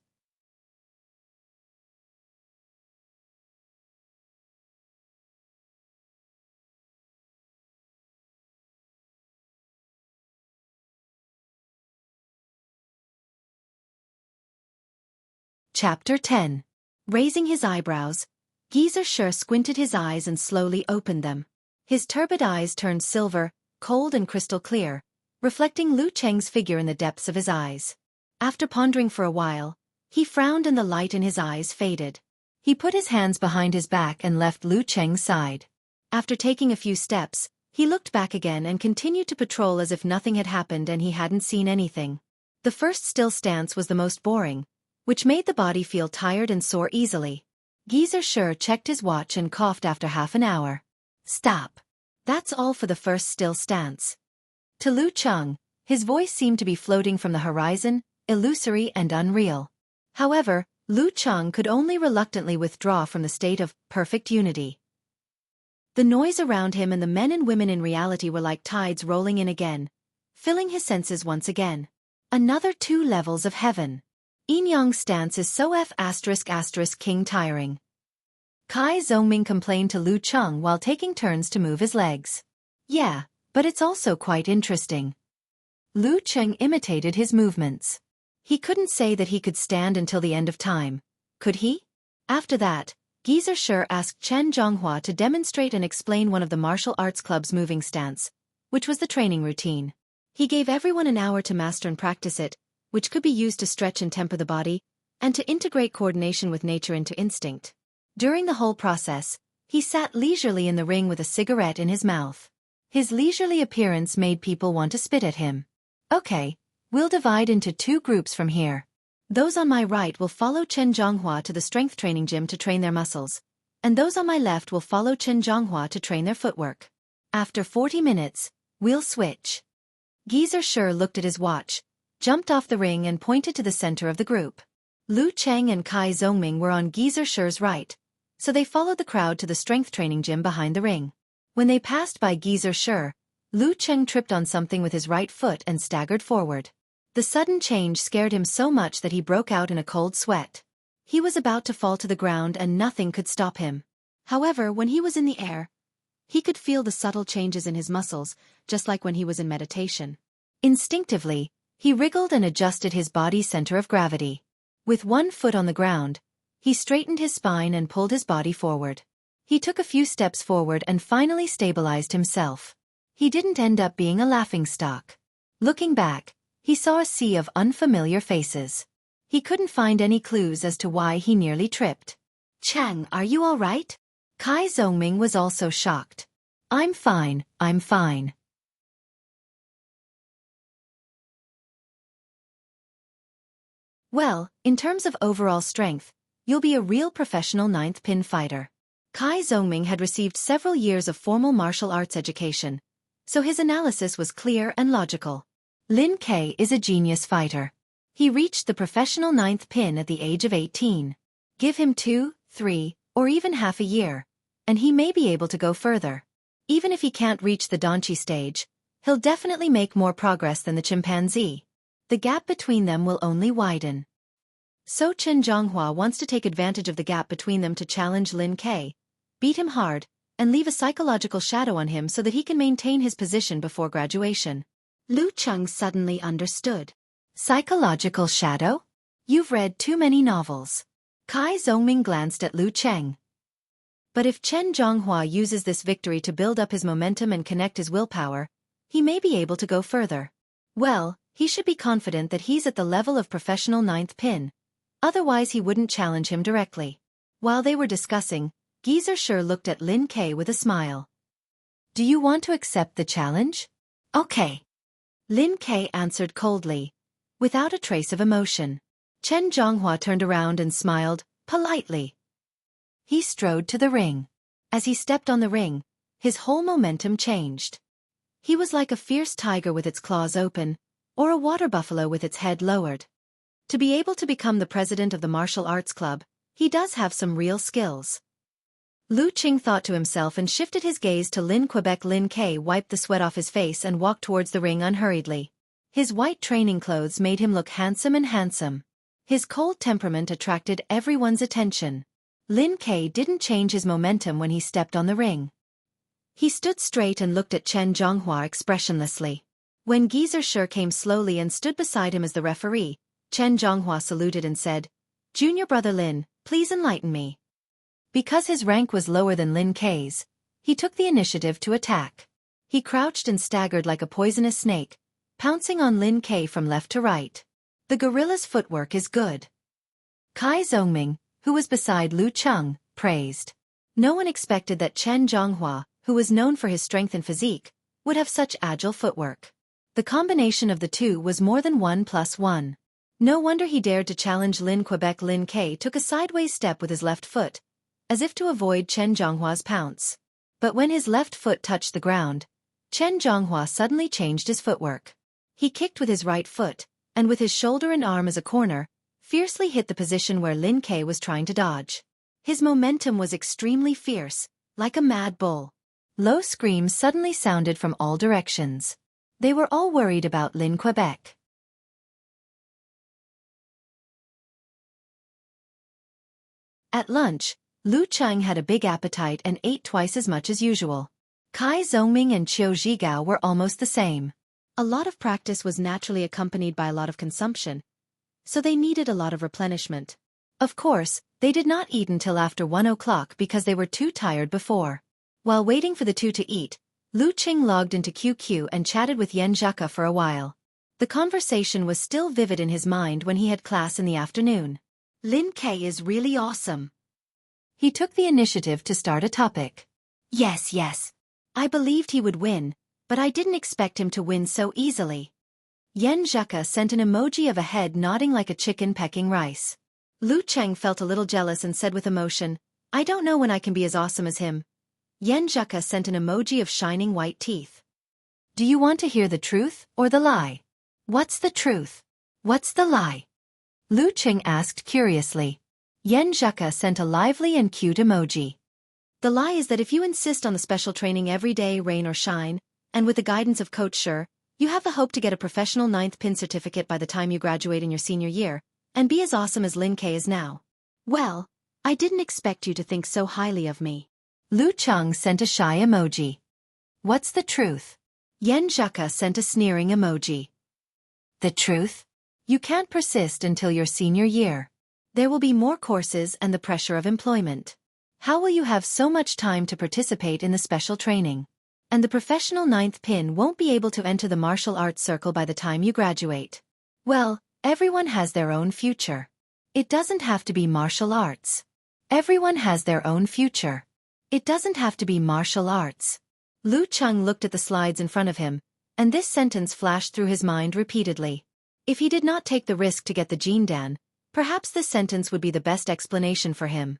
Chapter 10. Raising his eyebrows, Geezer Shi squinted his eyes and slowly opened them. His turbid eyes turned silver, cold and crystal clear, reflecting Lu Cheng's figure in the depths of his eyes. After pondering for a while, he frowned and the light in his eyes faded. He put his hands behind his back and left Lu Cheng's side. After taking a few steps, he looked back again and continued to patrol as if nothing had happened and he hadn't seen anything. The first still stance was the most boring, which made the body feel tired and sore easily. Geezer Shi checked his watch and coughed after half an hour. "Stop. That's all for the first still stance." To Lu Cheng, his voice seemed to be floating from the horizon, illusory and unreal. However, Lu Cheng could only reluctantly withdraw from the state of perfect unity. The noise around him and the men and women in reality were like tides rolling in again, filling his senses once again. Another 2 levels of heaven. Yin-yang stance is so ***king tiring. Kai Zhongming complained to Lu Cheng while taking turns to move his legs. "Yeah, but it's also quite interesting." Lu Cheng imitated his movements. He couldn't say that he could stand until the end of time, could he? After that, Geezer Shi asked Chen Zhonghua to demonstrate and explain one of the martial arts club's moving stance, which was the training routine. He gave everyone an hour to master and practice it, which could be used to stretch and temper the body, and to integrate coordination with nature into instinct. During the whole process, he sat leisurely in the ring with a cigarette in his mouth. His leisurely appearance made people want to spit at him. "Okay, we'll divide into 2 groups from here. Those on my right will follow Chen Zhonghua to the strength training gym to train their muscles, and those on my left will follow Chen Zhonghua to train their footwork. After 40 minutes, we'll switch." Geezer Shi looked at his watch, jumped off the ring and pointed to the center of the group. Lu Cheng and Kai Zhongming were on Geezer Shi's right, so they followed the crowd to the strength training gym behind the ring. When they passed by Geezer Shi, Lu Cheng tripped on something with his right foot and staggered forward. The sudden change scared him so much that he broke out in a cold sweat. He was about to fall to the ground and nothing could stop him. However, when he was in the air, he could feel the subtle changes in his muscles, just like when he was in meditation. Instinctively, he wriggled and adjusted his body's center of gravity. With one foot on the ground, he straightened his spine and pulled his body forward. He took a few steps forward and finally stabilized himself. He didn't end up being a laughingstock. Looking back, he saw a sea of unfamiliar faces. He couldn't find any clues as to why he nearly tripped. "Chang, are you all right?" Kai Zongming was also shocked. I'm fine. Well, in terms of overall strength, you'll be a real professional ninth pin fighter. Kai Zongming had received several years of formal martial arts education, so his analysis was clear and logical. Lin Ke is a genius fighter. He reached the professional ninth pin at the age of 18. Give him 2, 3, or even half a year, and he may be able to go further. Even if he can't reach the Danchi stage, he'll definitely make more progress than the chimpanzee. The gap between them will only widen. So Chen Zhonghua wants to take advantage of the gap between them to challenge Lin Ke, beat him hard, and leave a psychological shadow on him so that he can maintain his position before graduation. Lu Cheng suddenly understood. Psychological shadow? You've read too many novels. Kai Zongming glanced at Lu Cheng. But if Chen Zhonghua uses this victory to build up his momentum and connect his willpower, he may be able to go further. Well, he should be confident that he's at the level of professional ninth pin. Otherwise he wouldn't challenge him directly. While they were discussing, Geezer sure looked at Lin Ke with a smile. Do you want to accept the challenge? Okay. Lin Ke answered coldly, without a trace of emotion. Chen Zhonghua turned around and smiled, politely. He strode to the ring. As he stepped on the ring, his whole momentum changed. He was like a fierce tiger with its claws open, or a water buffalo with its head lowered. To be able to become the president of the martial arts club, he does have some real skills. Lu Qing thought to himself and shifted his gaze to Lin Quebec. Lin Ke wiped the sweat off his face and walked towards the ring unhurriedly. His white training clothes made him look handsome. His cold temperament attracted everyone's attention. Lin Ke didn't change his momentum when he stepped on the ring. He stood straight and looked at Chen Zhonghua expressionlessly. When Geezer Sher came slowly and stood beside him as the referee, Chen Zhonghua saluted and said, "Junior brother Lin, please enlighten me." Because his rank was lower than Lin Ke's, he took the initiative to attack. He crouched and staggered like a poisonous snake, pouncing on Lin Ke from left to right. The gorilla's footwork is good. Kai Zongming, who was beside Lu Cheng, praised. No one expected that Chen Zhonghua, who was known for his strength and physique, would have such agile footwork. The combination of the two was more than 1 + 1. No wonder he dared to challenge Lin Quebec. Lin Ke took a sideways step with his left foot, as if to avoid Chen Zhonghua's pounce. But when his left foot touched the ground, Chen Zhonghua suddenly changed his footwork. He kicked with his right foot, and with his shoulder and arm as a corner, fiercely hit the position where Lin Ke was trying to dodge. His momentum was extremely fierce, like a mad bull. Low screams suddenly sounded from all directions. They were all worried about Lin Quebec. At lunch, Lu Cheng had a big appetite and ate twice as much as usual. Kai Zongming and Qiu Zhigao were almost the same. A lot of practice was naturally accompanied by a lot of consumption, so they needed a lot of replenishment. Of course, they did not eat until after 1 o'clock because they were too tired before. While waiting for the two to eat, Lu Qing logged into QQ and chatted with Yan Zhaka for a while. The conversation was still vivid in his mind when he had class in the afternoon. Lin Ke is really awesome. He took the initiative to start a topic. Yes. I believed he would win, but I didn't expect him to win so easily. Yan Zhaka sent an emoji of a head nodding like a chicken pecking rice. Lu Cheng felt a little jealous and said with emotion, I don't know when I can be as awesome as him. Yan Zhaka sent an emoji of shining white teeth. Do you want to hear the truth or the lie? What's the truth? What's the lie? Lu Cheng asked curiously. Yan Zhaka sent a lively and cute emoji. The lie is that if you insist on the special training every day, rain or shine, and with the guidance of Coach Sher, you have the hope to get a professional 9th pin certificate by the time you graduate in your senior year, and be as awesome as Lin Ke is now. Well, I didn't expect you to think so highly of me. Lu Cheng sent a shy emoji. What's the truth? Yan Zhaka sent a sneering emoji. The truth? You can't persist until your senior year. There will be more courses and the pressure of employment. How will you have so much time to participate in the special training? And the professional ninth pin won't be able to enter the martial arts circle by the time you graduate. Well, everyone has their own future. It doesn't have to be martial arts. Everyone has their own future. It doesn't have to be martial arts. Lu Cheng looked at the slides in front of him, and this sentence flashed through his mind repeatedly. If he did not take the risk to get the Jindan, perhaps this sentence would be the best explanation for him.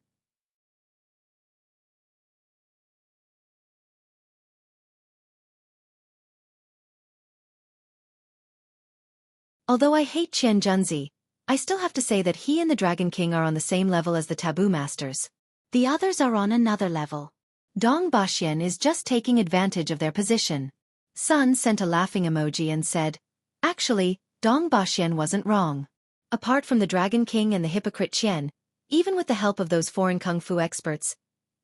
Although I hate Qian Junzi, I still have to say that he and the Dragon King are on the same level as the Taboo Masters. The others are on another level. Dong Baxian is just taking advantage of their position. Sun sent a laughing emoji and said, actually, Dong Baxian wasn't wrong. Apart from the Dragon King and the hypocrite Qian, even with the help of those foreign kung fu experts,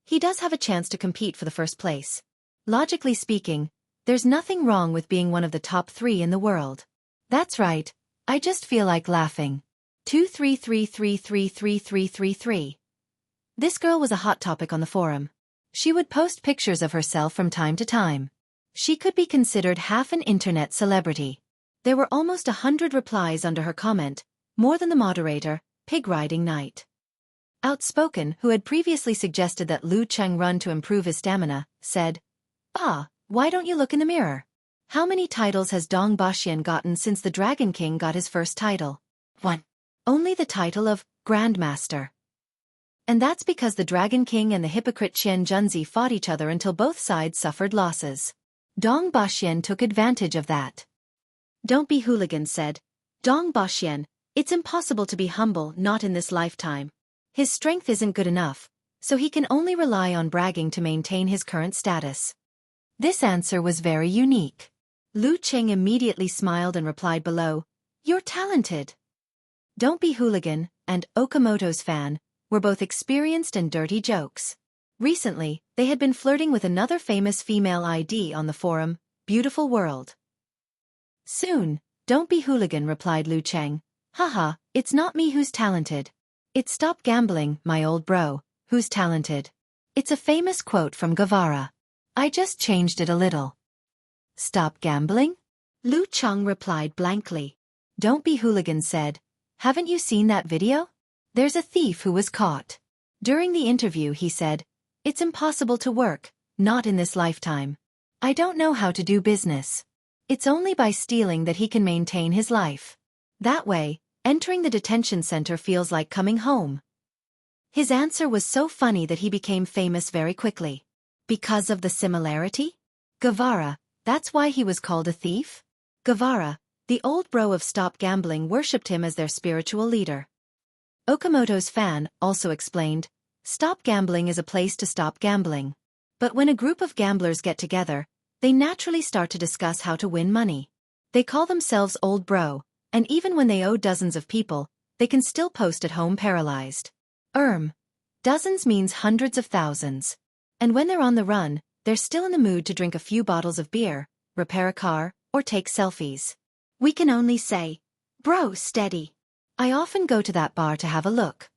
he does have a chance to compete for the first place. Logically speaking, there's nothing wrong with being one of the top 3 in the world. That's right, I just feel like laughing. 233333333. This girl was a hot topic on the forum. She would post pictures of herself from time to time. She could be considered half an internet celebrity. There were almost 100 replies under her comment, more than the moderator, Pig Riding Night. Outspoken, who had previously suggested that Lu Cheng run to improve his stamina, said, why don't you look in the mirror? How many titles has Dong Baxian gotten since the Dragon King got his first title? 1. Only the title of Grandmaster. And that's because the Dragon King and the hypocrite Qian Junzi fought each other until both sides suffered losses. Dong Baxian took advantage of that. Don't be hooligan, said Dong Baxian. It's impossible to be humble, not in this lifetime. His strength isn't good enough, so he can only rely on bragging to maintain his current status. This answer was very unique. Lu Cheng immediately smiled and replied below, you're talented. Don't be hooligan and Okamoto's fan were both experienced and dirty jokes. Recently, they had been flirting with another famous female ID on the forum, Beautiful World. Soon, don't be hooligan, replied Lu Cheng. Haha, it's not me who's talented. It's stop gambling, my old bro, who's talented. It's a famous quote from Guevara. I just changed it a little. Stop gambling? Lu Cheng replied blankly. Don't be hooligan said, haven't you seen that video? There's a thief who was caught. During the interview he said, it's impossible to work, not in this lifetime. I don't know how to do business. It's only by stealing that he can maintain his life. That way, entering the detention center feels like coming home. His answer was so funny that he became famous very quickly. Because of the similarity? Guevara, that's why he was called a thief? Guevara, the old bro of Stop Gambling, worshipped him as their spiritual leader. Okamoto's fan also explained, Stop Gambling is a place to stop gambling. But when a group of gamblers get together, they naturally start to discuss how to win money. They call themselves old bro, and even when they owe dozens of people, they can still post at home paralyzed. Dozens means hundreds of thousands. And when they're on the run, they're still in the mood to drink a few bottles of beer, repair a car, or take selfies. We can only say, bro, steady. I often go to that bar to have a look.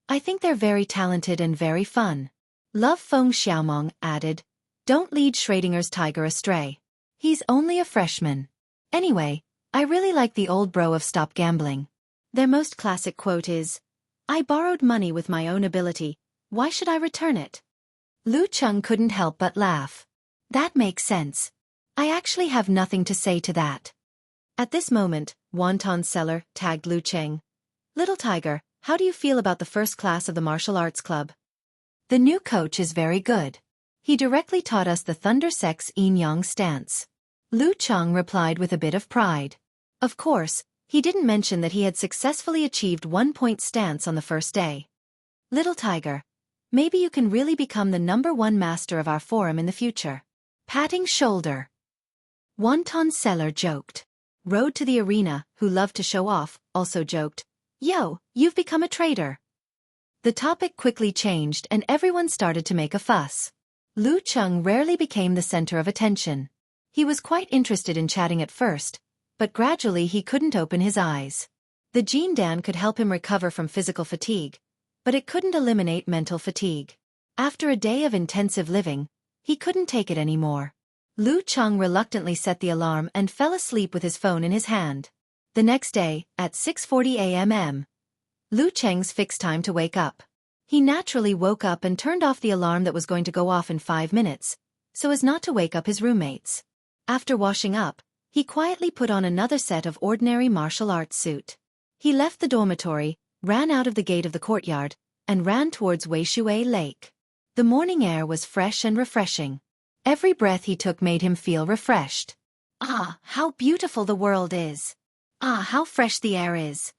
I think they're very talented and very fun. Love Feng Xiaomong added, don't lead Schrodinger's tiger astray. He's only a freshman. Anyway, I really like the old bro of Stop Gambling. Their most classic quote is, I borrowed money with my own ability, why should I return it? Lu Cheng couldn't help but laugh. That makes sense. I actually have nothing to say to that. At this moment, Wonton Seller tagged Lu Cheng. Little Tiger, how do you feel about the first class of the martial arts club? The new coach is very good. He directly taught us the Thunder Sex Yin-Yang stance. Lu Cheng replied with a bit of pride. Of course, he didn't mention that he had successfully achieved 1-point stance on the first day. Little Tiger, maybe you can really become the #1 master of our forum in the future. Patting shoulder. Wonton Seller joked. Road to the Arena, who loved to show off, also joked, yo, you've become a traitor. The topic quickly changed and everyone started to make a fuss. Lu Cheng rarely became the center of attention. He was quite interested in chatting at first, but gradually he couldn't open his eyes. The Jindan could help him recover from physical fatigue, but it couldn't eliminate mental fatigue. After a day of intensive living, he couldn't take it anymore. Lu Cheng reluctantly set the alarm and fell asleep with his phone in his hand. The next day, at 6:40 a.m., Lu Cheng's fixed time to wake up. He naturally woke up and turned off the alarm that was going to go off in 5 minutes, so as not to wake up his roommates. After washing up, he quietly put on another set of ordinary martial arts suit. He left the dormitory, ran out of the gate of the courtyard, and ran towards Weishui Lake. The morning air was fresh and refreshing. Every breath he took made him feel refreshed. Ah, how beautiful the world is! Ah, how fresh the air is!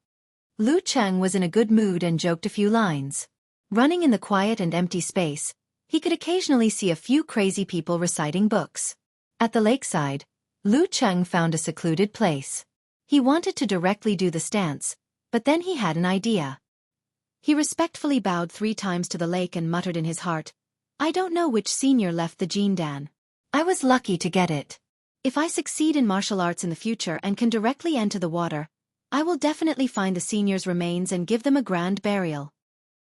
Lu Cheng was in a good mood and joked a few lines. Running in the quiet and empty space, he could occasionally see a few crazy people reciting books. At the lakeside, Lu Cheng found a secluded place. He wanted to directly do the stance, but then he had an idea. He respectfully bowed 3 times to the lake and muttered in his heart, "I don't know which senior left the Jindan. I was lucky to get it. If I succeed in martial arts in the future and can directly enter the water, I will definitely find the senior's remains and give them a grand burial."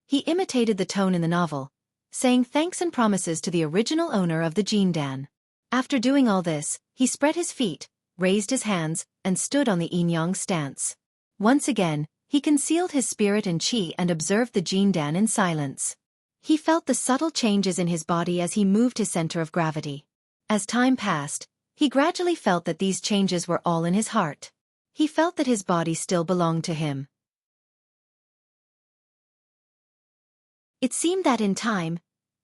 He imitated the tone in the novel, saying thanks and promises to the original owner of the Jindan. After doing all this, he spread his feet, raised his hands, and stood on the yin-yang stance. Once again, he concealed his spirit and qi and observed the Jindan in silence. He felt the subtle changes in his body as he moved his center of gravity. As time passed, he gradually felt that these changes were all in his heart. He felt that his body still belonged to him. It seemed that in time,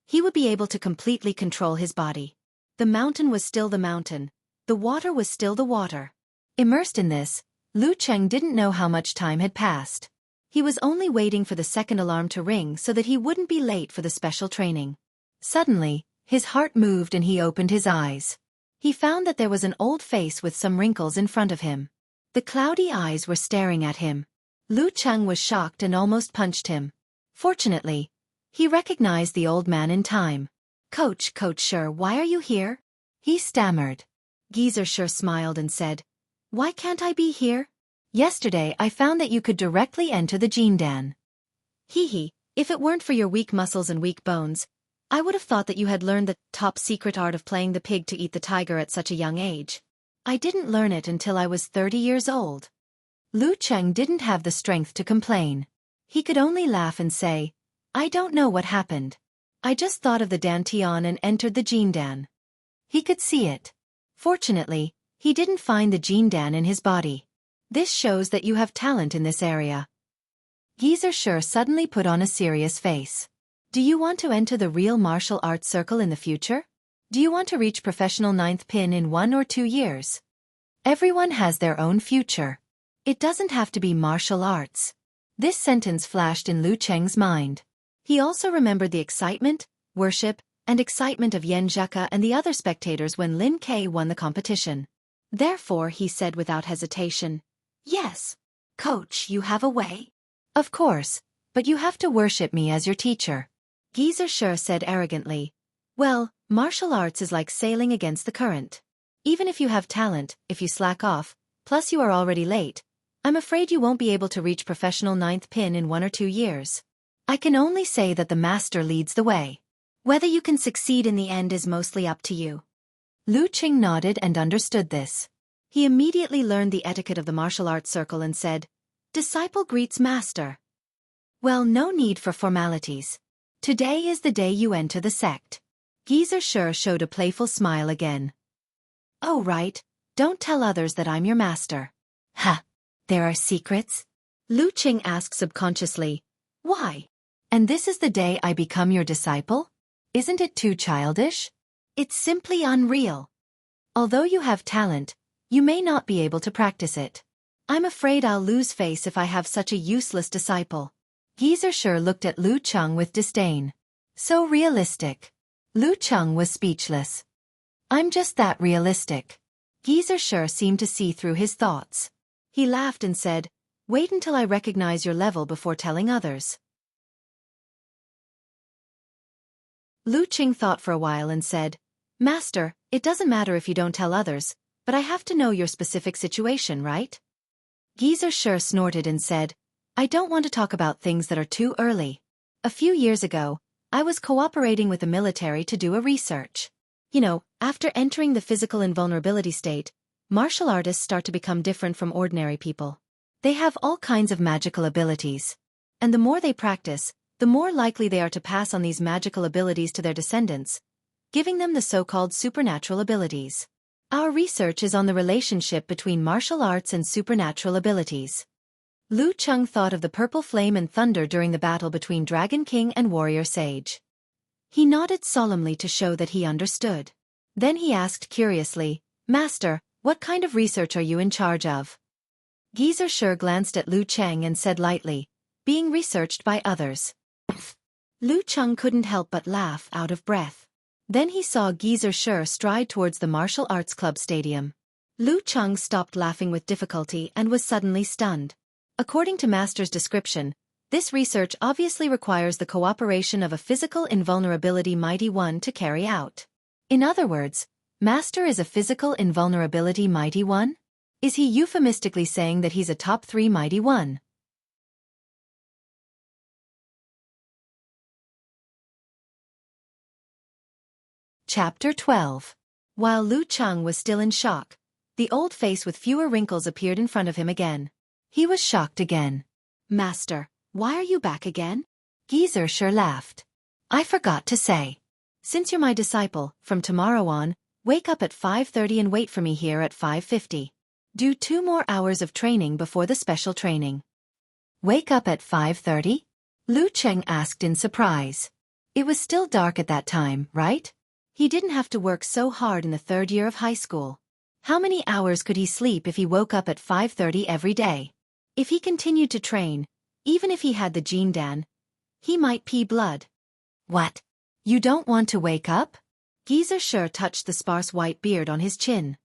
he would be able to completely control his body. The mountain was still the mountain. The water was still the water. Immersed in this, Lu Cheng didn't know how much time had passed. He was only waiting for the second alarm to ring so that he wouldn't be late for the special training. Suddenly, his heart moved and he opened his eyes. He found that there was an old face with some wrinkles in front of him. The cloudy eyes were staring at him. Lu Cheng was shocked and almost punched him. Fortunately, he recognized the old man in time. Coach Shi, why are you here?" he stammered. Geezer Shi smiled and said, "Why can't I be here? Yesterday I found that you could directly enter the Jindan. Hee, if it weren't for your weak muscles and weak bones, I would have thought that you had learned the top secret art of playing the pig to eat the tiger at such a young age. I didn't learn it until I was 30 years old." Lu Cheng didn't have the strength to complain. He could only laugh and say, "I don't know what happened. I just thought of the Dantian and entered the Jindan." He could see it. Fortunately, he didn't find the Jindan in his body. This shows that you have talent in this area. Geezer Shi suddenly put on a serious face. "Do you want to enter the real martial arts circle in the future? Do you want to reach professional 9th pin in 1 or 2 years? Everyone has their own future. It doesn't have to be martial arts." This sentence flashed in Lu Cheng's mind. He also remembered the excitement, worship, and excitement of Yan Zheka and the other spectators when Lin Ke won the competition. Therefore he said without hesitation, "Yes. Coach, you have a way?" "Of course, but you have to worship me as your teacher." Geezer Shi said arrogantly, "Well, martial arts is like sailing against the current. Even if you have talent, if you slack off, plus you are already late, I'm afraid you won't be able to reach professional 9th pin in 1 or 2 years. I can only say that the master leads the way. Whether you can succeed in the end is mostly up to you." Lu Cheng nodded and understood this. He immediately learned the etiquette of the martial arts circle and said, "Disciple greets master." "Well, no need for formalities. Today is the day you enter the sect." Geezer Shi showed a playful smile again. "Oh right, don't tell others that I'm your master." "Ha! There are secrets?" Lu Cheng asked subconsciously. "Why? And this is the day I become your disciple? Isn't it too childish? It's simply unreal. Although you have talent, you may not be able to practice it. I'm afraid I'll lose face if I have such a useless disciple." Geezer Shi looked at Lu Cheng with disdain. So realistic. Lu Cheng was speechless. "I'm just that realistic." Geezer Shi seemed to see through his thoughts. He laughed and said, "Wait until I recognize your level before telling others." Lu Cheng thought for a while and said, "Master, it doesn't matter if you don't tell others, but I have to know your specific situation, right? Geezer sure snorted and said, I don't want to talk about things that are too early. A few years ago, I was cooperating with the military to do a research. You know, after entering the physical invulnerability state, martial artists start to become different from ordinary people. They have all kinds of magical abilities. And the more they practice, the more likely they are to pass on these magical abilities to their descendants, giving them the so-called supernatural abilities. Our research is on the relationship between martial arts and supernatural abilities. Lu Cheng thought of the purple flame and thunder during the battle between Dragon King and Warrior Sage. He nodded solemnly to show that he understood. Then he asked curiously, Master, what kind of research are you in charge of? Geezer sure glanced at Lu Cheng and said lightly, being researched by others. Lu Cheng couldn't help but laugh out of breath. Then he saw Geezer sure stride towards the martial arts club stadium. Lu Cheng stopped laughing with difficulty and was suddenly stunned. According to Master's description, this research obviously requires the cooperation of a physical invulnerability mighty one to carry out. In other words, Master is a physical invulnerability mighty one? Is he euphemistically saying that he's a top 3 mighty one? Chapter 12. While Lu Cheng was still in shock, the old face with fewer wrinkles appeared in front of him again. He was shocked again. Master, why are you back again? Geezer sure laughed. I forgot to say. Since you're my disciple, from tomorrow on, wake up at 5:30 and wait for me here at 5:50. Do 2 more hours of training before the special training. Wake up at 5:30? Lu Cheng asked in surprise. It was still dark at that time, right? He didn't have to work so hard in the 3rd year of high school. How many hours could he sleep if he woke up at 5:30 every day? If he continued to train, even if he had the gene Dan, he might pee blood. What? You don't want to wake up? Geezer sure touched the sparse white beard on his chin.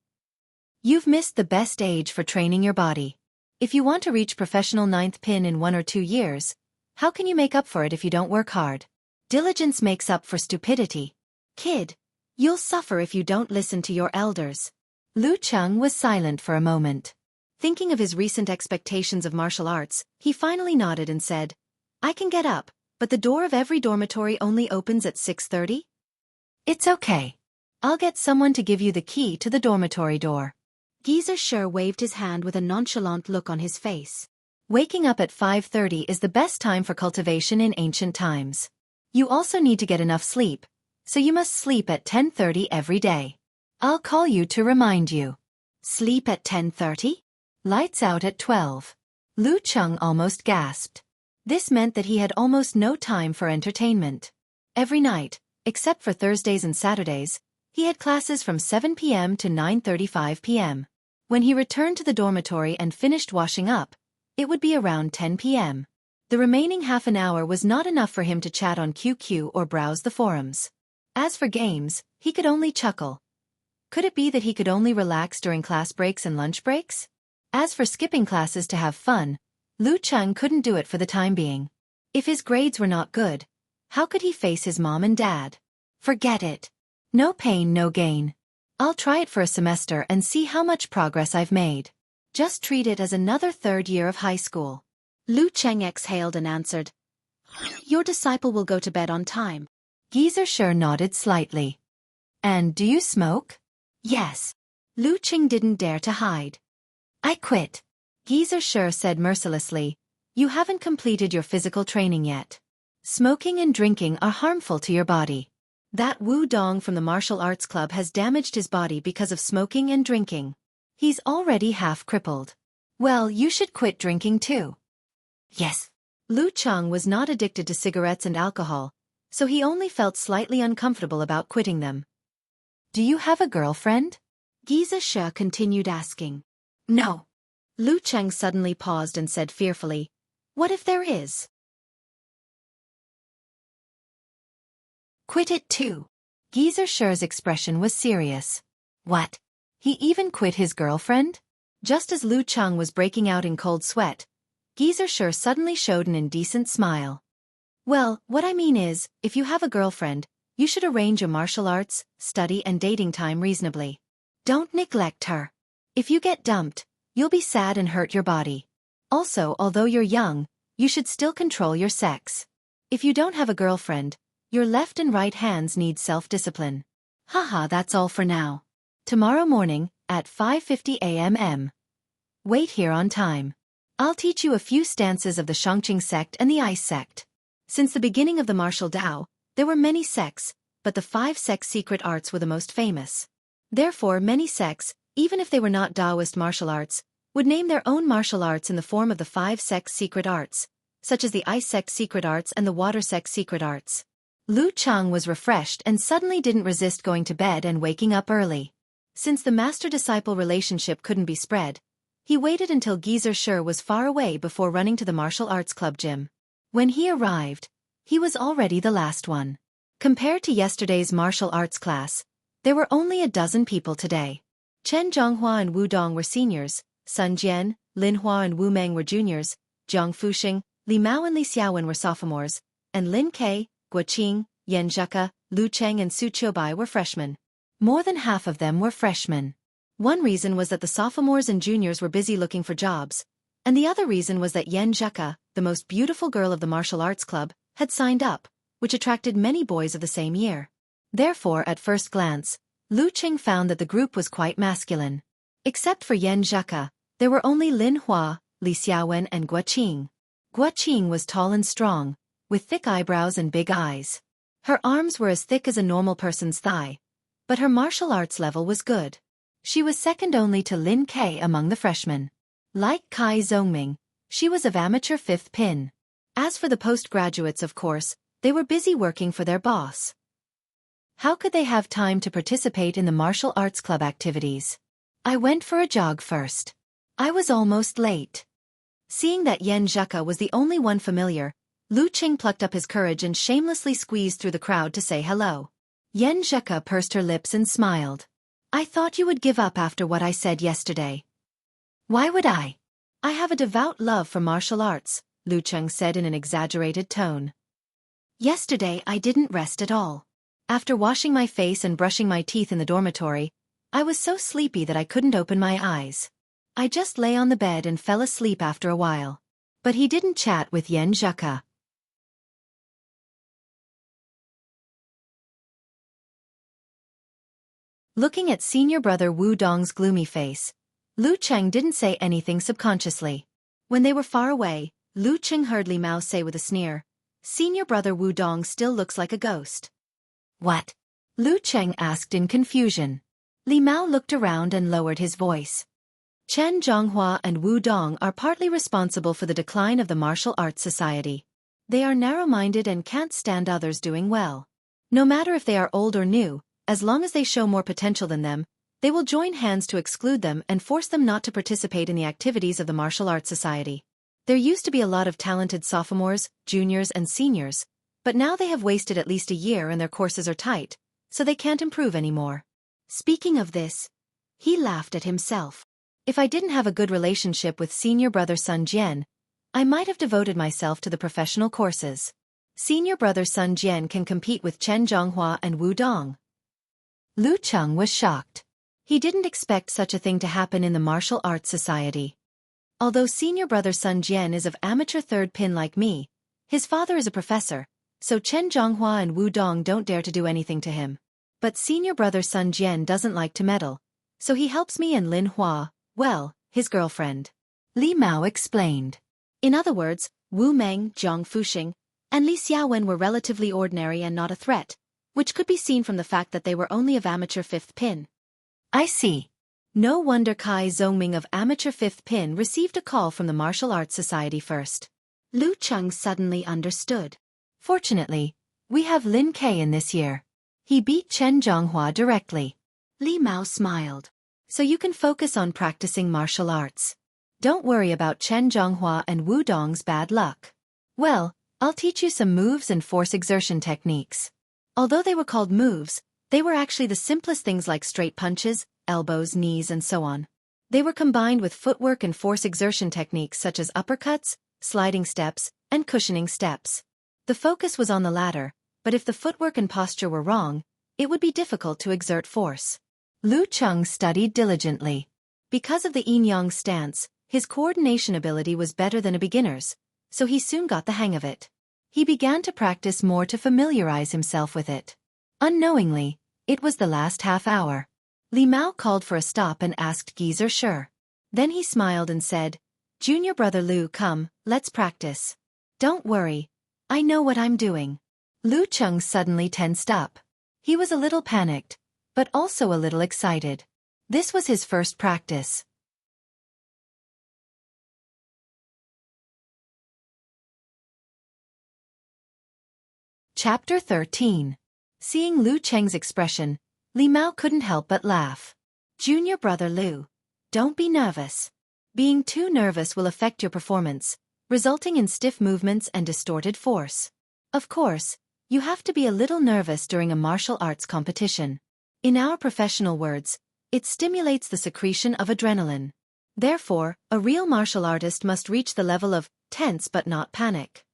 You've missed the best age for training your body. If you want to reach professional 9th pin in 1 or 2 years, how can you make up for it if you don't work hard? Diligence makes up for stupidity. Kid, you'll suffer if you don't listen to your elders. Lu Cheng was silent for a moment. Thinking of his recent expectations of martial arts, he finally nodded and said, I can get up, but the door of every dormitory only opens at 6:30? It's okay. I'll get someone to give you the key to the dormitory door. Geezer sure waved his hand with a nonchalant look on his face. Waking up at 5:30 is the best time for cultivation in ancient times. You also need to get enough sleep, so you must sleep at 10:30 every day. I'll call you to remind you. Sleep at 10:30? Lights out at 12. Lu Cheng almost gasped. This meant that he had almost no time for entertainment. Every night, except for Thursdays and Saturdays, he had classes from 7 p.m. to 9:35 p.m. When he returned to the dormitory and finished washing up, it would be around 10 p.m. The remaining half an hour was not enough for him to chat on QQ or browse the forums. As for games, he could only chuckle. Could it be that he could only relax during class breaks and lunch breaks? As for skipping classes to have fun, Lu Cheng couldn't do it for the time being. If his grades were not good, how could he face his mom and dad? Forget it. No pain, no gain. I'll try it for a semester and see how much progress I've made. Just treat it as another 3rd year of high school. Lu Cheng exhaled and answered, Your disciple will go to bed on time. Geezer sure nodded slightly. And do you smoke? Yes. Lu Cheng didn't dare to hide. I quit. Geezer sure said mercilessly, You haven't completed your physical training yet. Smoking and drinking are harmful to your body. That Wu Dong from the martial arts club has damaged his body because of smoking and drinking. He's already half crippled. Well, you should quit drinking too. Yes. Lu Cheng was not addicted to cigarettes and alcohol, so he only felt slightly uncomfortable about quitting them. Do you have a girlfriend? Geezer She continued asking. No. Lu Cheng suddenly paused and said fearfully, What if there is? Quit it too. Geezer She's expression was serious. What? He even quit his girlfriend? Just as Lu Cheng was breaking out in cold sweat, Geezer She suddenly showed an indecent smile. Well, what I mean is, if you have a girlfriend, you should arrange a martial arts, study and dating time reasonably. Don't neglect her. If you get dumped, you'll be sad and hurt your body. Also, although you're young, you should still control your sex. If you don't have a girlfriend, your left and right hands need self-discipline. Haha, that's all for now. Tomorrow morning, at 5:50 a.m. Wait here on time. I'll teach you a few stances of the Shangqing sect and the Ice sect. Since the beginning of the martial Tao, there were many sects, but the 5 sects' secret arts were the most famous. Therefore, many sects, even if they were not Taoist martial arts, would name their own martial arts in the form of the 5 sects' secret arts, such as the Ice sect's secret arts and the Water sect's secret arts. Lu Cheng was refreshed and suddenly didn't resist going to bed and waking up early. Since the master-disciple relationship couldn't be spread, he waited until Geezer Sher was far away before running to the martial arts club gym. When he arrived, he was already the last one. Compared to yesterday's martial arts class, there were only a dozen people today. Chen Zhonghua and Wu Dong were seniors, Sun Jian, Lin Hua and Wu Meng were juniors, Zhang Fuxing, Li Mao and Li Xiaowen were sophomores, and Lin Ke, Guo Qing, Yan Zheka, Lu Cheng and Su Qiubai were freshmen. More than half of them were freshmen. One reason was that the sophomores and juniors were busy looking for jobs, and the other reason was that Yan Zheka, the most beautiful girl of the martial arts club, had signed up, which attracted many boys of the same year. Therefore, at first glance, Lu Qing found that the group was quite masculine. Except for Yan Zheka, there were only Lin Hua, Li Xiaowen and Guo Qing. Guo Qing was tall and strong, with thick eyebrows and big eyes. Her arms were as thick as a normal person's thigh, but her martial arts level was good. She was second only to Lin Ke among the freshmen. Like Kai Zhongming, she was of amateur 5th pin. As for the postgraduates, of course, they were busy working for their boss. How could they have time to participate in the martial arts club activities? I went for a jog first. I was almost late. Seeing that Yan Zheka was the only one familiar, Lu Qing plucked up his courage and shamelessly squeezed through the crowd to say hello. Yan Zheka pursed her lips and smiled. I thought you would give up after what I said yesterday. Why would I? I have a devout love for martial arts, Lu Qing said in an exaggerated tone. Yesterday I didn't rest at all. After washing my face and brushing my teeth in the dormitory, I was so sleepy that I couldn't open my eyes. I just lay on the bed and fell asleep after a while. But he didn't chat with Yan Zheka. Looking at senior brother Wu Dong's gloomy face, Lu Cheng didn't say anything subconsciously. When they were far away, Lu Cheng heard Li Mao say with a sneer, "Senior brother Wu Dong still looks like a ghost." What? Lu Cheng asked in confusion. Li Mao looked around and lowered his voice. Chen Zhonghua and Wu Dong are partly responsible for the decline of the martial arts society. They are narrow-minded and can't stand others doing well. No matter if they are old or new, as long as they show more potential than them, they will join hands to exclude them and force them not to participate in the activities of the martial arts society. There used to be a lot of talented sophomores, juniors and seniors, but now they have wasted at least a year and their courses are tight, so they can't improve anymore. Speaking of this, he laughed at himself. If I didn't have a good relationship with senior brother Sun Jian, I might have devoted myself to the professional courses. Senior brother Sun Jian can compete with Chen Zhonghua and Wu Dong. Lu Cheng was shocked. He didn't expect such a thing to happen in the martial arts society. Although senior brother Sun Jian is of amateur 3rd pin like me, his father is a professor, so Chen Zhonghua and Wu Dong don't dare to do anything to him. But senior brother Sun Jian doesn't like to meddle, so he helps me and Lin Hua, well, his girlfriend. Li Mao explained. In other words, Wu Meng, Zhang Fuxing, and Li Xiaowen were relatively ordinary and not a threat, which could be seen from the fact that they were only of amateur 5th pin. I see. No wonder Kai Zhongming of amateur 5th pin received a call from the Martial Arts Society first. Lu Cheng suddenly understood. Fortunately, we have Lin Ke in this year. He beat Chen Zhonghua directly. Li Mao smiled. So you can focus on practicing martial arts. Don't worry about Chen Zhonghua and Wu Dong's bad luck. Well, I'll teach you some moves and force exertion techniques. Although they were called moves, they were actually the simplest things like straight punches, elbows, knees and so on. They were combined with footwork and force exertion techniques such as uppercuts, sliding steps, and cushioning steps. The focus was on the latter, but if the footwork and posture were wrong, it would be difficult to exert force. Lu Cheng studied diligently. Because of the yin-yang stance, his coordination ability was better than a beginner's, so he soon got the hang of it. He began to practice more to familiarize himself with it. Unknowingly, it was the last half hour. Li Mao called for a stop and asked Geezer sure. Then he smiled and said, "Junior brother Lu, come, let's practice." "Don't worry. I know what I'm doing." Lu Cheng suddenly tensed up. He was a little panicked, but also a little excited. This was his first practice. Chapter 13. Seeing Lu Cheng's expression, Li Mao couldn't help but laugh. "Junior brother Lu, don't be nervous. Being too nervous will affect your performance, resulting in stiff movements and distorted force. Of course, you have to be a little nervous during a martial arts competition. In our professional words, it stimulates the secretion of adrenaline. Therefore, a real martial artist must reach the level of tense but not panic.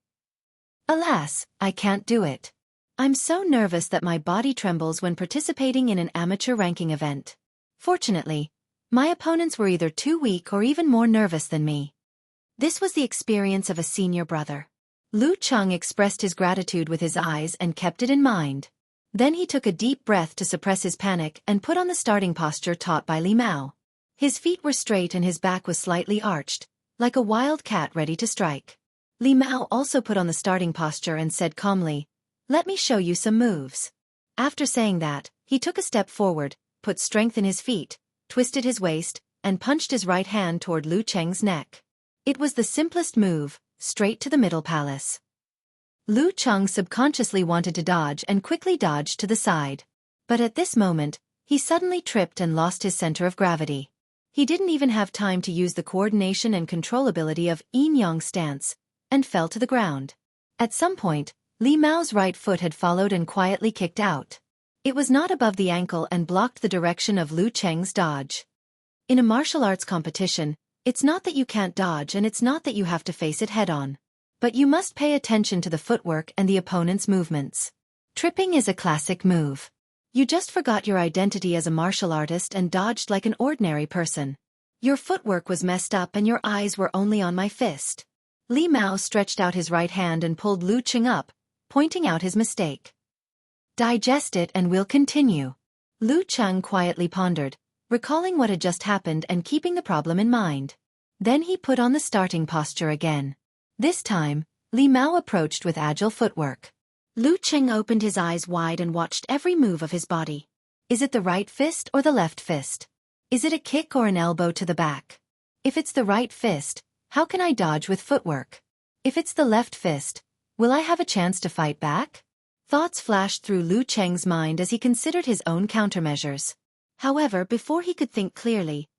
Alas, I can't do it. I'm so nervous that my body trembles when participating in an amateur ranking event. Fortunately, my opponents were either too weak or even more nervous than me." This was the experience of a senior brother. Lu Cheng expressed his gratitude with his eyes and kept it in mind. Then he took a deep breath to suppress his panic and put on the starting posture taught by Li Mao. His feet were straight and his back was slightly arched, like a wild cat ready to strike. Li Mao also put on the starting posture and said calmly, "Let me show you some moves." After saying that, he took a step forward, put strength in his feet, twisted his waist, and punched his right hand toward Lu Cheng's neck. It was the simplest move, straight to the middle palace. Lu Cheng subconsciously wanted to dodge and quickly dodged to the side. But at this moment, he suddenly tripped and lost his center of gravity. He didn't even have time to use the coordination and controllability of yin-yang stance, and fell to the ground. At some point, Li Mao's right foot had followed and quietly kicked out. It was not above the ankle and blocked the direction of Lu Cheng's dodge. In a martial arts competition, it's not that you can't dodge and it's not that you have to face it head-on. But you must pay attention to the footwork and the opponent's movements. Tripping is a classic move. You just forgot your identity as a martial artist and dodged like an ordinary person. Your footwork was messed up and your eyes were only on my fist. Li Mao stretched out his right hand and pulled Lu Cheng up, pointing out his mistake. "Digest it and we'll continue." Lu Cheng quietly pondered, recalling what had just happened and keeping the problem in mind. Then he put on the starting posture again. This time, Li Mao approached with agile footwork. Lu Cheng opened his eyes wide and watched every move of his body. Is it the right fist or the left fist? Is it a kick or an elbow to the back? If it's the right fist, how can I dodge with footwork? If it's the left fist, will I have a chance to fight back? Thoughts flashed through Lu Cheng's mind as he considered his own countermeasures. However, before he could think clearly,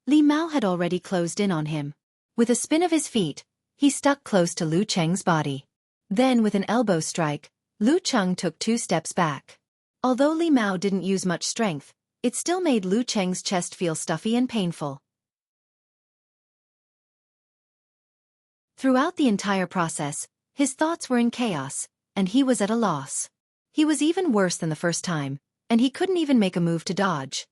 Li Mao had already closed in on him. With a spin of his feet, he stuck close to Lu Cheng's body. Then with an elbow strike, Lu Cheng took 2 steps back. Although Li Mao didn't use much strength, it still made Lu Cheng's chest feel stuffy and painful. Throughout the entire process, his thoughts were in chaos, and he was at a loss. He was even worse than the first time, and he couldn't even make a move to dodge.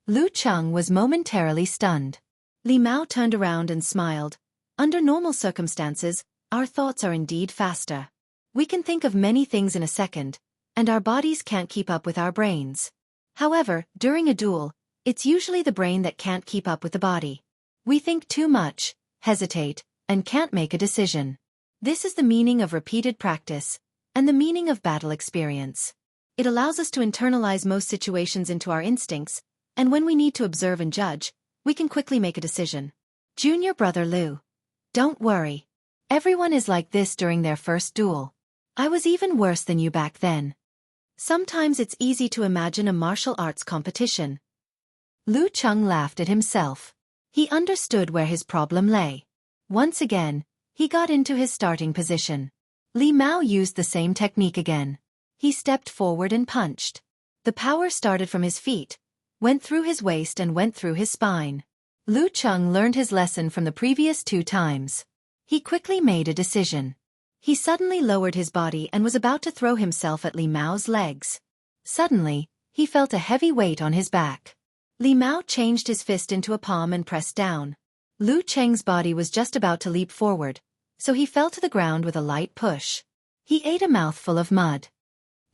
Lu Cheng was momentarily stunned. Li Mao turned around and smiled. Under normal circumstances, our thoughts are indeed faster. We can think of many things in a second, and our bodies can't keep up with our brains. However, during a duel, it's usually the brain that can't keep up with the body. We think too much, hesitate, and can't make a decision. This is the meaning of repeated practice, and the meaning of battle experience. It allows us to internalize most situations into our instincts, and when we need to observe and judge, we can quickly make a decision. Junior brother Lu, don't worry. Everyone is like this during their first duel. I was even worse than you back then. Sometimes it's easy to imagine a martial arts competition. Lu Cheng laughed at himself. He understood where his problem lay. Once again, he got into his starting position. Li Mao used the same technique again. He stepped forward and punched. The power started from his feet, went through his waist and went through his spine. Lu Cheng learned his lesson from the previous 2 times. He quickly made a decision. He suddenly lowered his body and was about to throw himself at Li Mao's legs. Suddenly, He felt a heavy weight on his back. Li Mao changed his fist into a palm and pressed down. Lu Cheng's body was just about to leap forward, so he fell to the ground with a light push. He ate a mouthful of mud.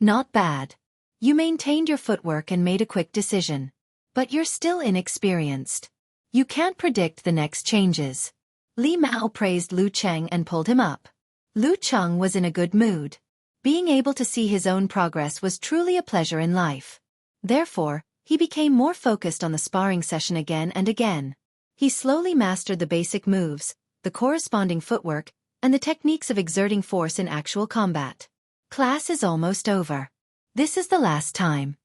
Not bad. You maintained your footwork and made a quick decision. But you're still inexperienced. You can't predict the next changes. Li Mao praised Lu Cheng and pulled him up. Lu Cheng was in a good mood. Being able to see his own progress was truly a pleasure in life. Therefore, he became more focused on the sparring session again and again. He slowly mastered the basic moves, the corresponding footwork, and the techniques of exerting force in actual combat. Class is almost over. This is the last time.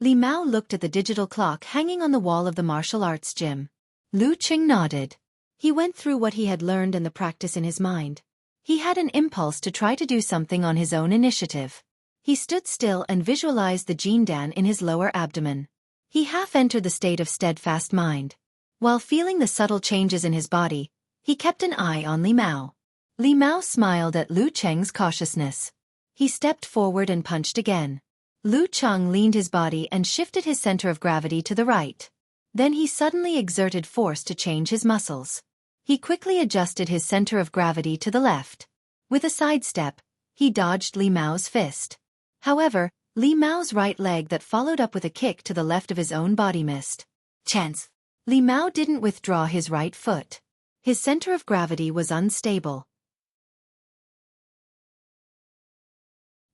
Li Mao looked at the digital clock hanging on the wall of the martial arts gym. Lu Cheng nodded. He went through what he had learned and the practice in his mind. He had an impulse to try to do something on his own initiative. He stood still and visualized the Jindan in his lower abdomen. He half entered the state of steadfast mind. While feeling the subtle changes in his body, he kept an eye on Li Mao. Li Mao smiled at Lu Cheng's cautiousness. He stepped forward and punched again. Lu Cheng leaned his body and shifted his center of gravity to the right. Then he suddenly exerted force to change his muscles. He quickly adjusted his center of gravity to the left. With a sidestep, he dodged Li Mao's fist. However, Li Mao's right leg that followed up with a kick to the left of his own body missed. Chance. Li Mao didn't withdraw his right foot. His center of gravity was unstable.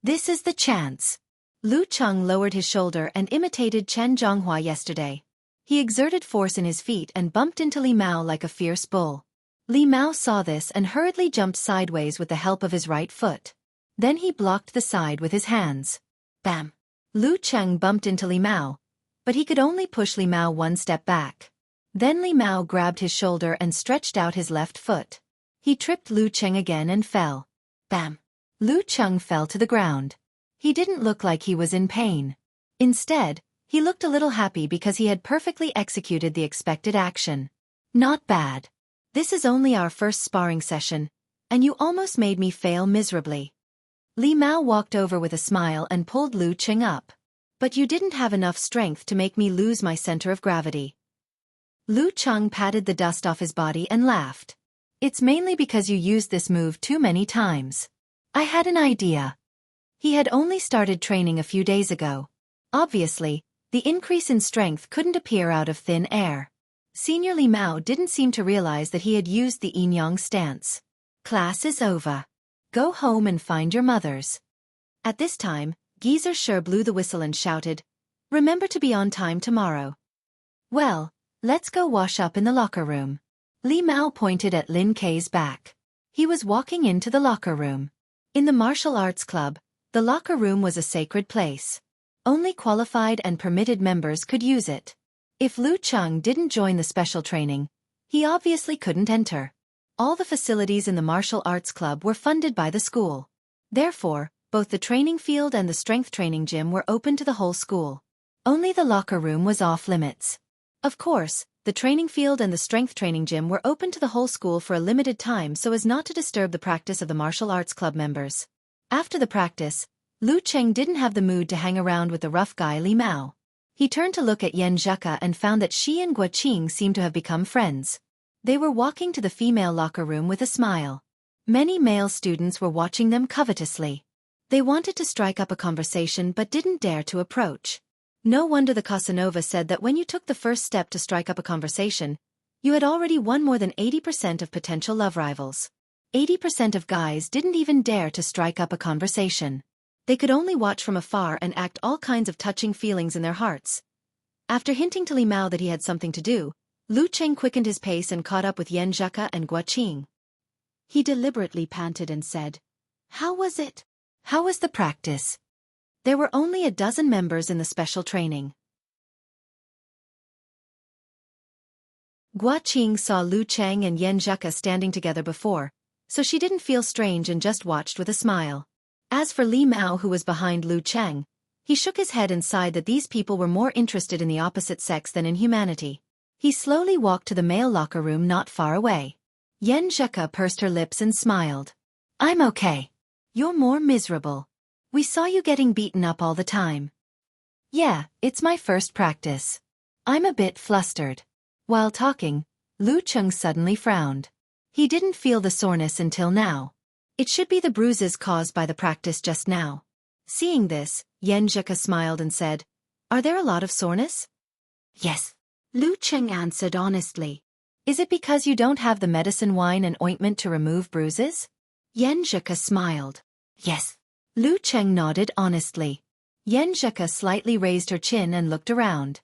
This is the chance. Lu Cheng lowered his shoulder and imitated Chen Zhonghua yesterday. He exerted force in his feet and bumped into Li Mao like a fierce bull. Li Mao saw this and hurriedly jumped sideways with the help of his right foot. Then he blocked the side with his hands. Bam! Lu Cheng bumped into Li Mao, but he could only push Li Mao one step back. Then Li Mao grabbed his shoulder and stretched out his left foot. He tripped Lu Cheng again and fell. Bam! Lu Cheng fell to the ground. He didn't look like he was in pain. Instead, he looked a little happy because he had perfectly executed the expected action. Not bad. This is only our first sparring session, and you almost made me fail miserably. Li Mao walked over with a smile and pulled Lu Cheng up. But you didn't have enough strength to make me lose my center of gravity. Lu Cheng patted the dust off his body and laughed. It's mainly because you used this move too many times. I had an idea. He had only started training a few days ago. Obviously, the increase in strength couldn't appear out of thin air. Senior Li Mao didn't seem to realize that he had used the yin-yang stance. Class is over. Go home and find your mothers. At this time, Geezer Sher blew the whistle and shouted, Remember to be on time tomorrow. Well, let's go wash up in the locker room. Li Mao pointed at Lin Kei's back. He was walking into the locker room. In the martial arts club, the locker room was a sacred place. Only qualified and permitted members could use it. If Lu Cheng didn't join the special training, he obviously couldn't enter. All the facilities in the martial arts club were funded by the school. Therefore, both the training field and the strength training gym were open to the whole school. Only the locker room was off limits. Of course, the training field and the strength training gym were open to the whole school for a limited time so as not to disturb the practice of the martial arts club members. After the practice, Lu Cheng didn't have the mood to hang around with the rough guy Li Mao. He turned to look at Yan Zheka and found that she and Guoqing seemed to have become friends. They were walking to the female locker room with a smile. Many male students were watching them covetously. They wanted to strike up a conversation but didn't dare to approach. No wonder the Casanova said that when you took the first step to strike up a conversation, you had already won more than 80% of potential love rivals. 80% of guys didn't even dare to strike up a conversation. They could only watch from afar and act all kinds of touching feelings in their hearts. After hinting to Li Mao that he had something to do, Lu Cheng quickened his pace and caught up with Yan Zheka and Guoqing. He deliberately panted and said, How was it? How was the practice? There were only a dozen members in the special training. Guoqing saw Lu Cheng and Yan Zheka standing together before, so she didn't feel strange and just watched with a smile. As for Li Mao, who was behind Lu Cheng, he shook his head and sighed that these people were more interested in the opposite sex than in humanity. He slowly walked to the male locker room not far away. Yan Zheka pursed her lips and smiled. I'm okay. You're more miserable. We saw you getting beaten up all the time. Yeah, it's my first practice. I'm a bit flustered. While talking, Lu Cheng suddenly frowned. He didn't feel the soreness until now. It should be the bruises caused by the practice just now. Seeing this, Yen Zheka smiled and said, "Are there a lot of soreness?" "Yes," Lu Cheng answered honestly. "Is it because you don't have the medicine wine and ointment to remove bruises?" Yen Zheka smiled. "Yes." Lu Cheng nodded honestly. Yen Zheka slightly raised her chin and looked around.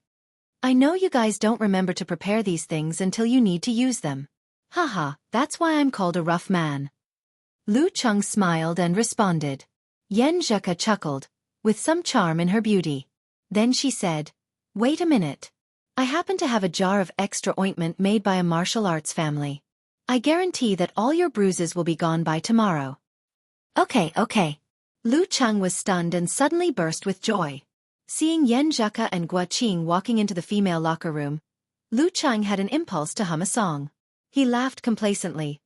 "I know you guys don't remember to prepare these things until you need to use them. Haha, that's why I'm called a rough man." Lu Cheng smiled and responded. Yen Zheka chuckled, with some charm in her beauty. Then she said, "Wait a minute. I happen to have a jar of extra ointment made by a martial arts family. I guarantee that all your bruises will be gone by tomorrow." Okay. Lu Cheng was stunned and suddenly burst with joy. Seeing Yen Zheka and Guo Qing walking into the female locker room, Lu Cheng had an impulse to hum a song. He laughed complacently.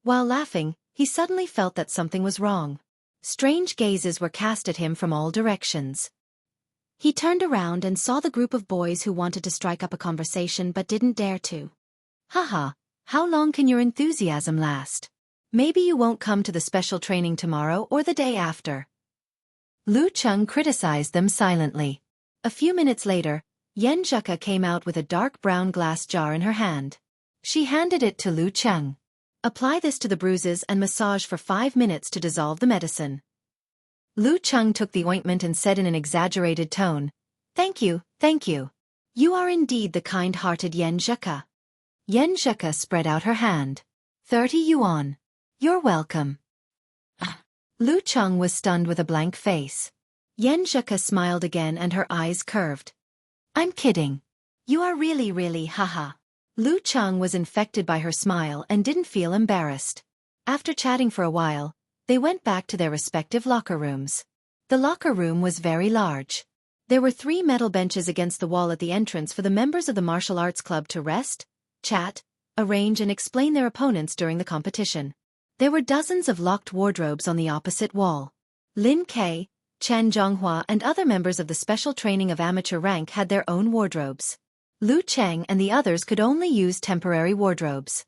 While laughing, he suddenly felt that something was wrong. Strange gazes were cast at him from all directions. He turned around and saw the group of boys who wanted to strike up a conversation but didn't dare to. Haha, how long can your enthusiasm last? Maybe you won't come to the special training tomorrow or the day after. Lu Cheng criticized them silently. A few minutes later, Yen Zheka came out with a dark brown glass jar in her hand. She handed it to Lu Cheng. "Apply this to the bruises and massage for 5 minutes to dissolve the medicine." Lu Cheng took the ointment and said in an exaggerated tone, Thank you. You are indeed the kind-hearted Yen Zheka." Yen Zheka spread out her hand. 30 yuan. "You're welcome." Lu Cheng was stunned with a blank face. Yen Zheka smiled again and her eyes curved. "I'm kidding. You are really, haha." Lu Cheng was infected by her smile and didn't feel embarrassed. After chatting for a while, they went back to their respective locker rooms. The locker room was very large. There were 3 metal benches against the wall at the entrance for the members of the martial arts club to rest, chat, arrange and explain their opponents during the competition. There were dozens of locked wardrobes on the opposite wall. Lin Ke, Chen Zhonghua and other members of the special training of amateur rank had their own wardrobes. Lu Cheng and the others could only use temporary wardrobes.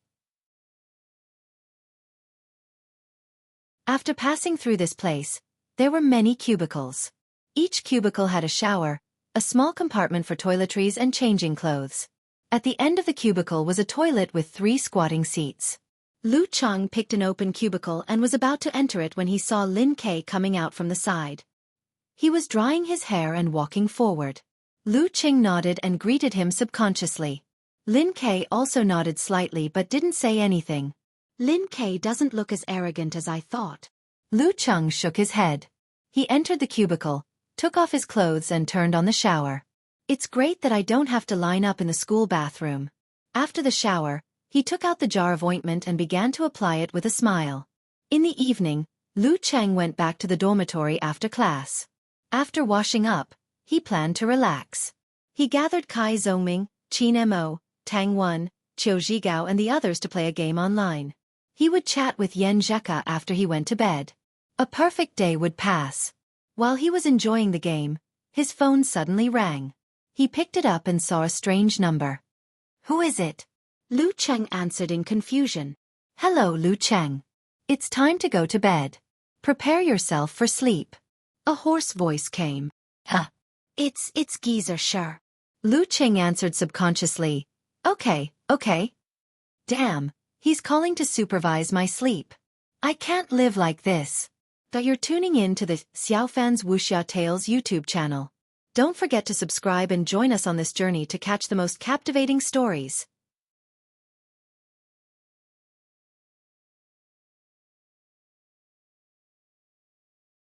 After passing through this place, there were many cubicles. Each cubicle had a shower, a small compartment for toiletries and changing clothes. At the end of the cubicle was a toilet with 3 squatting seats. Lu Cheng picked an open cubicle and was about to enter it when he saw Lin Ke coming out from the side. He was drying his hair and walking forward. Lu Cheng nodded and greeted him subconsciously. Lin Ke also nodded slightly but didn't say anything. "Lin Ke doesn't look as arrogant as I thought." Lu Cheng shook his head. He entered the cubicle, took off his clothes and turned on the shower. "It's great that I don't have to line up in the school bathroom." After the shower, he took out the jar of ointment and began to apply it with a smile. In the evening, Lu Cheng went back to the dormitory after class. After washing up, he planned to relax. He gathered Kai Zongming, Qin Mo, Tang Wen, Qiu Zhigao and the others to play a game online. He would chat with Yen Zheka after he went to bed. A perfect day would pass. While he was enjoying the game, his phone suddenly rang. He picked it up and saw a strange number. "Who is it?" Lu Cheng answered in confusion. "Hello, Lu Cheng. It's time to go to bed. Prepare yourself for sleep." A hoarse voice came. It's Geezer, sure." Lu Cheng answered subconsciously. Okay. Damn, he's calling to supervise my sleep. I can't live like this." But you're tuning in to the Xiaofan's Wuxia Tales YouTube channel. Don't forget to subscribe and join us on this journey to catch the most captivating stories.